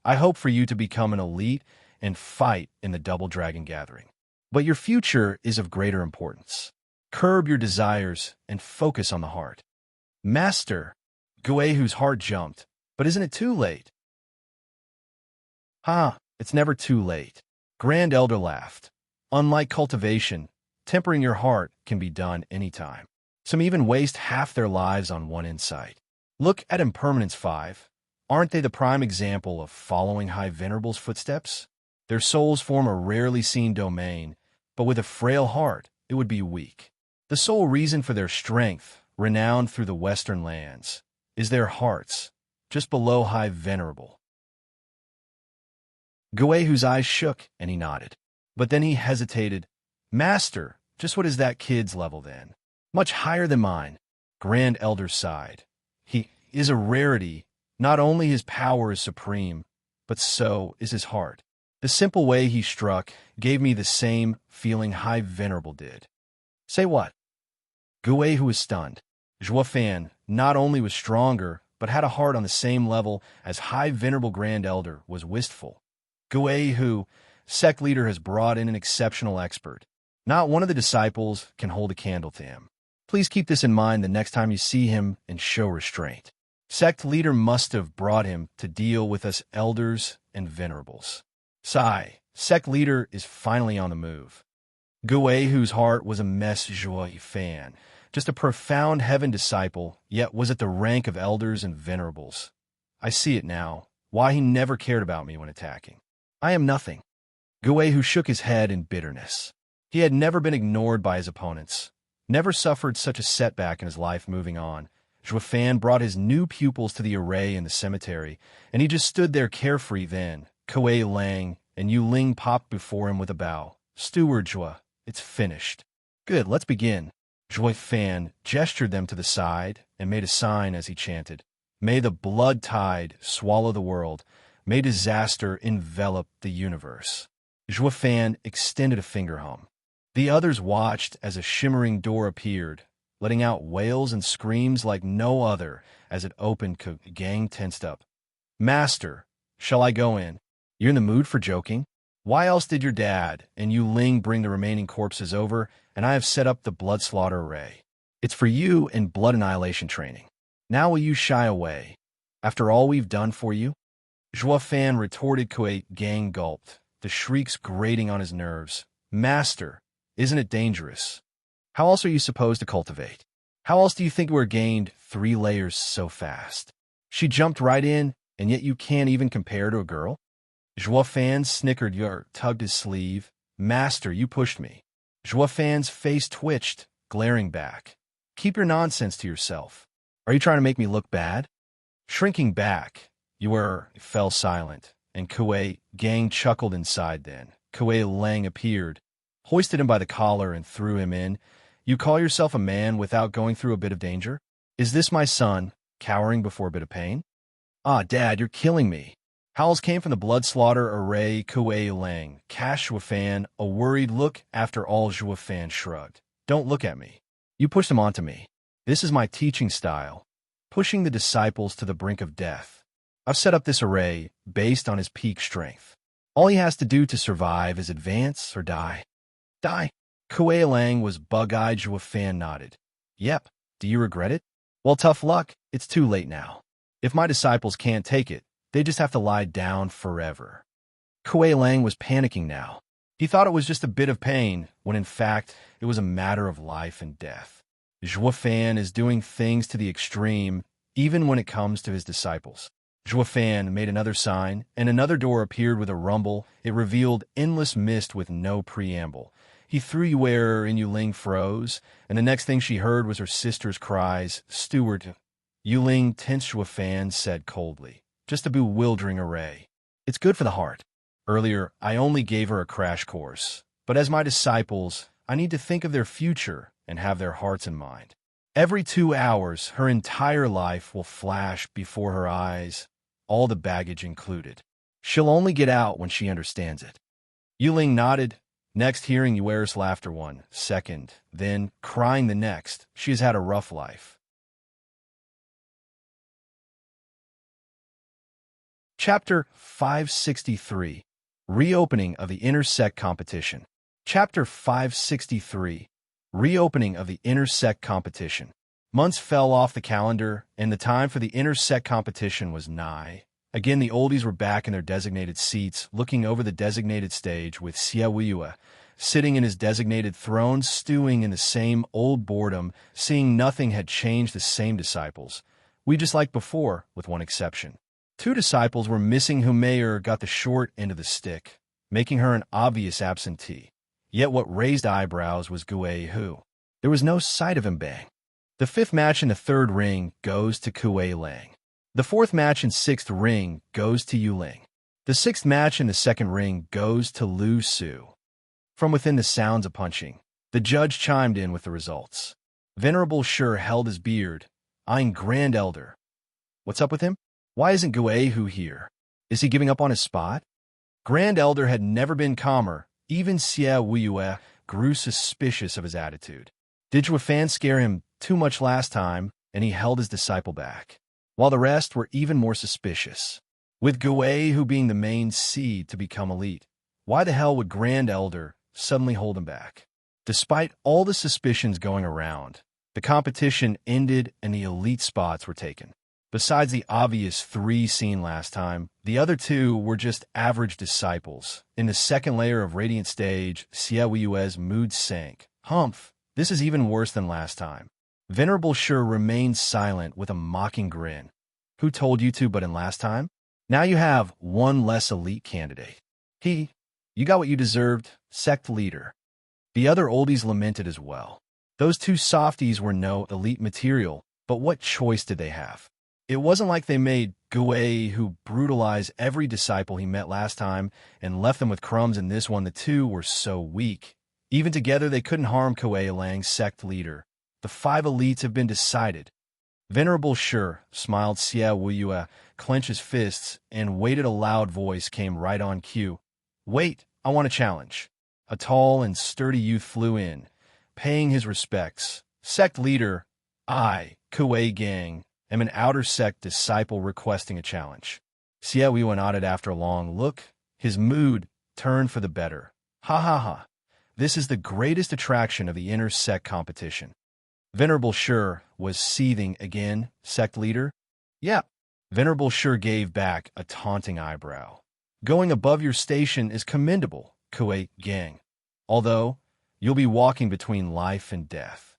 I hope for you to become an elite and fight in the Double Dragon Gathering. But your future is of greater importance. Curb your desires and focus on the heart. Master, Gui whose heart jumped, but isn't it too late? It's never too late. Grand Elder laughed. Unlike cultivation, tempering your heart can be done anytime. Some even waste half their lives on one insight. Look at Impermanence 5. Aren't they the prime example of following High Venerable's footsteps? Their souls form a rarely seen domain, but with a frail heart, it would be weak. The sole reason for their strength, renowned through the western lands, is their hearts, just below High Venerable. Gui whose eyes shook, and he nodded. But then he hesitated. Master, just what is that kid's level then? Much higher than mine. Grand Elder sighed. He is a rarity. Not only his power is supreme, but so is his heart. The simple way he struck gave me the same feeling High Venerable did. Say what? Gui, who was stunned. Zhuofan not only was stronger, but had a heart on the same level as High Venerable Grand Elder, was wistful. Gui, who, sect leader, has brought in an exceptional expert. Not one of the disciples can hold a candle to him. Please keep this in mind the next time you see him and show restraint. Sect leader must have brought him to deal with us elders and venerables. Sigh, sect leader is finally on the move. Gui, whose heart was a mess joie fan, just a profound heaven disciple, yet was at the rank of elders and venerables. I see it now, why he never cared about me when attacking. I am nothing. Gui, who shook his head in bitterness. He had never been ignored by his opponents, never suffered such a setback in his life moving on. Zhuofan brought his new pupils to the array in the cemetery, and he just stood there carefree then. Kuei Lang and Yu Ling popped before him with a bow. Steward Zhua, it's finished. Good, let's begin. Zhuofan gestured them to the side and made a sign as he chanted, May the blood tide swallow the world. May disaster envelop the universe. Zhuofan extended a finger hum. The others watched as a shimmering door appeared, letting out wails and screams like no other as it opened. Gang tensed up. Master, shall I go in? You're in the mood for joking? Why else did your dad and Yu Ling bring the remaining corpses over, and I have set up the blood slaughter array? It's for you and blood annihilation training. Now will you shy away, after all we've done for you? Zhuofan retorted. Kuei Gang gulped, the shrieks grating on his nerves. Master, isn't it dangerous? How else are you supposed to cultivate? How else do you think we're gained 3 layers so fast? She jumped right in, and yet you can't even compare to a girl? Zhuofan snickered. Yer tugged his sleeve. Master, you pushed me. Zhuofan's face twitched, glaring back. Keep your nonsense to yourself. Are you trying to make me look bad? Shrinking back, fell silent, and Kuei Gang chuckled inside then. Kuei Lang appeared, hoisted him by the collar and threw him in. You call yourself a man without going through a bit of danger? Is this my son, cowering before a bit of pain? Ah, Dad, you're killing me. Howls came from the blood slaughter array. Kuei Lang cast Zhuofan a worried look. After all, Zhuofan shrugged. Don't look at me. You pushed him onto me. This is my teaching style, pushing the disciples to the brink of death. I've set up this array based on his peak strength. All he has to do to survive is advance or die. Die. Kuei Lang was bug-eyed. Zhuofan nodded. Yep. Do you regret it? Well, tough luck. It's too late now. If my disciples can't take it, they just have to lie down forever. Kuei Lang was panicking now. He thought it was just a bit of pain, when in fact it was a matter of life and death. Zhuofan is doing things to the extreme, even when it comes to his disciples. Zhuofan made another sign, and another door appeared with a rumble. It revealed endless mist with no preamble. He threw Yuer and Yuling froze, and the next thing she heard was her sister's cries, "Steward." Yuling, tensed to a fan, said coldly, "Just a bewildering array. It's good for the heart. Earlier, I only gave her a crash course, but as my disciples, I need to think of their future and have their hearts in mind. Every 2 hours, her entire life will flash before her eyes, all the baggage included. She'll only get out when she understands it." Yuling nodded, next hearing Yuer's laughter 1 second, then crying the next. She has had a rough life. Chapter 563. Reopening of the Intersect Competition. Chapter 563. Reopening of the Intersect Competition. Months fell off the calendar, and the time for the Intersect Competition was nigh. Again, the oldies were back in their designated seats, looking over the designated stage with Xiaoyue sitting in his designated throne, stewing in the same old boredom, seeing nothing had changed. The same disciples. We just like before, with one exception. 2 disciples were missing who Mayer got the short end of the stick, making her an obvious absentee. Yet what raised eyebrows was Gui Hu. There was no sight of him bang. The 5th match in the 3rd ring goes to Kui Lang. The 4th match in 6th ring goes to Yuling. The 6th match in the 2nd ring goes to Lu Su. From within the sounds of punching, the judge chimed in with the results. Venerable Sure held his beard, eyeing Grand Elder. What's up with him? Why isn't Gui Hu here? Is he giving up on his spot? Grand Elder had never been calmer. Even Xia Wuyue grew suspicious of his attitude. Did Fan scare him too much last time, and he held his disciple back, while the rest were even more suspicious? With Gui Hu being the main seed to become elite, why the hell would Grand Elder suddenly hold him back? Despite all the suspicions going around, the competition ended and the elite spots were taken. Besides the obvious 3 seen last time, the other 2 were just average disciples. In the 2nd layer of Radiant Stage, Xiaoyue's mood sank. Humph, this is even worse than last time. Venerable Sure remained silent with a mocking grin. Who told you to but in last time? Now you have 1 less elite candidate. You got what you deserved, sect leader. The other oldies lamented as well. Those 2 softies were no elite material, but what choice did they have? It wasn't like they made Gui Hu brutalize every disciple he met last time and left them with crumbs in this one. The 2 were so weak. Even together, they couldn't harm Kui Lang's sect leader. The 5 elites have been decided. Venerable Sure smiled. Xia Wuyue clenched his fists and waited. A loud voice came right on cue. "Wait, I want a challenge." A tall and sturdy youth flew in, paying his respects. "Sect leader, I, Kui Gang, am an outer sect disciple requesting a challenge." Xia Wuyue nodded after a long look. His mood turned for the better. "Ha ha ha. This is the greatest attraction of the inner sect competition." Venerable Sure was seething again. "Sect leader?" "Yeah." Venerable Sure gave back a taunting eyebrow. "Going above your station is commendable, Kui Gang. Although, you'll be walking between life and death."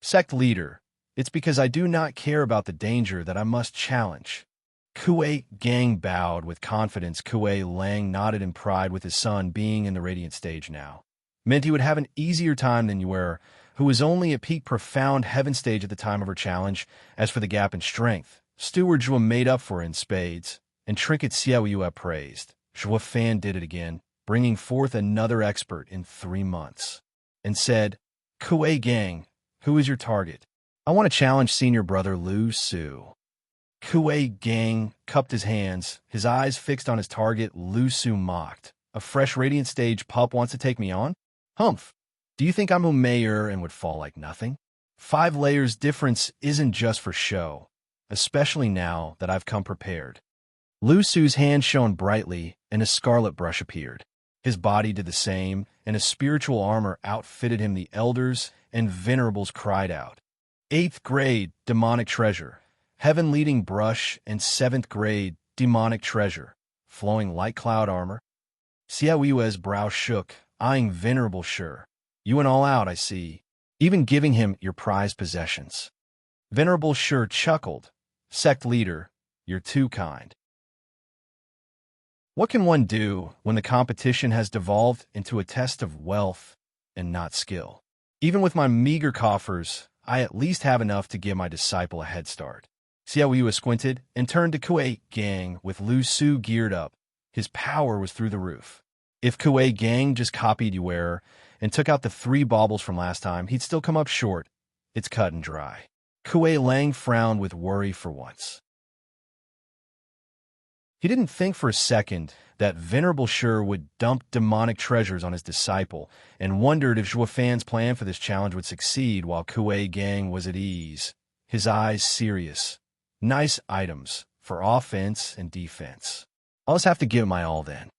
"Sect leader, it's because I do not care about the danger that I must challenge." Kui Gang bowed with confidence. Kui Lang nodded in pride with his son being in the Radiant Stage now. Meant he would have an easier time than Yuer, who was only at peak profound heaven stage at the time of her challenge. As for the gap in strength, Steward Zhua made up for in spades, and Trinket Xiaoyue praised. Zhua Fan did it again, bringing forth another expert in 3 months, and said, "Kui Gang, who is your target? I want to challenge senior brother Lu Su." Kui Gang cupped his hands, his eyes fixed on his target. Lu Su mocked. "A fresh Radiant Stage pup wants to take me on? Humph. Do you think I'm a mayor and would fall like nothing? 5 layers difference isn't just for show, especially now that I've come prepared." Lu Su's hand shone brightly, and a scarlet brush appeared. His body did the same, and a spiritual armor outfitted him. The elders and venerables cried out. 8th grade, demonic treasure. Heaven-leading brush and 7th grade, demonic treasure. Flowing light cloud armor. Xiaoyue's brow shook, eyeing Venerable Sure. "You went all out, I see, even giving him your prized possessions." Venerable Sure chuckled. "Sect leader, you're too kind." What can one do when the competition has devolved into a test of wealth, and not skill. Even with my meager coffers, I at least have enough to give my disciple a head start. Xiao Yue squinted and turned to Kuei Gang with Lu Su geared up. His power was through the roof. If Kuei Gang just copied Yue and took out the 3 baubles from last time, he'd still come up short. It's cut and dry. Kuei Lang frowned with worry for once. He didn't think for a second that Venerable Shi would dump demonic treasures on his disciple, and wondered if Zhuo Fan's plan for this challenge would succeed while Kuei Gang was at ease, his eyes serious. Nice items for offense and defense. I'll just have to give it my all then.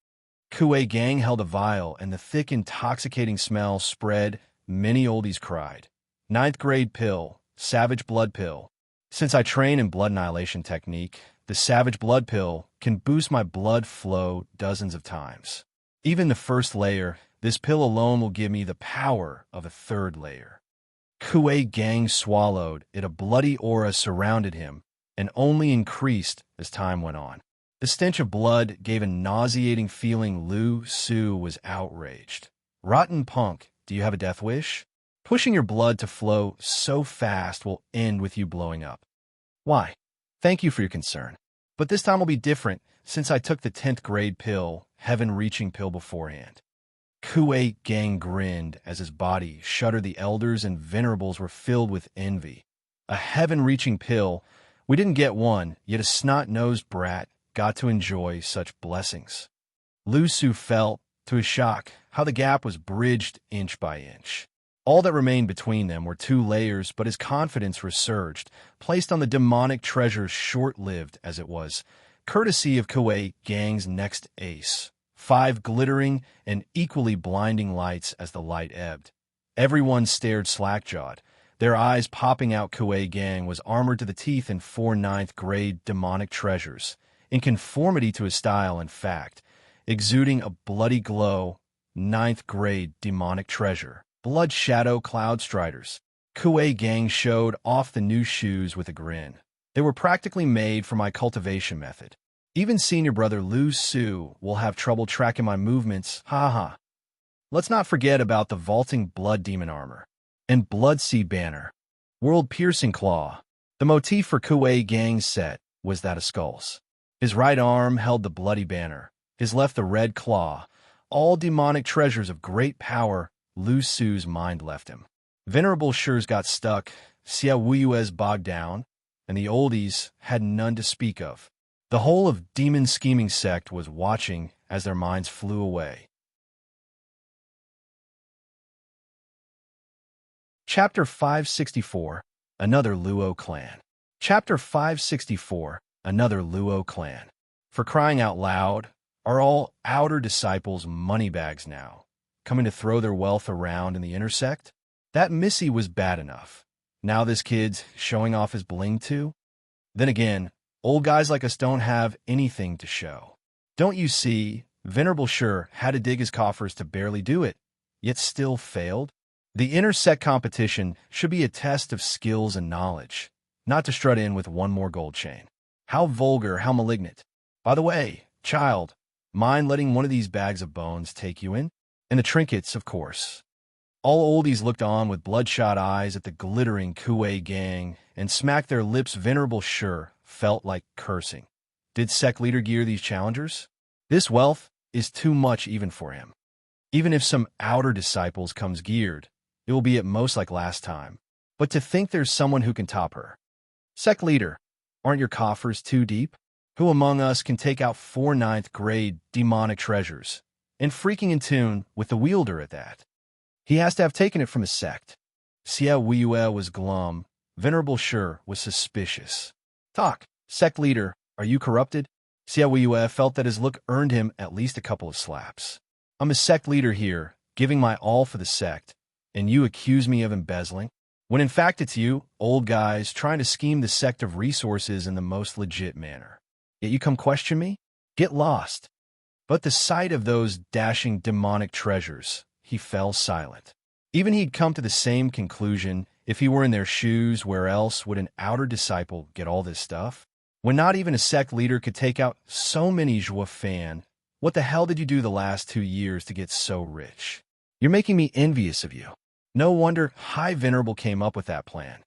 Kuei Gang held a vial, and the thick, intoxicating smell spread. Many oldies cried. 9th grade pill, savage blood pill. Since I train in blood annihilation technique, the savage blood pill can boost my blood flow dozens of times. Even the first layer, this pill alone will give me the power of a 3rd layer. Kuei Gang swallowed it. A bloody aura surrounded him and only increased as time went on. The stench of blood gave a nauseating feeling. Lu Su was outraged. Rotten punk, do you have a death wish? Pushing your blood to flow so fast will end with you blowing up. Why? Thank you for your concern. But this time will be different since I took the 10th grade pill, heaven-reaching pill beforehand. Kuei Gang grinned as his body shuddered. The elders and venerables were filled with envy. A heaven-reaching pill. We didn't get one, yet a snot-nosed brat got to enjoy such blessings. Lu Su felt, to his shock, how the gap was bridged inch by inch. All that remained between them were 2 layers, but his confidence resurged, placed on the demonic treasure short-lived as it was, courtesy of Kuei Gang's next ace. 5 glittering and equally blinding lights as the light ebbed. Everyone stared slack-jawed, their eyes popping out. Kuei Gang was armored to the teeth in 4 9th grade demonic treasures, in conformity to his style and fact, exuding a bloody glow. 9th grade demonic treasure. Blood Shadow Cloud Striders. Kuei Gang showed off the new shoes with a grin. They were practically made for my cultivation method. Even senior brother Lu Su will have trouble tracking my movements, ha ha. Let's not forget about the vaulting Blood Demon armor and Blood Sea banner. World Piercing Claw. The motif for Kuei Gang's set was that of skulls. His right arm held the bloody banner, his left the red claw. All demonic treasures of great power. Lu Su's mind left him. Venerable Shi's got stuck, Xiao Wuyue's bogged down, and the oldies had none to speak of. The whole of Demon Scheming Sect was watching as their minds flew away. Chapter 564, Another Luo Clan. Chapter 564, Another Luo Clan. For crying out loud, are all outer disciples moneybags now, coming to throw their wealth around in the inner sect? That Missy was bad enough. Now this kid's showing off his bling too? Then again, old guys like us don't have anything to show. Don't you see, Venerable Shi had to dig his coffers to barely do it, yet still failed? The inner sect competition should be a test of skills and knowledge, not to strut in with one more gold chain. How vulgar, how malignant. By the way, child, mind letting one of these bags of bones take you in? And the trinkets, of course. All oldies looked on with bloodshot eyes at the glittering Kuei Gang and smacked their lips. Venerable Shi felt like cursing. Did sect leader gear these challengers? This wealth is too much even for him. Even if some outer disciples comes geared, it will be at most like last time. But to think there's someone who can top her. Sect leader, aren't your coffers too deep? Who among us can take out 4 9th grade demonic treasures? And freaking in tune with the wielder at that. He has to have taken it from his sect. Xiao Wuyue was glum. Venerable Shi was suspicious. Talk, sect leader, are you corrupted? Xiao Wuyue felt that his look earned him at least a couple of slaps. I'm a sect leader here, giving my all for the sect, and you accuse me of embezzling? When in fact it's you, old guys, trying to scheme the sect of resources in the most legit manner. Yet you come question me? Get lost. But the sight of those dashing demonic treasures, he fell silent. Even he'd come to the same conclusion. If he were in their shoes, where else would an outer disciple get all this stuff? When not even a sect leader could take out so many Zhuo Fan, what the hell did you do the last 2 years to get so rich? You're making me envious of you. No wonder High Venerable came up with that plan.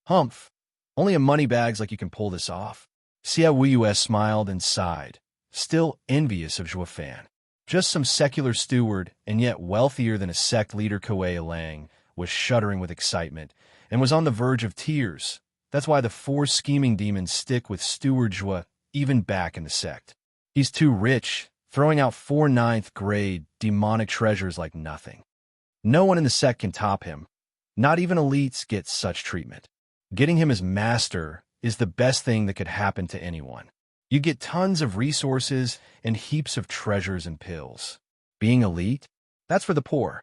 Humph. Only a moneybags like you can pull this off. Xia Wuyue smiled and sighed, still envious of Zhuo Fan. Just some secular steward, and yet wealthier than a sect leader. Kuei Lang was shuddering with excitement and was on the verge of tears. That's why the 4 scheming demons stick with Steward Zhuo even back in the sect. He's too rich, throwing out 4 ninth-grade demonic treasures like nothing. No one in the sect can top him. Not even elites get such treatment. Getting him as master is the best thing that could happen to anyone. You get tons of resources and heaps of treasures and pills. Being elite? That's for the poor.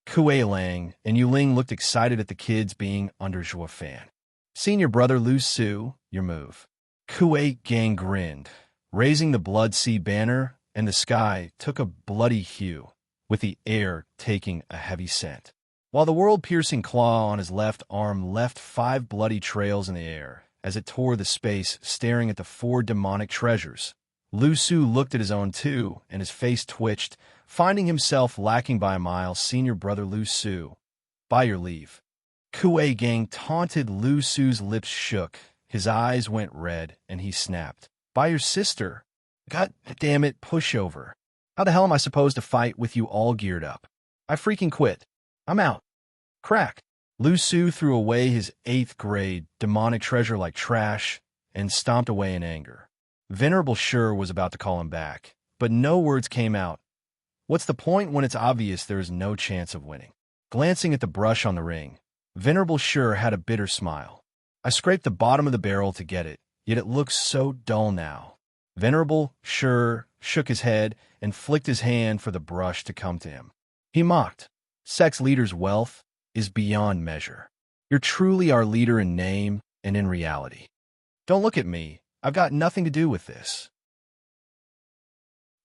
Kuei Lang and Yuling looked excited at the kids being under Zhuo Fan. Senior brother Lu Su, your move. Kuei Gang grinned, raising the Blood Sea banner, and the sky took a bloody hue, with the air taking a heavy scent. While the world-piercing claw on his left arm left 5 bloody trails in the air as it tore the space, staring at the 4 demonic treasures. Lu Su looked at his own too, and his face twitched, finding himself lacking by a mile. Senior brother Lu Su, by your leave. Kuei Gang taunted. Lu Su's lips shook, his eyes went red, and he snapped. By your sister. God damn it, pushover. How the hell am I supposed to fight with you all geared up? I freaking quit. I'm out. Crack. Lu Su threw away his 8th grade demonic treasure like trash and stomped away in anger. Venerable Sure was about to call him back, but no words came out. What's the point when it's obvious there is no chance of winning? Glancing at the brush on the ring, Venerable Sure had a bitter smile. I scraped the bottom of the barrel to get it, yet it looks so dull now. Venerable Sure shook his head and flicked his hand for the brush to come to him. He mocked. Sect's leader's wealth is beyond measure. You're truly our leader in name and in reality. Don't look at me. I've got nothing to do with this.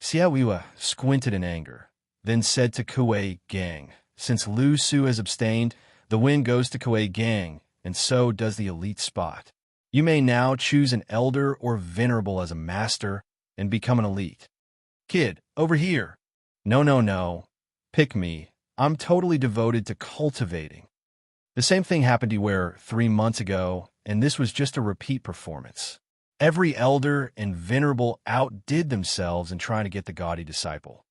Xiaoyue squinted in anger, then said to Kuei Gang, since Lu Su has abstained, the win goes to Kuei Gang, and so does the elite spot. You may now choose an elder or venerable as a master and become an elite. Kid, over here. No. Pick me. I'm totally devoted to cultivating. The same thing happened to Ware 3 months ago, and this was just a repeat performance. Every elder and venerable outdid themselves in trying to get the gaudy disciple.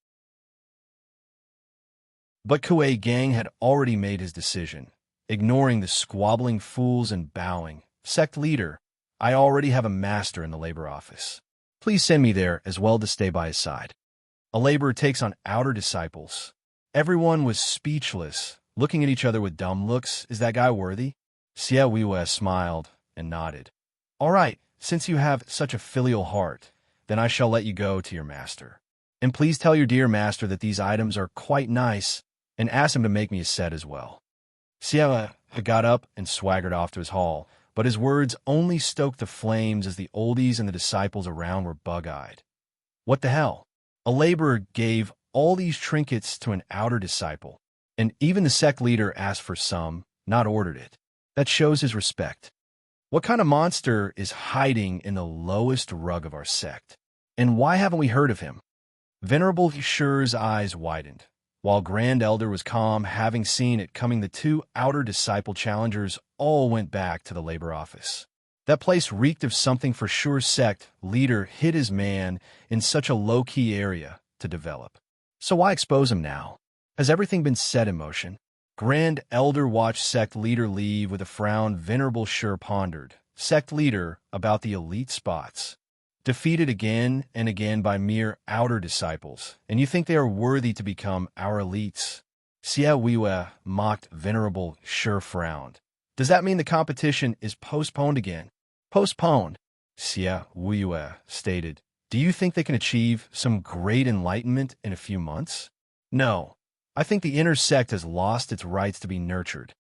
But Kuei Gang had already made his decision, ignoring the squabbling fools and bowing. Sect leader, I already have a master in the labor office. Please send me there as well to stay by his side. A laborer takes on outer disciples. Everyone was speechless, looking at each other with dumb looks. Is that guy worthy? Xia Wuyue smiled and nodded. All right, since you have such a filial heart, then I shall let you go to your master. And please tell your dear master that these items are quite nice, and ask him to make me a set as well. Xia got up and swaggered off to his hall, but his words only stoked the flames as the oldies and the disciples around were bug-eyed. What the hell? A laborer gave all these trinkets to an outer disciple, and even the sect leader asked for some, not ordered it. That shows his respect. What kind of monster is hiding in the lowest rug of our sect? And why haven't we heard of him? Venerable Sure's eyes widened. While Grand Elder was calm, having seen it coming, the 2 outer disciple challengers all went back to the labor office. That place reeked of something for sure. Sect leader hid his man in such a low-key area to develop. So why expose him now? Has everything been set in motion? Grand Elder watched Sect leader leave with a frown. Venerable Sure pondered. Sect leader, about the elite spots. Defeated again and again by mere outer disciples, and you think they are worthy to become our elites? Xia Wuyue mocked. Venerable Sure frowned. Does that mean the competition is postponed again? Postponed, Xia Wuyue stated. Do you think they can achieve some great enlightenment in a few months? No. I think the inner sect has lost its rights to be nurtured.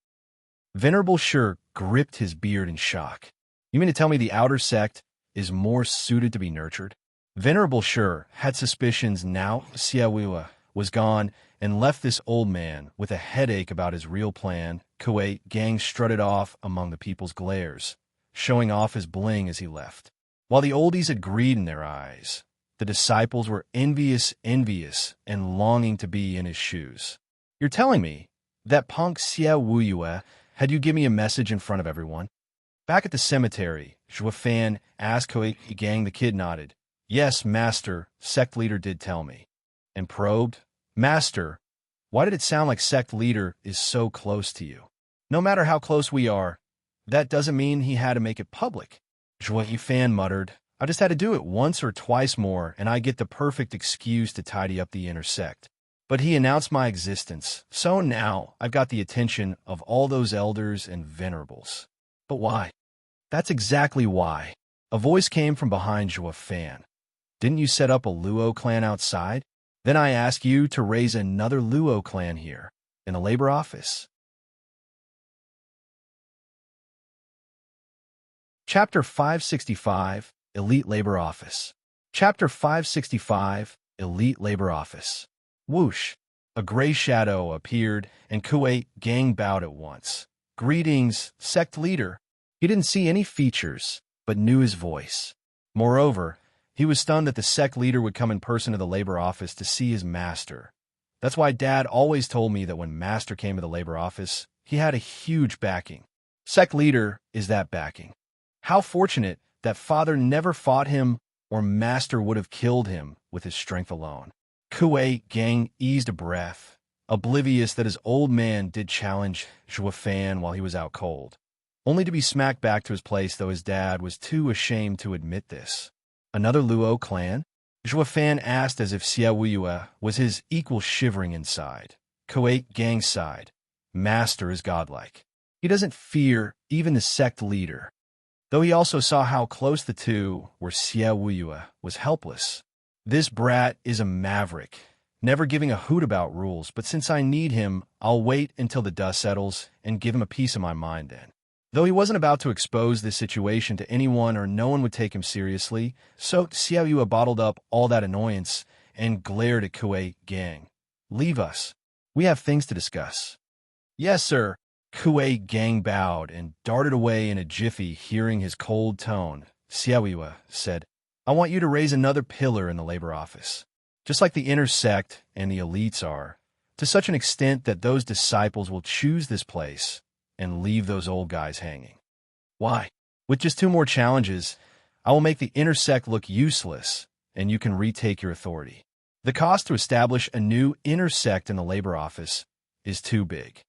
Venerable Sure gripped his beard in shock. You mean to tell me the outer sect is more suited to be nurtured? Venerable Sure had suspicions. Now Xia Wuyue was gone and left this old man with a headache about his real plan. Kuei Gang strutted off among the people's glares, showing off his bling as he left. While the oldies had greed in their eyes, the disciples were envious, and longing to be in his shoes. You're telling me that punk Xie Wuyue had you give me a message in front of everyone? Back at the cemetery, Zhou Fan asked Hui Gang. The kid nodded. Yes, Master, sect leader did tell me. And probed, Master, why did it sound like sect leader is so close to you? No matter how close we are, that doesn't mean he had to make it public. Zhou Fan muttered, I just had to do it once or twice more, and I get the perfect excuse to tidy up the inner sect. But he announced my existence, so now I've got the attention of all those elders and venerables. But why? That's exactly why. A voice came from behind Zhou Fan. Didn't you set up a Luo clan outside? Then I ask you to raise another Luo clan here, in the labor office. Chapter 565, Elite Labor Office. Chapter 565, Elite Labor Office. Whoosh! A gray shadow appeared, and Kuwait Gang bowed at once. Greetings, sect leader. He didn't see any features, but knew his voice. Moreover, he was stunned that the sect leader would come in person to the labor office to see his master. That's why Dad always told me that when Master came to the labor office, he had a huge backing. Sect leader is that backing. How fortunate that Father never fought him or Master would have killed him with his strength alone. Kuwait Gang eased a breath, oblivious that his old man did challenge Zhou Fan while he was out cold, only to be smacked back to his place, though his dad was too ashamed to admit this. Another Luo clan? Zhou Fan asked as if Xie Wuyue was his equal, shivering inside. Kuwait Gang sighed. Master is godlike. He doesn't fear even the sect leader. Though he also saw how close the two were, Xie Wuyue was helpless. This brat is a maverick, never giving a hoot about rules, but since I need him, I'll wait until the dust settles and give him a piece of my mind then. Though he wasn't about to expose this situation to anyone or no one would take him seriously, so Xie Wuyue bottled up all that annoyance and glared at Kuwait Gang. Leave us. We have things to discuss. Yes, sir. Kuwait Gang bowed and darted away in a jiffy, hearing his cold tone. Xie Wuyue said, I want you to raise another pillar in the labor office, just like the inner sect and the elites are, to such an extent that those disciples will choose this place and leave those old guys hanging. Why? With just 2 more challenges, I will make the inner sect look useless, and you can retake your authority. The cost to establish a new inner sect in the labor office is too big.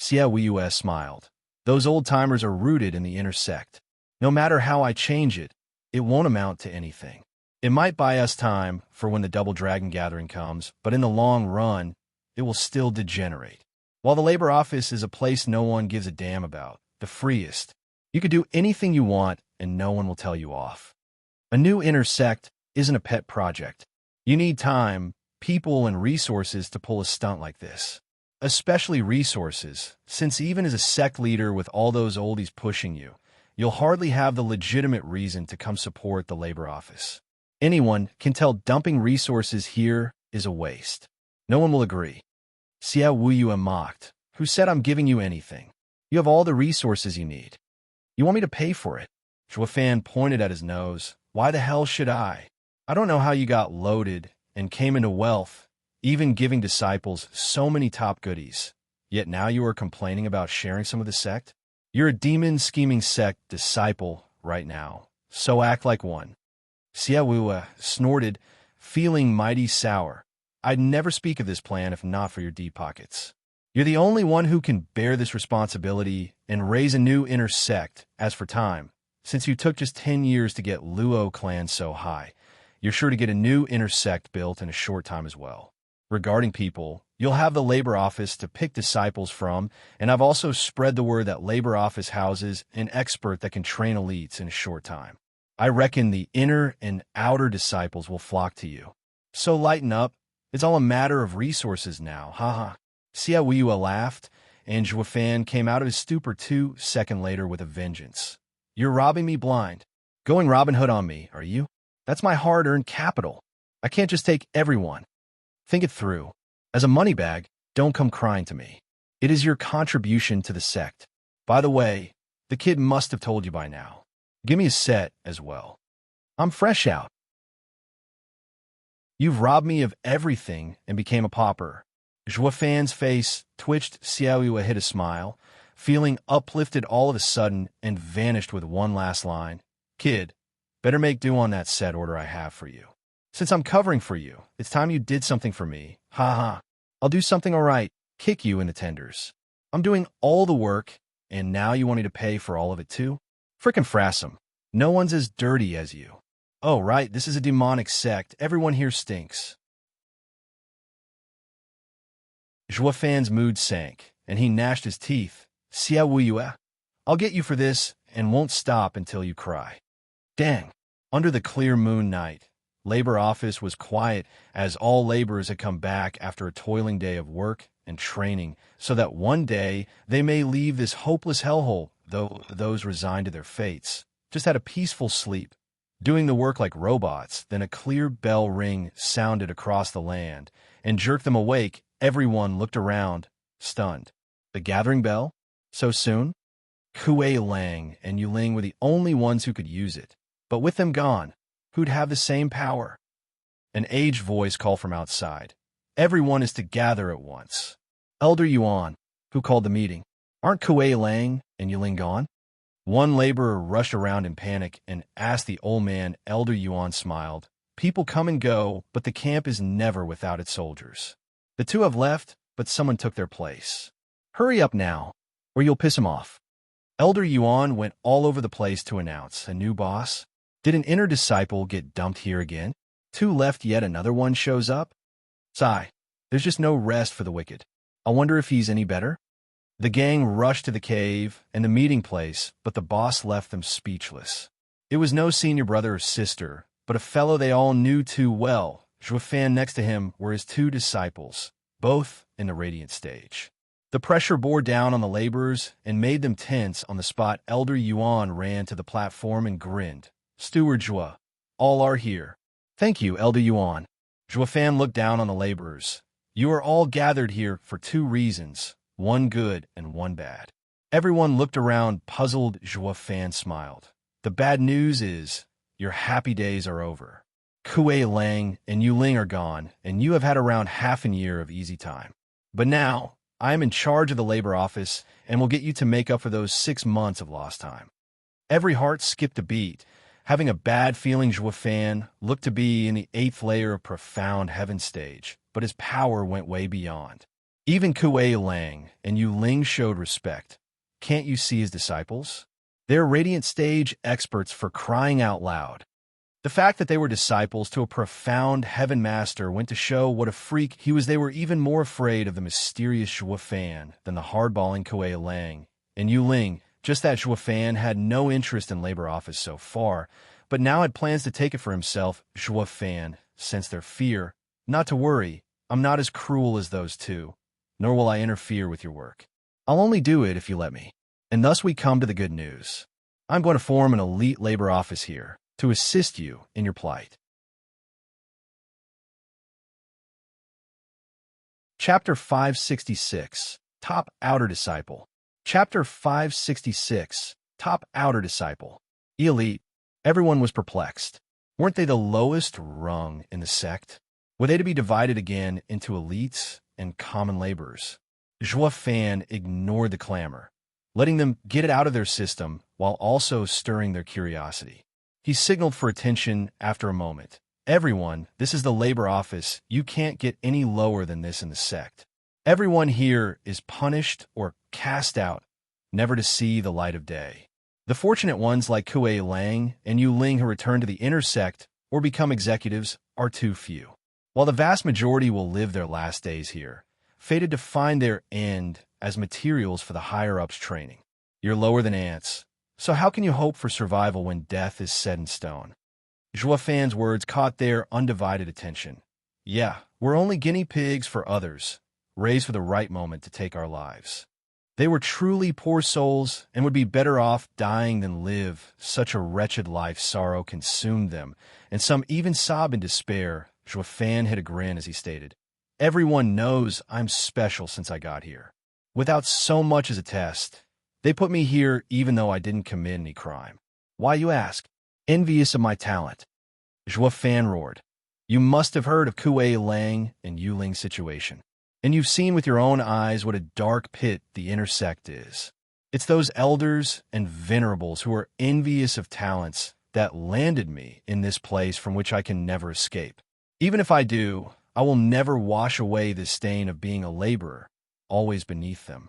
Xie Wuyue smiled. Those old-timers are rooted in the inner sect. No matter how I change it, it won't amount to anything. It might buy us time for when the Double Dragon Gathering comes, but in the long run, it will still degenerate. While the labor office is a place no one gives a damn about, the freest, you could do anything you want and no one will tell you off. A new inner sect isn't a pet project. You need time, people, and resources to pull a stunt like this. Especially resources, since even as a sect leader with all those oldies pushing you, you'll hardly have the legitimate reason to come support the labor office. Anyone can tell dumping resources here is a waste. No one will agree. Xie Wuyue mocked. Who said I'm giving you anything? You have all the resources you need. You want me to pay for it? Zhou Fan pointed at his nose. Why the hell should I? I don't know how you got loaded and came into wealth, even giving disciples so many top goodies. Yet now you are complaining about sharing some of the sect? You're a demon-scheming sect disciple right now, so act like one. Xie Wuyue snorted, feeling mighty sour. I'd never speak of this plan if not for your deep pockets. You're the only one who can bear this responsibility and raise a new inner sect. As for time, since you took just 10 years to get Luo clan so high, you're sure to get a new inner sect built in a short time as well. Regarding people, you'll have the labor office to pick disciples from, and I've also spread the word that labor office houses an expert that can train elites in a short time. I reckon the inner and outer disciples will flock to you. So lighten up. It's all a matter of resources now, haha. Xie Wuyue laughed, and Zhou Fan came out of his stupor 2 seconds later with a vengeance. You're robbing me blind. Going Robin Hood on me, are you? That's my hard-earned capital. I can't just take everyone. Think it through. As a money bag, don't come crying to me. It is your contribution to the sect. By the way, the kid must have told you by now. Give me a set as well. I'm fresh out. You've robbed me of everything and became a pauper. Fan's face twitched. Xiaoyue hid a smile, feeling uplifted all of a sudden, and vanished with one last line. Kid, better make do on that set order I have for you. Since I'm covering for you, it's time you did something for me. Ha ha. I'll do something all right. Kick you in the tenders. I'm doing all the work, and now you want me to pay for all of it too? Frickin' frassum. No one's as dirty as you. Oh, right, this is a demonic sect. Everyone here stinks. Fan's mood sank, and he gnashed his teeth. Xiaoyue, I'll get you for this, and won't stop until you cry. Dang. Under the clear moon night, labor office was quiet as all laborers had come back after a toiling day of work and training, so that one day they may leave this hopeless hellhole, though those resigned to their fates just had a peaceful sleep, doing the work like robots. Then a clear bell ring sounded across the land and jerked them awake. Everyone looked around, stunned. The gathering bell? So soon? Kuei Lang and Yuling were the only ones who could use it, but with them gone, who'd have the same power? An aged voice called from outside. Everyone is to gather at once. Elder Yuan, who called the meeting. Aren't Kuei Lang and Yuling gone? One laborer rushed around in panic and asked the old man. Elder Yuan smiled. People come and go, but the camp is never without its soldiers. The two have left, but someone took their place. Hurry up now, or you'll piss him off. Elder Yuan went all over the place to announce a new boss. Did an inner disciple get dumped here again? Two left, yet another one shows up? Sigh, there's just no rest for the wicked. I wonder if he's any better? The gang rushed to the cave and the meeting place, but the boss left them speechless. It was no senior brother or sister, but a fellow they all knew too well. Fan next to him were his two disciples, both in the radiant stage. The pressure bore down on the laborers and made them tense on the spot. Elder Yuan ran to the platform and grinned. Steward Zhua, all are here. Thank you, Elder Yuan. Fan looked down on the laborers. You are all gathered here for two reasons, one good and one bad. Everyone looked around, puzzled. Fan smiled. The bad news is, your happy days are over. Kuei Lang and Yuling are gone, and you have had around half a year of easy time. But now, I am in charge of the labor office, and will get you to make up for those 6 months of lost time. Every heart skipped a beat. Having a bad feeling, Fan looked to be in the 8th layer of profound heaven stage, but his power went way beyond. Even Kuei Lang and Yuling showed respect. Can't you see his disciples? They're radiant stage experts, for crying out loud. The fact that they were disciples to a profound heaven master went to show what a freak he was. They were even more afraid of the mysterious Fan than the hardballing Kuei Lang and Yuling. Just that Fan had no interest in labor office so far, but now had plans to take it for himself. Fan sensed their fear. Not to worry, I'm not as cruel as those two, nor will I interfere with your work. I'll only do it if you let me. And thus we come to the good news. I'm going to form an elite labor office here to assist you in your plight. Chapter 566, Top Outer Disciple. Chapter 566, Top Outer Disciple. Elite. Everyone was perplexed. Weren't they the lowest rung in the sect? Were they to be divided again into elites and common laborers? Fan ignored the clamor, letting them get it out of their system while also stirring their curiosity. He signaled for attention after a moment. Everyone, this is the labor office. You can't get any lower than this in the sect. Everyone here is punished or cast out, never to see the light of day. The fortunate ones like Kuei Lang and Yuling who return to the inner sect or become executives are too few. While the vast majority will live their last days here, fated to find their end as materials for the higher-ups' training. You're lower than ants, so how can you hope for survival when death is set in stone? Fan's words caught their undivided attention. Yeah, we're only guinea pigs for others, raised for the right moment to take our lives. They were truly poor souls and would be better off dying than live. Such a wretched life. Sorrow consumed them, and some even sobbed in despair. Fan hid a grin as he stated, Everyone knows I'm special since I got here. Without so much as a test, they put me here even though I didn't commit any crime. Why, you ask? Envious of my talent. Fan roared. You must have heard of Kuei Lang and Yuling's situation. And you've seen with your own eyes what a dark pit the intersect is. It's those elders and venerables who are envious of talents that landed me in this place from which I can never escape. Even if I do, I will never wash away the stain of being a laborer, always beneath them.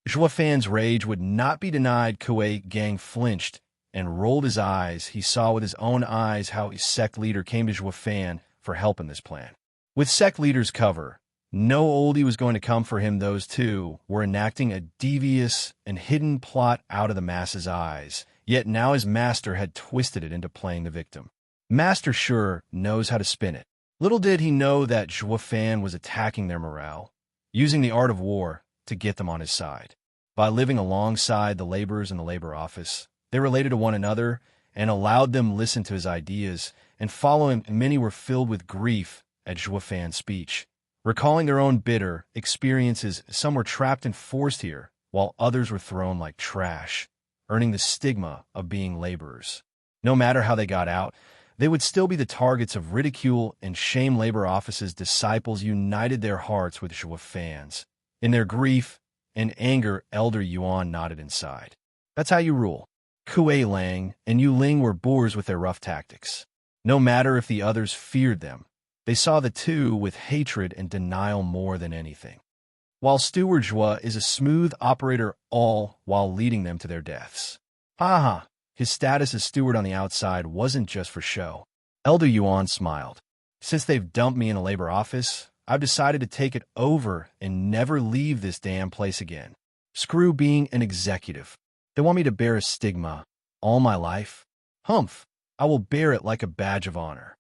Juofan's rage would not be denied. Kuei Gang flinched and rolled his eyes. He saw with his own eyes how his sect leader came to Juofan for help in this plan. With sect leader's cover, no oldie was going to come for him. Those two were enacting a devious and hidden plot out of the masses' eyes, yet now his master had twisted it into playing the victim. Master sure knows how to spin it. Little did he know that Juofan was attacking their morale, using the art of war to get them on his side. By living alongside the laborers in the labor office, they related to one another and allowed them listen to his ideas and follow him. Many were filled with grief at Juofan's speech, recalling their own bitter experiences. Some were trapped and forced here, while others were thrown like trash, earning the stigma of being laborers. No matter how they got out, they would still be the targets of ridicule and shame. Labor office's disciples united their hearts with Juofan's. In their grief and anger, Elder Yuan nodded inside. That's how you rule. Kuei Lang and Yu Ling were boors with their rough tactics. No matter if the others feared them, they saw the two with hatred and denial more than anything. While Steward Zhua is a smooth operator, all while leading them to their deaths. Haha, his status as steward on the outside wasn't just for show. Elder Yuan smiled. Since they've dumped me in the labor office, I've decided to take it over and never leave this damn place again. Screw being an executive. They want me to bear a stigma all my life. Humph, I will bear it like a badge of honor.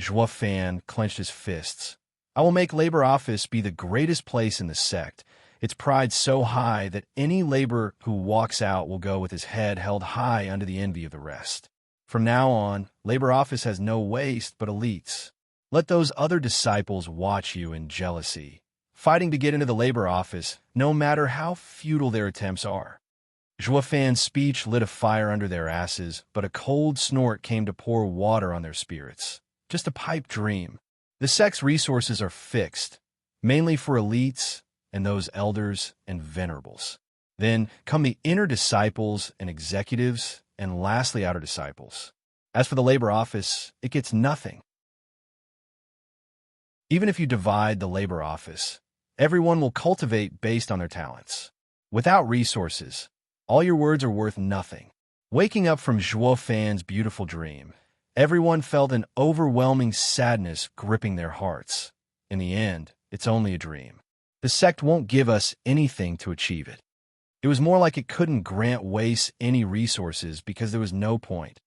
Juofan clenched his fists. I will make labor office be the greatest place in the sect. Its pride so high that any laborer who walks out will go with his head held high under the envy of the rest. From now on, labor office has no waste but elites. Let those other disciples watch you in jealousy, fighting to get into the labor office, no matter how futile their attempts are. Juofan's speech lit a fire under their asses, but a cold snort came to pour water on their spirits. Just a pipe dream. The sect's resources are fixed, mainly for elites and those elders and venerables. Then come the inner disciples and executives, and lastly outer disciples. As for the labor office, it gets nothing. Even if you divide the labor office, everyone will cultivate based on their talents. Without resources, all your words are worth nothing. Waking up from Juofan's beautiful dream, everyone felt an overwhelming sadness gripping their hearts. In the end, it's only a dream. The sect won't give us anything to achieve it. It was more like it couldn't grant waste any resources because there was no point.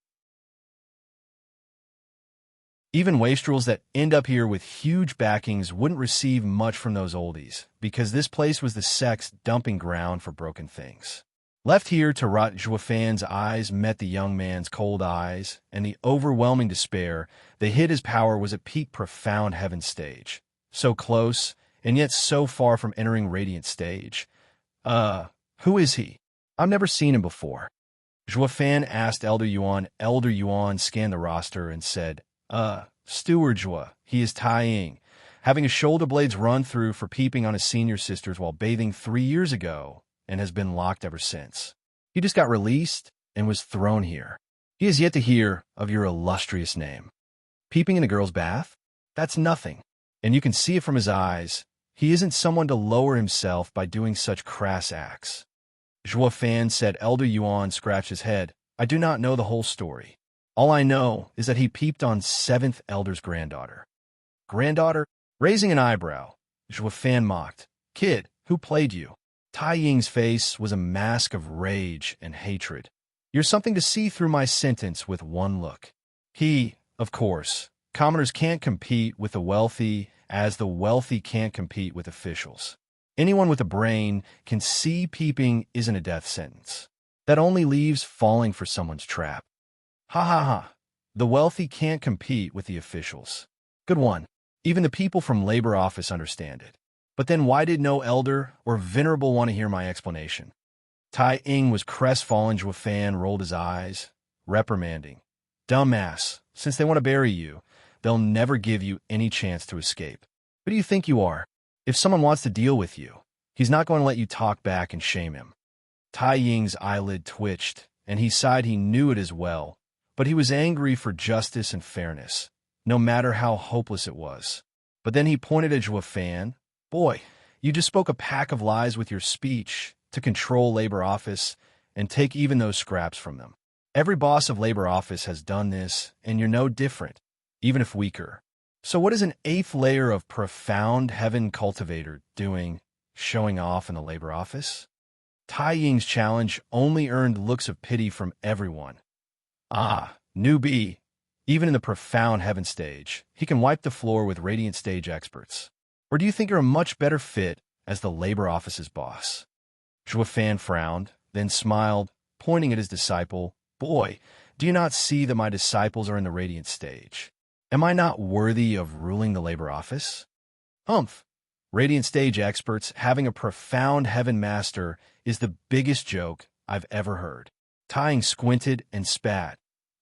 Even wastrels that end up here with huge backings wouldn't receive much from those oldies, because this place was the sect's dumping ground for broken things. Left here to rot, Juofan's eyes met the young man's cold eyes, and the overwhelming despair that hid his power was a peak profound heaven stage. So close, and yet so far from entering radiant stage. Who is he? I've never seen him before. Juofan asked Elder Yuan. Elder Yuan scanned the roster and said, Steward Zhua, he is Tai Ying, having his shoulder blades run through for peeping on his senior sisters while bathing 3 years ago, and has been locked ever since. He just got released and was thrown here. He has yet to hear of your illustrious name. Peeping in a girl's bath? That's nothing, and you can see it from his eyes. He isn't someone to lower himself by doing such crass acts. Juofan said. Elder Yuan scratched his head. I do not know the whole story. All I know is that he peeped on 7th Elder's granddaughter. Granddaughter? Raising an eyebrow, Juofan mocked. Kid, who played you? Tai Ying's face was a mask of rage and hatred. You're something to see through my sentence with one look. He, of course, commoners can't compete with the wealthy, as the wealthy can't compete with officials. Anyone with a brain can see peeping isn't a death sentence. That only leaves falling for someone's trap. Ha ha ha. The wealthy can't compete with the officials. Good one. Even the people from labor office understand it. But then why did no elder or venerable want to hear my explanation? Tai Ying was crestfallen. Juofan rolled his eyes, reprimanding. Dumbass, since they want to bury you, they'll never give you any chance to escape. Who do you think you are? If someone wants to deal with you, he's not going to let you talk back and shame him. Tai Ying's eyelid twitched, and he sighed. He knew it as well, but he was angry for justice and fairness, no matter how hopeless it was. But then he pointed at Zhuo Fan. Boy, you just spoke a pack of lies with your speech to control labor office and take even those scraps from them. Every boss of labor office has done this, and you're no different, even if weaker. So what is an eighth layer of profound heaven cultivator doing, showing off in the labor office? Tai Ying's challenge only earned looks of pity from everyone. Ah, newbie. Even in the profound heaven stage, he can wipe the floor with radiant stage experts. Or do you think you're a much better fit as the labor office's boss? Zhuo Fan frowned, then smiled, pointing at his disciple. Boy, do you not see that my disciples are in the radiant stage? Am I not worthy of ruling the labor office? Humph! Radiant stage experts having a profound heaven master is the biggest joke I've ever heard. Tai Ying squinted and spat.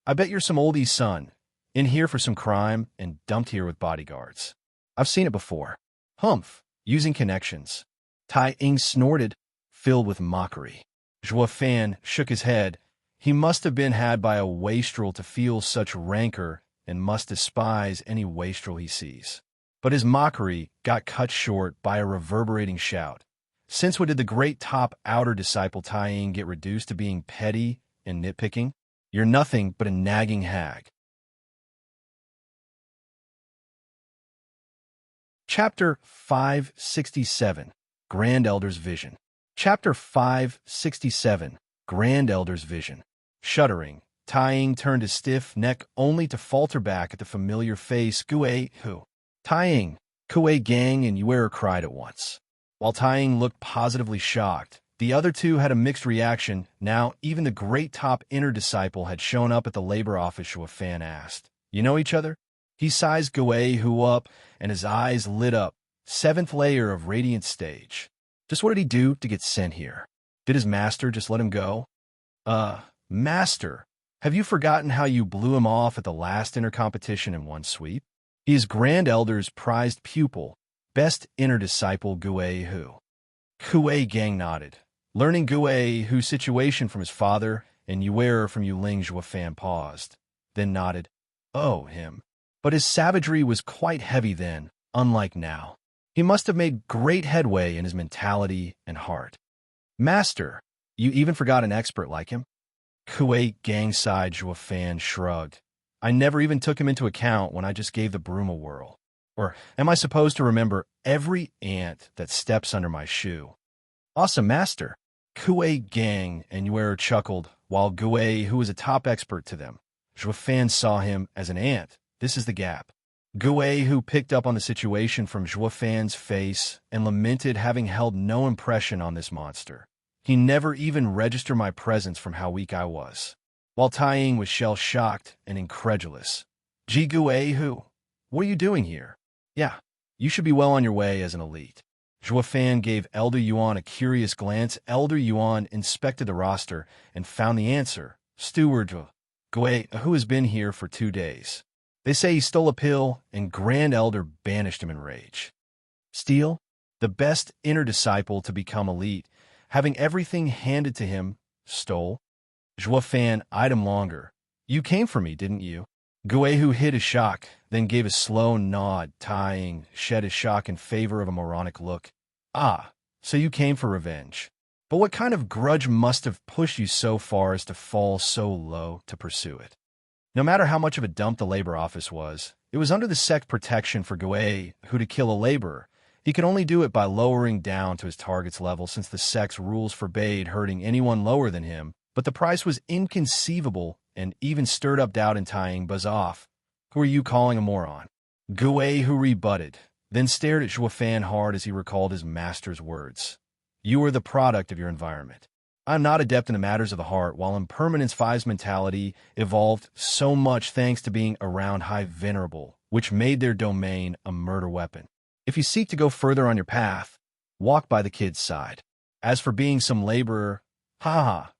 I bet you're some oldie's son, in here for some crime and dumped here with bodyguards. I've seen it before. Humph! Using connections. Tai Ying snorted, filled with mockery. Zhuo Fan shook his head. He must have been had by a wastrel to feel such rancor and must despise any wastrel he sees. But his mockery got cut short by a reverberating shout. Since when did the great top outer disciple Tai Ying get reduced to being petty and nitpicking? You're nothing but a nagging hag. Chapter 567, Grand Elder's Vision. Chapter 567, Grand Elder's Vision. Shuddering, Tai Ying turned his stiff neck only to falter back at the familiar face. Gui, who? Tai Ying, Kuei Gang and Yuer cried at once. While Tai Ying looked positively shocked, the other two had a mixed reaction. Now, even the great top inner disciple had shown up at the labor office. Zhuo Fan asked, You know each other? He sized Gui Hu up, and his eyes lit up. Seventh layer of radiant stage. Just what did he do to get sent here? Did his master just let him go? Master, have you forgotten how you blew him off at the last inner competition in one sweep? He is Grand Elder's prized pupil, best inner disciple Gui Hu. Kuei Gang nodded, learning Gui Hu's situation from his father and Yuer from Yuling. Zhuo Fan paused, then nodded. Oh, him. But his savagery was quite heavy then, unlike now. He must have made great headway in his mentality and heart. Master, you even forgot an expert like him? Kuei Gang sighed. Zhuo Fan shrugged. I never even took him into account when I just gave the broom a whirl. Or am I supposed to remember every ant that steps under my shoe? Awesome, Master. Kuei Gang and Yuer chuckled, while Gui, who was a top expert to them. Zhuo Fan saw him as an ant. This is the gap. Gui, who picked up on the situation from Zhuo Fan's face and lamented having held no impression on this monster. He never even registered my presence from how weak I was. While Tai Ying was shell-shocked and incredulous. Ji Gui Hu, what are you doing here? Yeah, you should be well on your way as an elite. Zhuo Fan gave Elder Yuan a curious glance. Elder Yuan inspected the roster and found the answer. Steward Gui Hu has been here for 2 days. They say he stole a pill, and Grand Elder banished him in rage. Steal? The best inner disciple to become elite, having everything handed to him, stole? Zhuo Fan eyed him longer. You came for me, didn't you? Gui Hu hid his shock, then gave a slow nod. Tai Ying shed his shock in favor of a moronic look. Ah, so you came for revenge. But what kind of grudge must have pushed you so far as to fall so low to pursue it? No matter how much of a dump the labor office was, it was under the sect protection for Gui Hu to kill a laborer. He could only do it by lowering down to his target's level since the sect's rules forbade hurting anyone lower than him, but the price was inconceivable and even stirred up doubt in Tai Ying. Buzz off. Who are you calling a moron? Gui Hu rebutted, then stared at Zhuo Fan hard as he recalled his master's words. You are the product of your environment. I am not adept in the matters of the heart, while Impermanence 5's mentality evolved so much thanks to being around High Venerable, which made their domain a murder weapon. If you seek to go further on your path, walk by the kid's side. As for being some laborer, ha!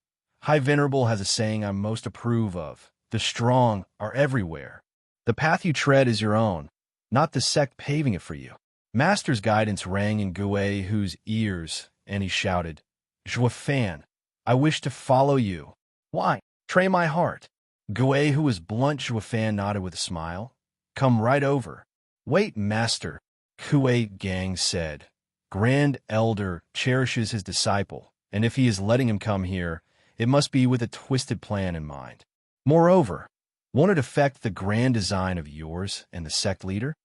High Venerable has a saying I most approve of. The strong are everywhere. The path you tread is your own, not the sect paving it for you. Master's guidance rang in Guehu's ears, and he shouted, Juefan, I wish to follow you. Why? Betray my heart. Guehu was blunt. Juefan nodded with a smile. Come right over. Wait, master, Kue Gang said. Grand Elder cherishes his disciple, and if he is letting him come here, it must be with a twisted plan in mind. Moreover, won't it affect the grand design of yours and the sect leader?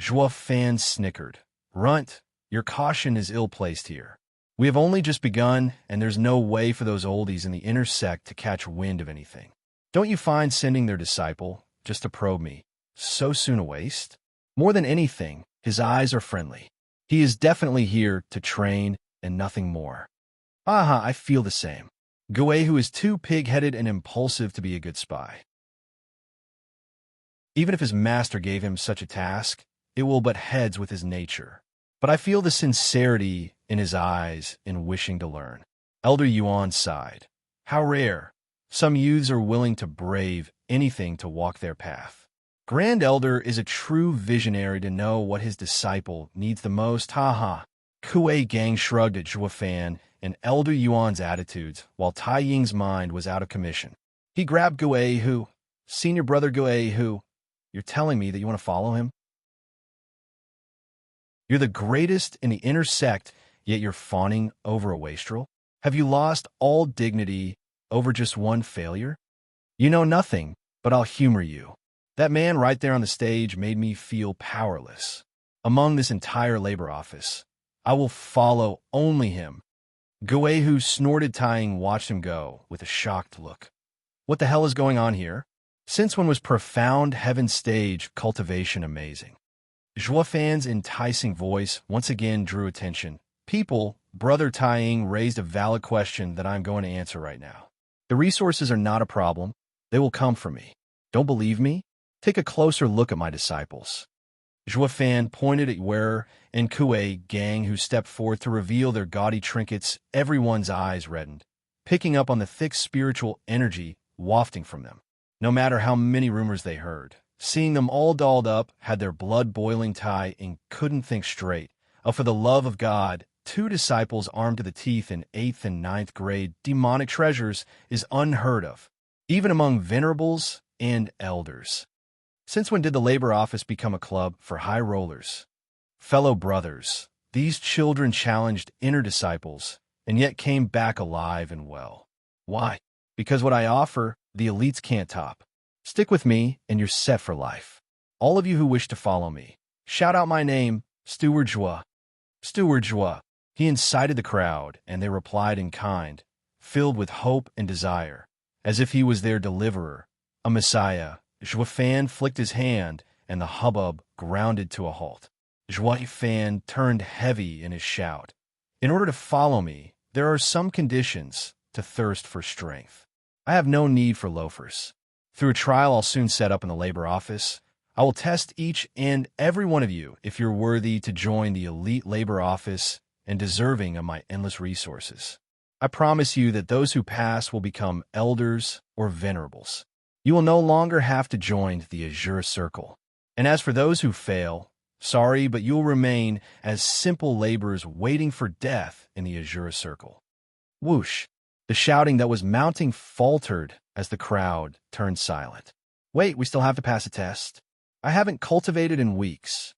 Juefan snickered. Runt, your caution is ill-placed here. We have only just begun, and there's no way for those oldies in the inner sect to catch wind of anything. Don't you find sending their disciple, just to probe me, so soon a waste? More than anything, his eyes are friendly. He is definitely here to train and nothing more. Aha, I feel the same. Guehu is too pig-headed and impulsive to be a good spy. Even if his master gave him such a task, it will butt heads with his nature. But I feel the sincerity in his eyes in wishing to learn. Elder Yuan sighed. How rare. Some youths are willing to brave anything to walk their path. Grand Elder is a true visionary to know what his disciple needs the most. Ha. Kue Gang shrugged at Juefan and Elder Yuan's attitudes, while Tai Ying's mind was out of commission. He grabbed Guehu. Senior brother Guehu, you're telling me that you want to follow him? You're the greatest in the inner sect, yet you're fawning over a wastrel? Have you lost all dignity over just one failure? You know nothing, but I'll humor you. That man right there on the stage made me feel powerless. Among this entire labor office, I will follow only him. Guehu snorted. Tai Ying watched him go with a shocked look. What the hell is going on here? Since when was profound heaven stage cultivation amazing? Juefan's enticing voice once again drew attention. People, Brother Tai Ying raised a valid question that I'm going to answer right now. The resources are not a problem. They will come from me. Don't believe me? Take a closer look at my disciples. Juefan pointed at Wearer and Kue Gang, who stepped forth to reveal their gaudy trinkets. Everyone's eyes reddened, picking up on the thick spiritual energy wafting from them. No matter how many rumors they heard, seeing them all dolled up had their blood boiling. Tai Ying couldn't think straight. Oh, for the love of God, 2 disciples armed to the teeth in 8th and 9th grade demonic treasures is unheard of, even among venerables and elders. Since when did the labor office become a club for high rollers? Fellow brothers, these children challenged inner disciples, and yet came back alive and well. Why? Because what I offer, the elites can't top. Stick with me, and you're set for life. All of you who wish to follow me, shout out my name, Steward Jua. Steward Jua. He incited the crowd, and they replied in kind, filled with hope and desire, as if he was their deliverer, a messiah. Juefan flicked his hand, and the hubbub grounded to a halt. Juefan turned heavy in his shout. In order to follow me, there are some conditions to thirst for strength. I have no need for loafers. Through a trial I'll soon set up in the labor office, I will test each and every one of you if you're worthy to join the elite labor office and deserving of my endless resources. I promise you that those who pass will become elders or venerables. You will no longer have to join the Azure Circle. And as for those who fail, sorry, but you will remain as simple laborers waiting for death in the Azure Circle. Whoosh! The shouting that was mounting faltered as the crowd turned silent. Wait, we still have to pass a test? I haven't cultivated in weeks.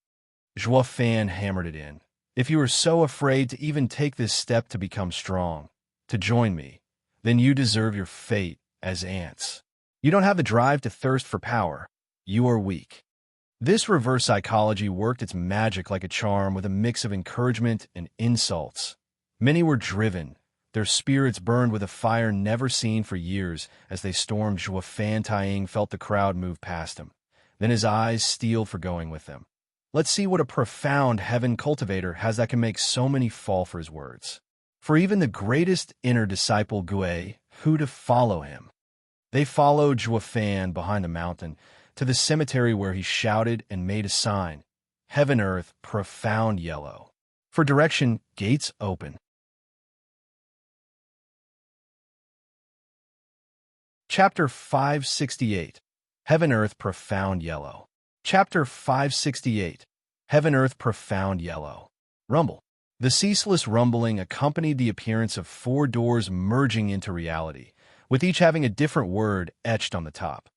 Juefan hammered it in. If you are so afraid to even take this step to become strong, to join me, then you deserve your fate as ants. You don't have the drive to thirst for power. You are weak. This reverse psychology worked its magic like a charm with a mix of encouragement and insults. Many were driven, their spirits burned with a fire never seen for years as they stormed Juefan. Tai Ying felt the crowd move past him. Then his eyes steeled for going with them. Let's see what a profound heaven cultivator has that can make so many fall for his words. For even the greatest inner disciple Gue, who to follow him? They followed Juefan behind the mountain to the cemetery where he shouted and made a sign. Heaven, earth, profound yellow. For direction, gates open. Chapter 568. Heaven, earth, profound yellow. Chapter 568. Heaven, earth, profound yellow. Rumble. The ceaseless rumbling accompanied the appearance of 4 doors merging into reality, with each having a different word etched on the top.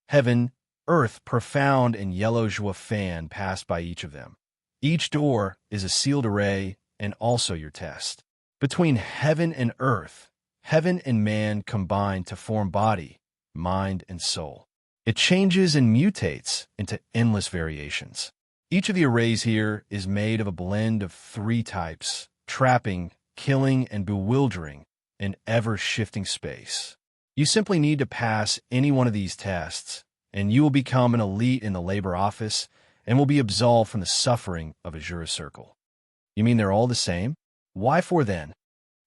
Heaven, earth, profound, and yellow joie fan passed by each of them. Each door is a sealed array and also your test. Between heaven and earth, heaven and man combine to form body, mind, and soul. It changes and mutates into endless variations. Each of the arrays here is made of a blend of 3 types, trapping, killing, and bewildering in ever-shifting space. You simply need to pass any one of these tests, and you will become an elite in the labor office and will be absolved from the suffering of a juris circle. You mean they're all the same? Why 4 then?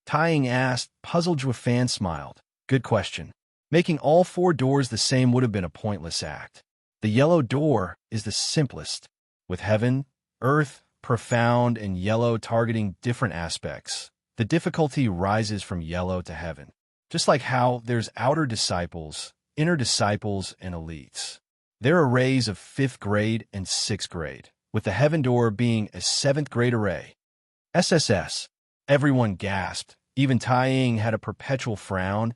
Tying asked, puzzled. Juefan smiled. Good question. Making all 4 doors the same would have been a pointless act. The yellow door is the simplest, with heaven, earth, profound, and yellow targeting different aspects. The difficulty rises from yellow to heaven. Just like how there's outer disciples, inner disciples, and elites. There are arrays of 5th grade and 6th grade, with the heaven door being a 7th grade array. SSS. Everyone gasped. Even Tying had a perpetual frown.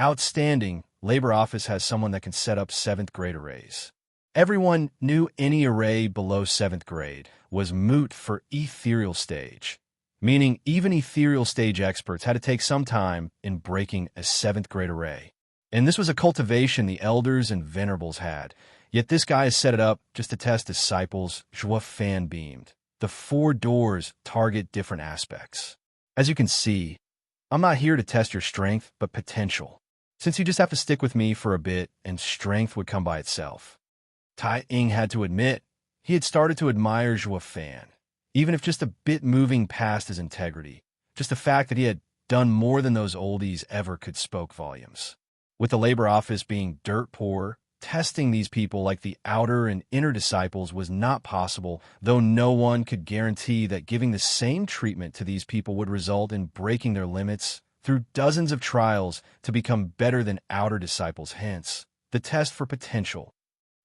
Outstanding. Labor office has someone that can set up 7th grade arrays. Everyone knew any array below 7th grade was moot for ethereal stage, meaning even ethereal stage experts had to take some time in breaking a 7th grade array. And this was a cultivation the elders and venerables had. Yet this guy has set it up just to test disciples. Juefan beamed. The 4 doors target different aspects. As you can see, I'm not here to test your strength, but potential. Since you just have to stick with me for a bit and strength would come by itself. Tying had to admit he had started to admire Juefan, even if just a bit moving past his integrity. Just the fact that he had done more than those oldies ever could spoke volumes. With the labor office being dirt poor, testing these people like the outer and inner disciples was not possible, though no one could guarantee that giving the same treatment to these people would result in breaking their limits through dozens of trials to become better than outer disciples. Hence, the test for potential.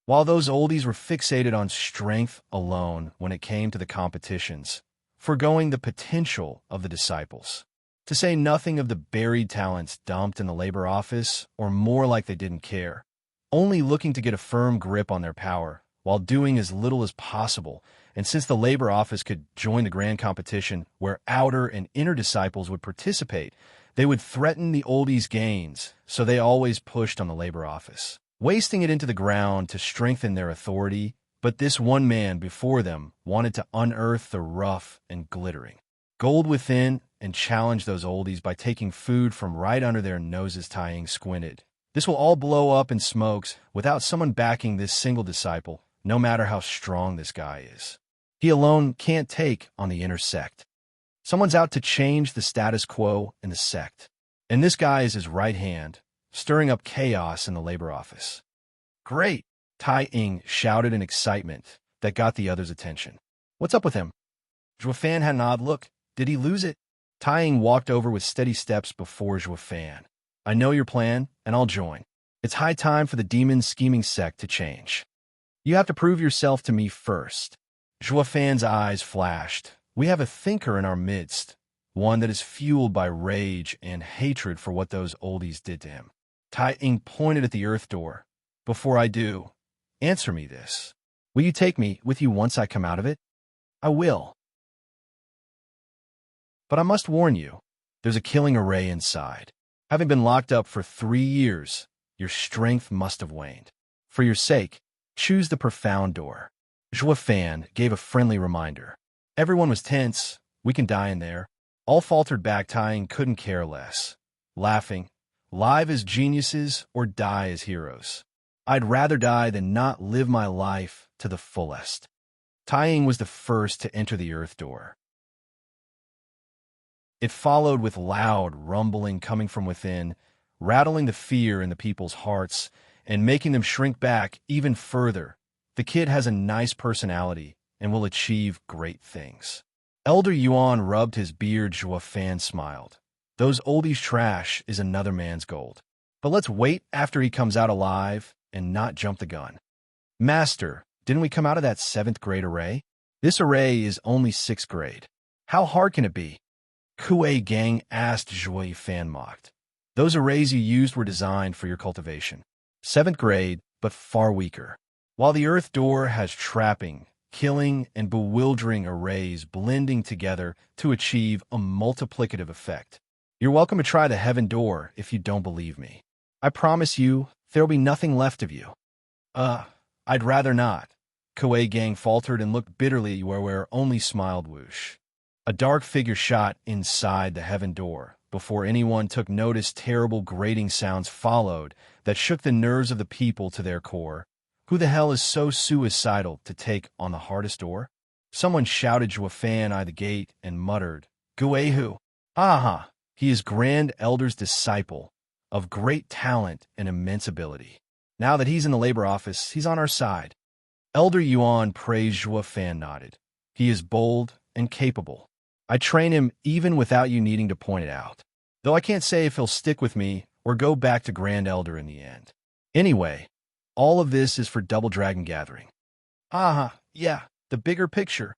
While those oldies were fixated on strength alone when it came to the competitions, foregoing the potential of the disciples. To say nothing of the buried talents dumped in the labor office, or more like they didn't care, only looking to get a firm grip on their power, while doing as little as possible. And since the labor office could join the grand competition where outer and inner disciples would participate, they would threaten the oldies' gains, so they always pushed on the labor office, wasting it into the ground to strengthen their authority. But this one man before them wanted to unearth the rough and glittering gold within and challenge those oldies by taking food from right under their noses. Tying squinted. This will all blow up in smokes without someone backing this single disciple, no matter how strong this guy is. He alone can't take on the inner sect. Someone's out to change the status quo in the sect. And this guy is his right hand, stirring up chaos in the labor office. Great! Tying shouted in excitement that got the others' attention. What's up with him? Juefan had an odd look. Did he lose it? Tying walked over with steady steps before Juefan. I know your plan, and I'll join. It's high time for the demon scheming sect to change. You have to prove yourself to me first. Juefan's eyes flashed. We have a thinker in our midst, one that is fueled by rage and hatred for what those oldies did to him. Tying pointed at the earth door. Before I do, answer me this. Will you take me with you once I come out of it? I will. But I must warn you, there's a killing array inside. Having been locked up for 3 years, your strength must have waned. For your sake, choose the profound door. Juefan gave a friendly reminder. Everyone was tense. We can die in there. All faltered back. Tying couldn't care less. Laughing, live as geniuses or die as heroes. I'd rather die than not live my life to the fullest. Tying was the first to enter the earth door. It followed with loud rumbling coming from within, rattling the fear in the people's hearts and making them shrink back even further. The kid has a nice personality and will achieve great things. Elder Yuan rubbed his beard. Juefan smiled. Those oldies trash is another man's gold. But let's wait after he comes out alive and not jump the gun. Master, didn't we come out of that 7th grade array? This array is only 6th grade. How hard can it be? Kuei Gang asked Zhui Fan mocked. Those arrays you used were designed for your cultivation. 7th grade, but far weaker. While the Earth Door has trapping, killing, and bewildering arrays blending together to achieve a multiplicative effect. You're welcome to try the Heaven Door if you don't believe me. I promise you, there'll be nothing left of you. I'd rather not. Kuei Gang faltered and looked bitterly where only smiled whoosh. A dark figure shot inside the Heaven Door. Before anyone took notice, terrible grating sounds followed that shook the nerves of the people to their core. Who the hell is so suicidal to take on the hardest door? Someone shouted Zhuofan I the gate and muttered, Guehu. Aha, he is Grand Elder's disciple, of great talent and immense ability. Now that he's in the labor office, he's on our side. Elder Yuan praised Zhuofan nodded. He is bold and capable. I train him even without you needing to point it out. Though I can't say if he'll stick with me or go back to Grand Elder in the end. Anyway, all of this is for Double Dragon Gathering. Aha, yeah, the bigger picture.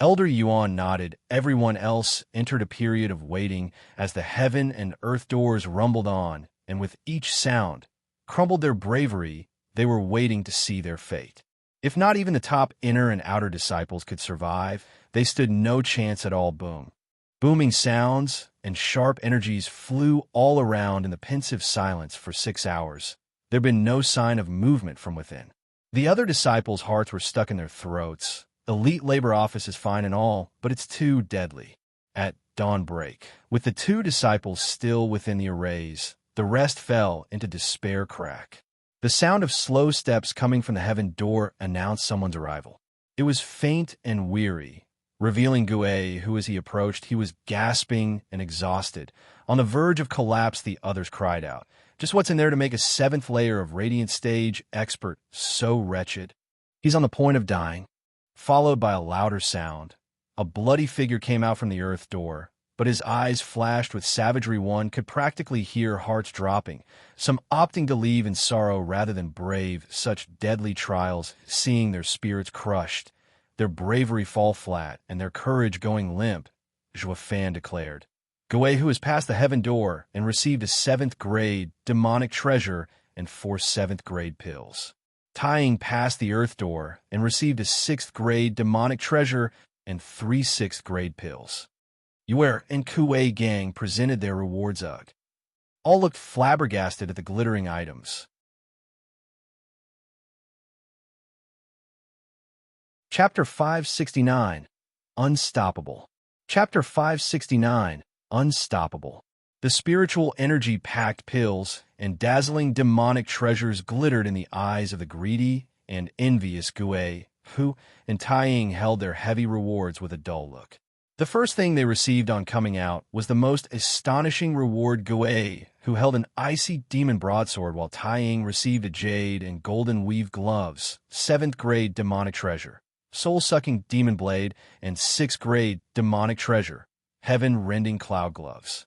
Elder Yuan nodded. Everyone else entered a period of waiting as the heaven and earth doors rumbled on, and with each sound, crumbled their bravery. They were waiting to see their fate. If not even the top inner and outer disciples could survive, they stood no chance at all. Boom. Booming sounds and sharp energies flew all around in the pensive silence for 6 hours. There'd been no sign of movement from within. The other disciples' hearts were stuck in their throats. Elite labor office is fine and all, but it's too deadly. At dawn break, with the 2 disciples still within the arrays, the rest fell into despair crack. The sound of slow steps coming from the Heaven Door announced someone's arrival. It was faint and weary, revealing Guei, who as he approached, he was gasping and exhausted. On the verge of collapse, the others cried out, just what's in there to make a 7th layer of Radiant Stage expert so wretched? He's on the point of dying. Followed by a louder sound. A bloody figure came out from the Earth Door, but his eyes flashed with savagery. One could practically hear hearts dropping, some opting to leave in sorrow rather than brave such deadly trials, seeing their spirits crushed, their bravery fall flat, and their courage going limp, Zhuofan declared. Guei, who has passed the Heaven Door and received a 7th grade demonic treasure and 4 7th grade pills. Tying passed the Earth Door and received a 6th grade demonic treasure and 3 6th grade pills. Yuer and Kuei Gang presented their rewards. All looked flabbergasted at the glittering items. Chapter 569, Unstoppable. Chapter 569, Unstoppable. The spiritual energy-packed pills and dazzling demonic treasures glittered in the eyes of the greedy and envious Guei, who, in Taiying, held their heavy rewards with a dull look. The first thing they received on coming out was the most astonishing reward. Guei, who held an icy demon broadsword, while Taiying received a jade and golden weave gloves, 7th grade demonic treasure, soul-sucking demon blade, and 6th grade demonic treasure, heaven-rending cloud gloves.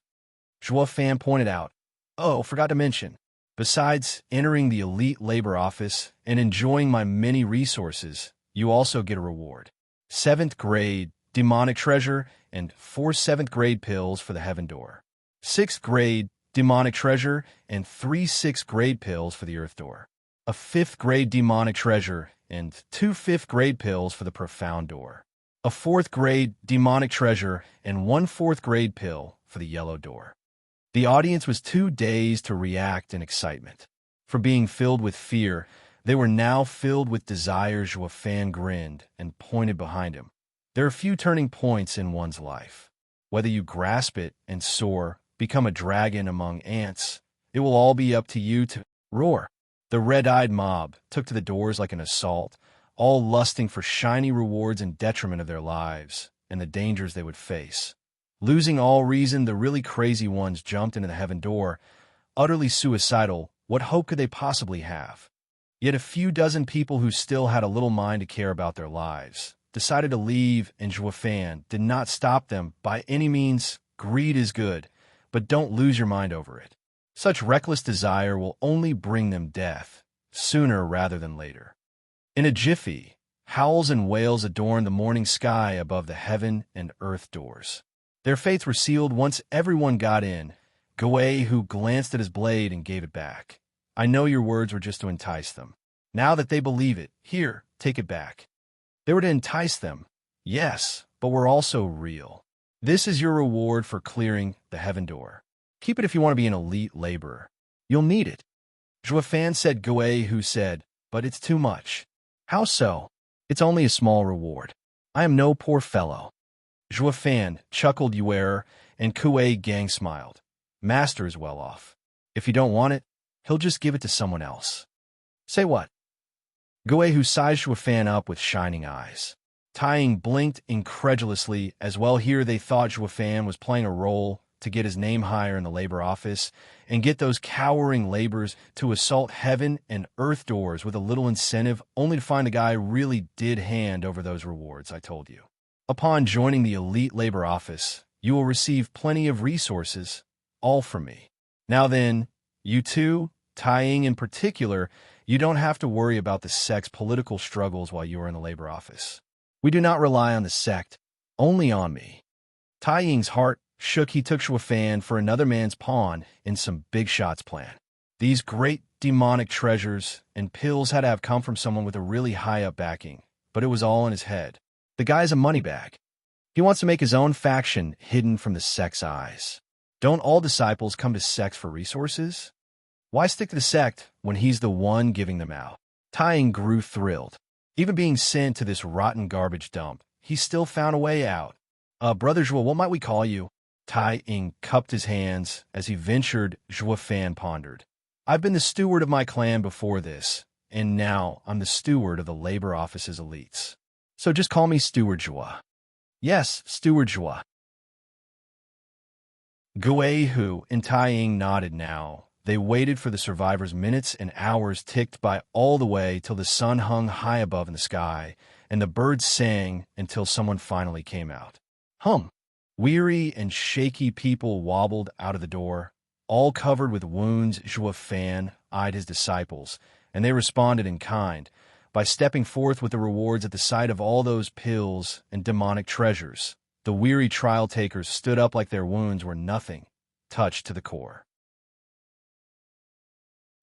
Zhuofan pointed out, oh, forgot to mention, besides entering the elite labor office and enjoying my many resources, you also get a reward. 7th grade demonic treasure and 4 7th grade pills for the Heaven Door. 6th grade demonic treasure and 3 6th grade pills for the Earth Door. A 5th grade demonic treasure and 2 5th grade pills for the Profound Door. A 4th grade demonic treasure and 1 4th grade pill for the Yellow Door. The audience was too dazed to react in excitement. From being filled with fear, they were now filled with desire. Zhuofan grinned and pointed behind him. There are few turning points in one's life. Whether you grasp it and soar, become a dragon among ants, it will all be up to you to roar. The red-eyed mob took to the doors like an assault, all lusting for shiny rewards in detriment of their lives and the dangers they would face. Losing all reason, the really crazy ones jumped into the Heaven Door. Utterly suicidal, what hope could they possibly have? Yet a few dozen people who still had a little mind to care about their lives decided to leave, and Zhuofan did not stop them by any means. Greed is good, but don't lose your mind over it. Such reckless desire will only bring them death, sooner rather than later. In a jiffy, Howls and wails adorned the morning sky above the heaven and earth doors. Their fates were sealed once everyone got in. Guay, who glanced at his blade and gave it back. I know your words were just to entice them. Now that they believe it, here, take it back. They were to entice them, yes, but were also real. This is your reward for clearing the heaven door. Keep it if you want to be an elite laborer. You'll need it. Juefan said Guay, who said, but it's too much. How so? It's only a small reward. I am no poor fellow. Juefan chuckled Yuer, and Kuei Gang smiled. Master is well off. If you don't want it, he'll just give it to someone else. Say what? Guay, who sized Juefan up with shining eyes. Tying blinked incredulously as well. Here they thought Juefan was playing a role to get his name higher in the labor office and get those cowering laborers to assault heaven and earth doors with a little incentive, only to find the guy really did hand over those rewards, I told you. Upon joining the elite labor office, you will receive plenty of resources, all from me. Now then, you two, Tying in particular, you don't have to worry about the sect's political struggles while you are in the labor office. We do not rely on the sect, only on me. Tying's heart shook. He took Juefan for another man's pawn in some big shots plan. These great demonic treasures and pills had to have come from someone with a really high-up backing, but it was all in his head. The guy's a moneybag. He wants to make his own faction hidden from the sect's eyes. Don't all disciples come to sects for resources? Why stick to the sect when he's the one giving them out? Tying grew thrilled. Even being sent to this rotten garbage dump, he still found a way out. Brother Zhuo, what might we call you? Tying cupped his hands as he ventured. Juefan pondered. I've been the steward of my clan before this, and now I'm the steward of the labor office's elites. So just call me Steward Zhuo. Yes, Steward Zhuo. Guay, who and Tying nodded now. They waited for the survivors. Minutes and hours ticked by all the way till the sun hung high above in the sky, and the birds sang until someone finally came out. Weary and shaky people wobbled out of the door, all covered with wounds. Juefan eyed his disciples, and they responded in kind by stepping forth with the rewards at the sight of all those pills and demonic treasures. The weary trial takers stood up like their wounds were nothing, touched to the core.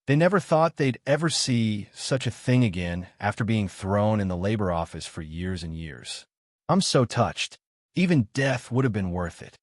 They never thought they'd ever see such a thing again after being thrown in the labor office for years and years. I'm so touched. Even death would have been worth it.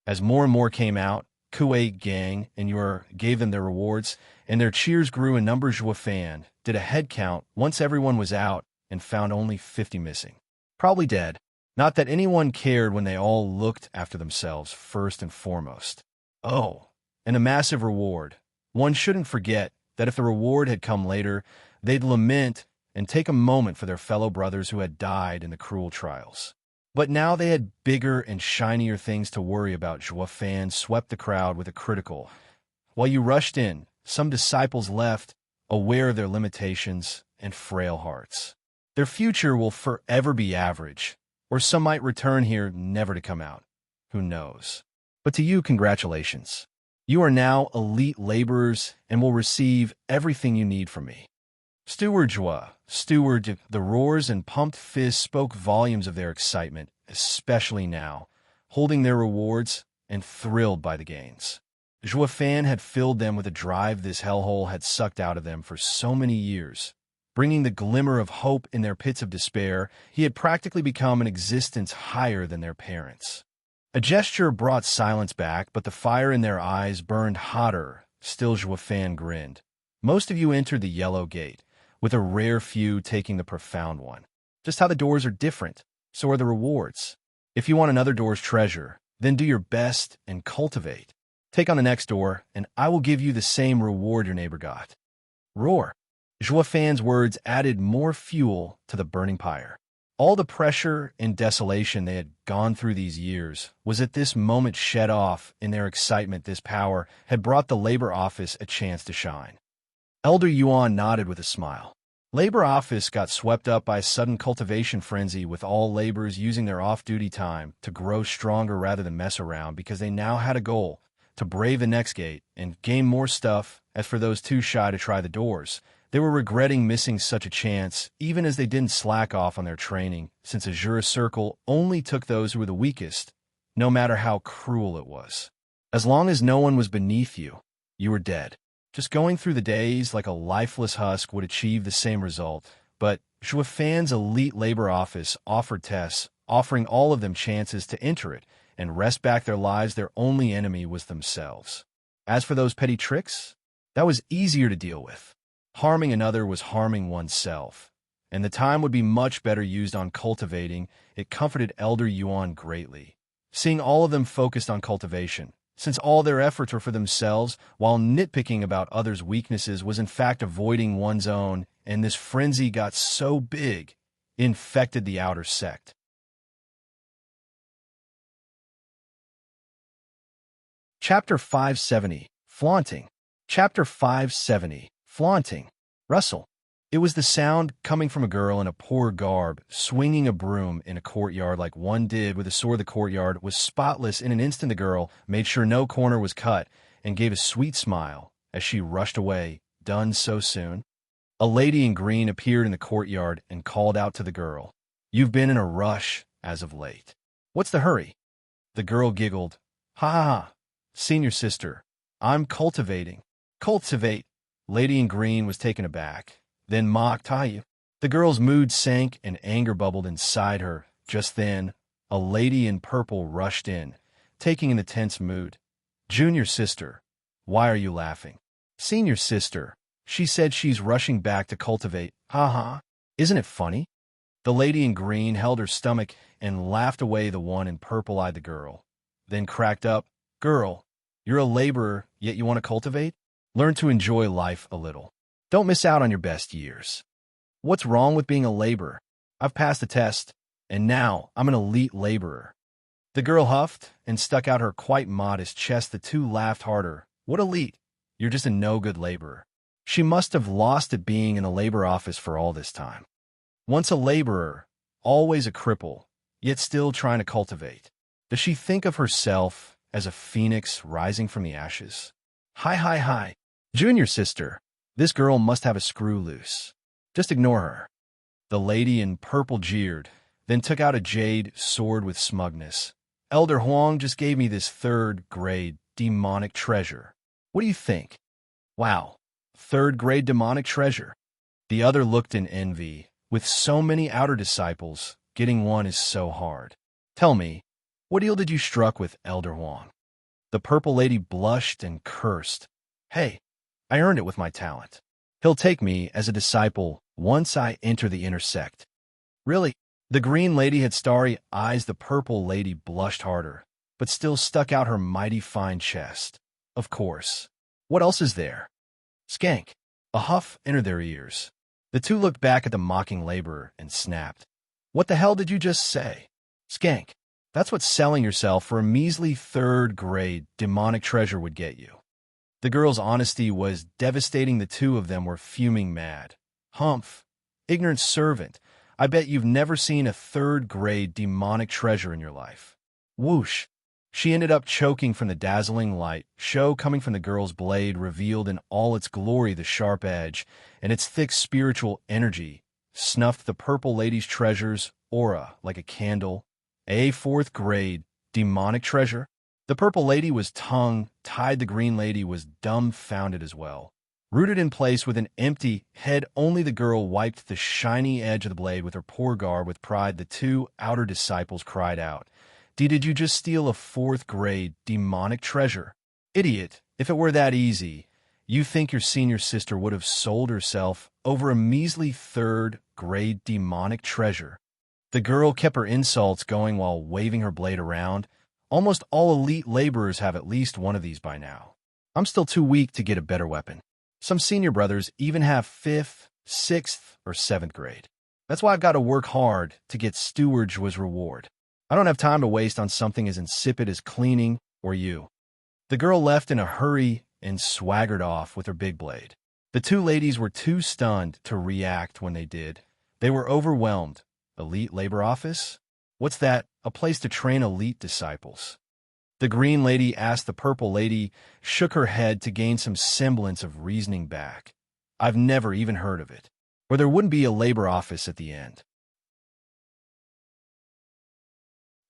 As more and more came out, Kuei Gang and Yuer gave them their rewards, and their cheers grew in numbers. Juefan did a head count once everyone was out and found only 50 missing. Probably dead. Not that anyone cared when they all looked after themselves first and foremost. Oh, and a massive reward. One shouldn't forget that if the reward had come later, they'd lament and take a moment for their fellow brothers who had died in the cruel trials. But now they had bigger and shinier things to worry about. Juefan swept the crowd with a critical. While you rushed in, some disciples left, aware of their limitations and frail hearts. Their future will forever be average, or some might return here never to come out. Who knows? But to you, congratulations. You are now elite laborers and will receive everything you need from me. Steward Zhuo, Steward, the roars and pumped fists spoke volumes of their excitement, especially now, holding their rewards and thrilled by the gains. Juefan had filled them with a drive this hellhole had sucked out of them for so many years. Bringing the glimmer of hope in their pits of despair, he had practically become an existence higher than their parents. A gesture brought silence back, but the fire in their eyes burned hotter. Still, Juefan grinned. Most of you entered the yellow gate, with a rare few taking the profound one. Just how the doors are different, so are the rewards. If you want another door's treasure, then do your best and cultivate. Take on the next door, and I will give you the same reward your neighbor got. Roar. Juefan's words added more fuel to the burning pyre. All the pressure and desolation they had gone through these years was at this moment shed off. In their excitement, this power had brought the labor office a chance to shine. Elder Yuan nodded with a smile. Labor office got swept up by a sudden cultivation frenzy, with all laborers using their off-duty time to grow stronger rather than mess around, because they now had a goal to brave the next gate and gain more stuff. As for those too shy to try the doors, They were regretting missing such a chance, even as they didn't slack off on their training, since Azure Circle only took those who were the weakest, no matter how cruel it was. As long as no one was beneath you, you were dead. Just going through the days like a lifeless husk would achieve the same result, but Shuafan's elite labor office offered tests, offering all of them chances to enter it and wrest back their lives. Their only enemy was themselves. As for those petty tricks, that was easier to deal with. Harming another was harming oneself, and the time would be much better used on cultivating. It comforted Elder Yuan greatly, seeing all of them focused on cultivation, since all their efforts were for themselves, while nitpicking about others' weaknesses was in fact avoiding one's own, and this frenzy got so big, it infected the outer sect. Chapter 570, Flaunting. Chapter 570, Flaunting. Rustle. It was the sound coming from a girl in a poor garb, swinging a broom in a courtyard like one did with a sword. The courtyard was spotless. In an instant the girl made sure no corner was cut and gave a sweet smile as she rushed away. Done so soon? A lady in green appeared in the courtyard and called out to the girl, "You've been in a rush as of late. What's the hurry?" The girl giggled. "Ha ha ha, senior sister, I'm cultivating." "Cultivate?" Lady in green was taken aback, then mocked. "You?" The girl's mood sank and anger bubbled inside her. Just then, a lady in purple rushed in, taking in the tense mood. "Junior sister, why are you laughing?" "Senior sister, she said she's rushing back to cultivate." "Ha ha, isn't it funny?" The lady in green held her stomach and laughed away. The one in purple eyed the girl, then cracked up. "Girl, you're a laborer, yet you want to cultivate? Learn to enjoy life a little. Don't miss out on your best years. What's wrong with being a laborer? I've passed the test, and now I'm an elite laborer." The girl huffed and stuck out her quite modest chest. The two laughed harder. "What elite? You're just a no-good laborer." She must have lost it being in a labor office for all this time. Once a laborer, always a cripple, yet still trying to cultivate. Does she think of herself as a phoenix rising from the ashes? Hi, hi, hi. Junior sister, this girl must have a screw loose. Just ignore her. The lady in purple jeered, then took out a jade sword with smugness. "Elder Huang just gave me this third-grade demonic treasure. What do you think?" "Wow, third-grade demonic treasure." The other looked in envy. With so many outer disciples, getting one is so hard. "Tell me, what deal did you struck with Elder Huang?" The purple lady blushed and cursed. "Hey, I earned it with my talent. He'll take me as a disciple once I enter the inner sect." "Really?" The green lady had starry eyes. The purple lady blushed harder, but still stuck out her mighty fine chest. "Of course. What else is there?" "Skank." A huff entered their ears. The two looked back at the mocking laborer and snapped. "What the hell did you just say?" "Skank. That's what selling yourself for a measly third-grade demonic treasure would get you." The girl's honesty was devastating. The two of them were fuming mad. "Humph. Ignorant servant. I bet you've never seen a third-grade demonic treasure in your life." Whoosh. She ended up choking from the dazzling light. Show coming from the girl's blade revealed in all its glory the sharp edge, and its thick spiritual energy snuffed the purple lady's treasure's aura like a candle. A fourth-grade demonic treasure? The purple lady was tongue-tied. The green lady was dumbfounded as well. Rooted in place with an empty head, only the girl wiped the shiny edge of the blade with her poor garb with pride. The two outer disciples cried out, Did you just steal a fourth-grade demonic treasure? Idiot, if it were that easy, you think your senior sister would have sold herself over a measly third-grade demonic treasure?" The girl kept her insults going while waving her blade around. "Almost all elite laborers have at least one of these by now. I'm still too weak to get a better weapon. Some senior brothers even have 5th, 6th, or 7th grade. That's why I've got to work hard to get steward's reward. I don't have time to waste on something as insipid as cleaning or you." The girl left in a hurry and swaggered off with her big blade. The two ladies were too stunned to react when they did. They were overwhelmed. Elite labor office? What's that? A place to train elite disciples? The green lady asked. The purple lady shook her head to gain some semblance of reasoning back. I've never even heard of it. Or there wouldn't be a labor office at the end.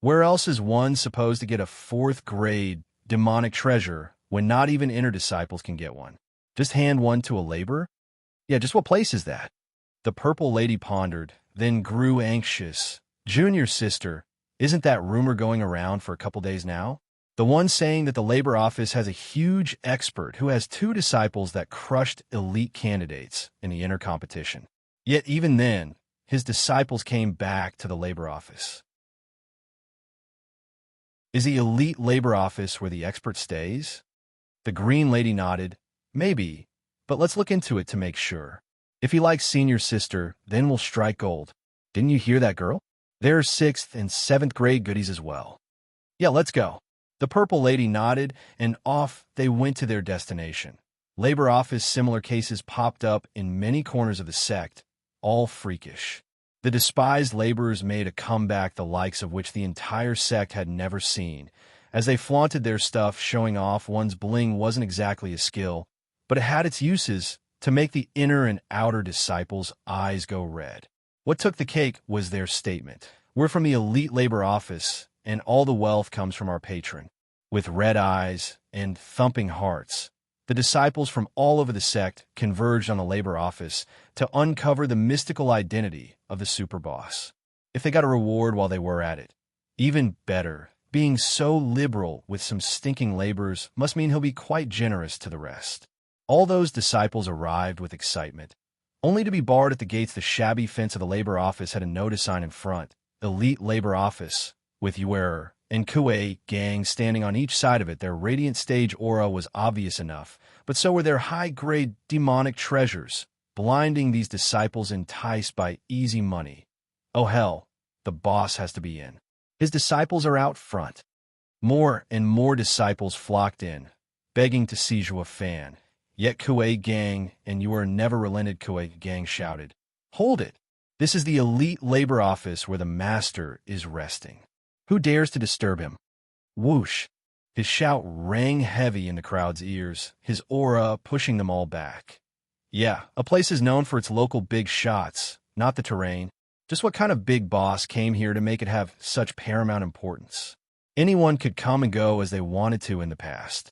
Where else is one supposed to get a 4th grade demonic treasure when not even inner disciples can get one? Just hand one to a laborer? Yeah, just what place is that? The purple lady pondered, then grew anxious. Junior sister, isn't that rumor going around for a couple days now? The one saying that the labor office has a huge expert who has 2 disciples that crushed elite candidates in the inner competition. Yet even then, his disciples came back to the labor office. Is the elite labor office where the expert stays? The green lady nodded. Maybe, but let's look into it to make sure. If he likes senior sister, then we'll strike gold. Didn't you hear that, girl? There are 6th and 7th grade goodies as well. Yeah, let's go. The purple lady nodded, and off they went to their destination. Labor office similar cases popped up in many corners of the sect, all freakish. The despised laborers made a comeback the likes of which the entire sect had never seen. As they flaunted their stuff, showing off one's bling wasn't exactly a skill, but it had its uses to make the inner and outer disciples' eyes go red. What took the cake was their statement. We're from the elite labor office, and all the wealth comes from our patron. With red eyes and thumping hearts, the disciples from all over the sect converged on the labor office to uncover the mystical identity of the superboss. If they got a reward while they were at it, even better. Being so liberal with some stinking laborers must mean he'll be quite generous to the rest. All those disciples arrived with excitement, only to be barred at the gates. The shabby fence of the labor office had a notice sign in front, Elite Labor Office, with Yuer and Kue gang standing on each side of it. Their radiant stage aura was obvious enough, but so were their high-grade demonic treasures, blinding these disciples enticed by easy money. Oh hell, the boss has to be in. His disciples are out front. More and more disciples flocked in, begging to seize a fan. Yet Kue gang and Yuer never relented. Kue gang shouted, "Hold it! This is the elite labor office where the master is resting. Who dares to disturb him?" Whoosh! His shout rang heavy in the crowd's ears, his aura pushing them all back. Yeah, a place is known for its local big shots, not the terrain. Just what kind of big boss came here to make it have such paramount importance? Anyone could come and go as they wanted to in the past.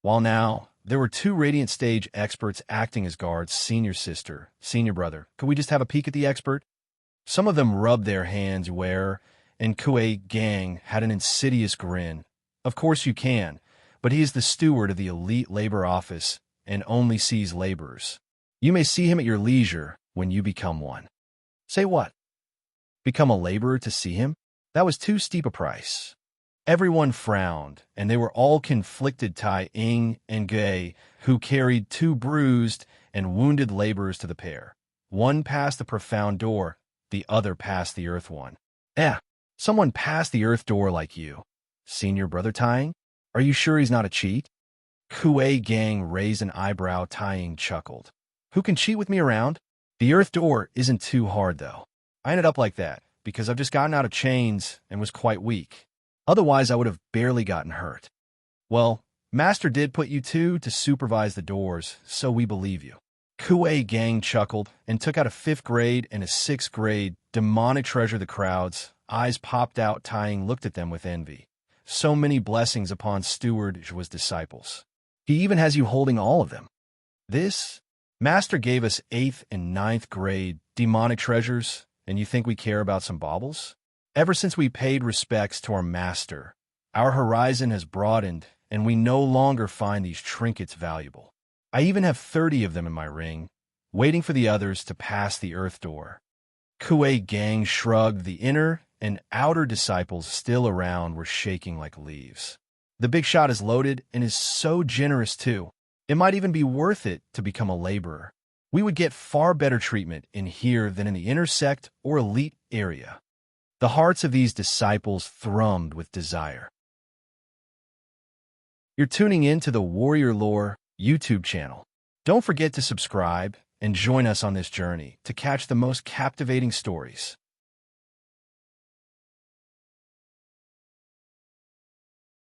While now, there were 2 radiant stage experts acting as guards. Senior sister, senior brother. Could we just have a peek at the expert? Some of them rubbed their hands where, and Kue gang had an insidious grin. Of course you can, but he is the steward of the elite labor office and only sees laborers. You may see him at your leisure when you become one. Say what? Become a laborer to see him? That was too steep a price. Everyone frowned, and they were all conflicted. Tai Ing and Gay, who carried 2 bruised and wounded laborers to the pair. One passed the profound door, the other passed the earth one. Someone passed the earth door like you. Senior brother Tying? Are you sure he's not a cheat? Kue gang raised an eyebrow. Tying chuckled. Who can cheat with me around? The earth door isn't too hard, though. I ended up like that because I've just gotten out of chains and was quite weak. Otherwise, I would have barely gotten hurt. Well, Master did put you 2 to supervise the doors, so we believe you. Kue gang chuckled and took out a 5th grade and a 6th grade demonic treasure. The crowd's eyes popped out. Tying looked at them with envy. So many blessings upon Steward Zhua's disciples. He even has you holding all of them. This? Master gave us 8th and 9th grade demonic treasures, and you think we care about some baubles? Ever since we paid respects to our master, our horizon has broadened, and we no longer find these trinkets valuable. I even have 30 of them in my ring, waiting for the others to pass the earth door. Kue gang shrugged. The inner and outer disciples still around were shaking like leaves. The big shot is loaded and is so generous too. It might even be worth it to become a laborer. We would get far better treatment in here than in the inner sect or elite area. The hearts of these disciples thrummed with desire. You're tuning in to the Warrior Lore YouTube channel. Don't forget to subscribe and join us on this journey to catch the most captivating stories.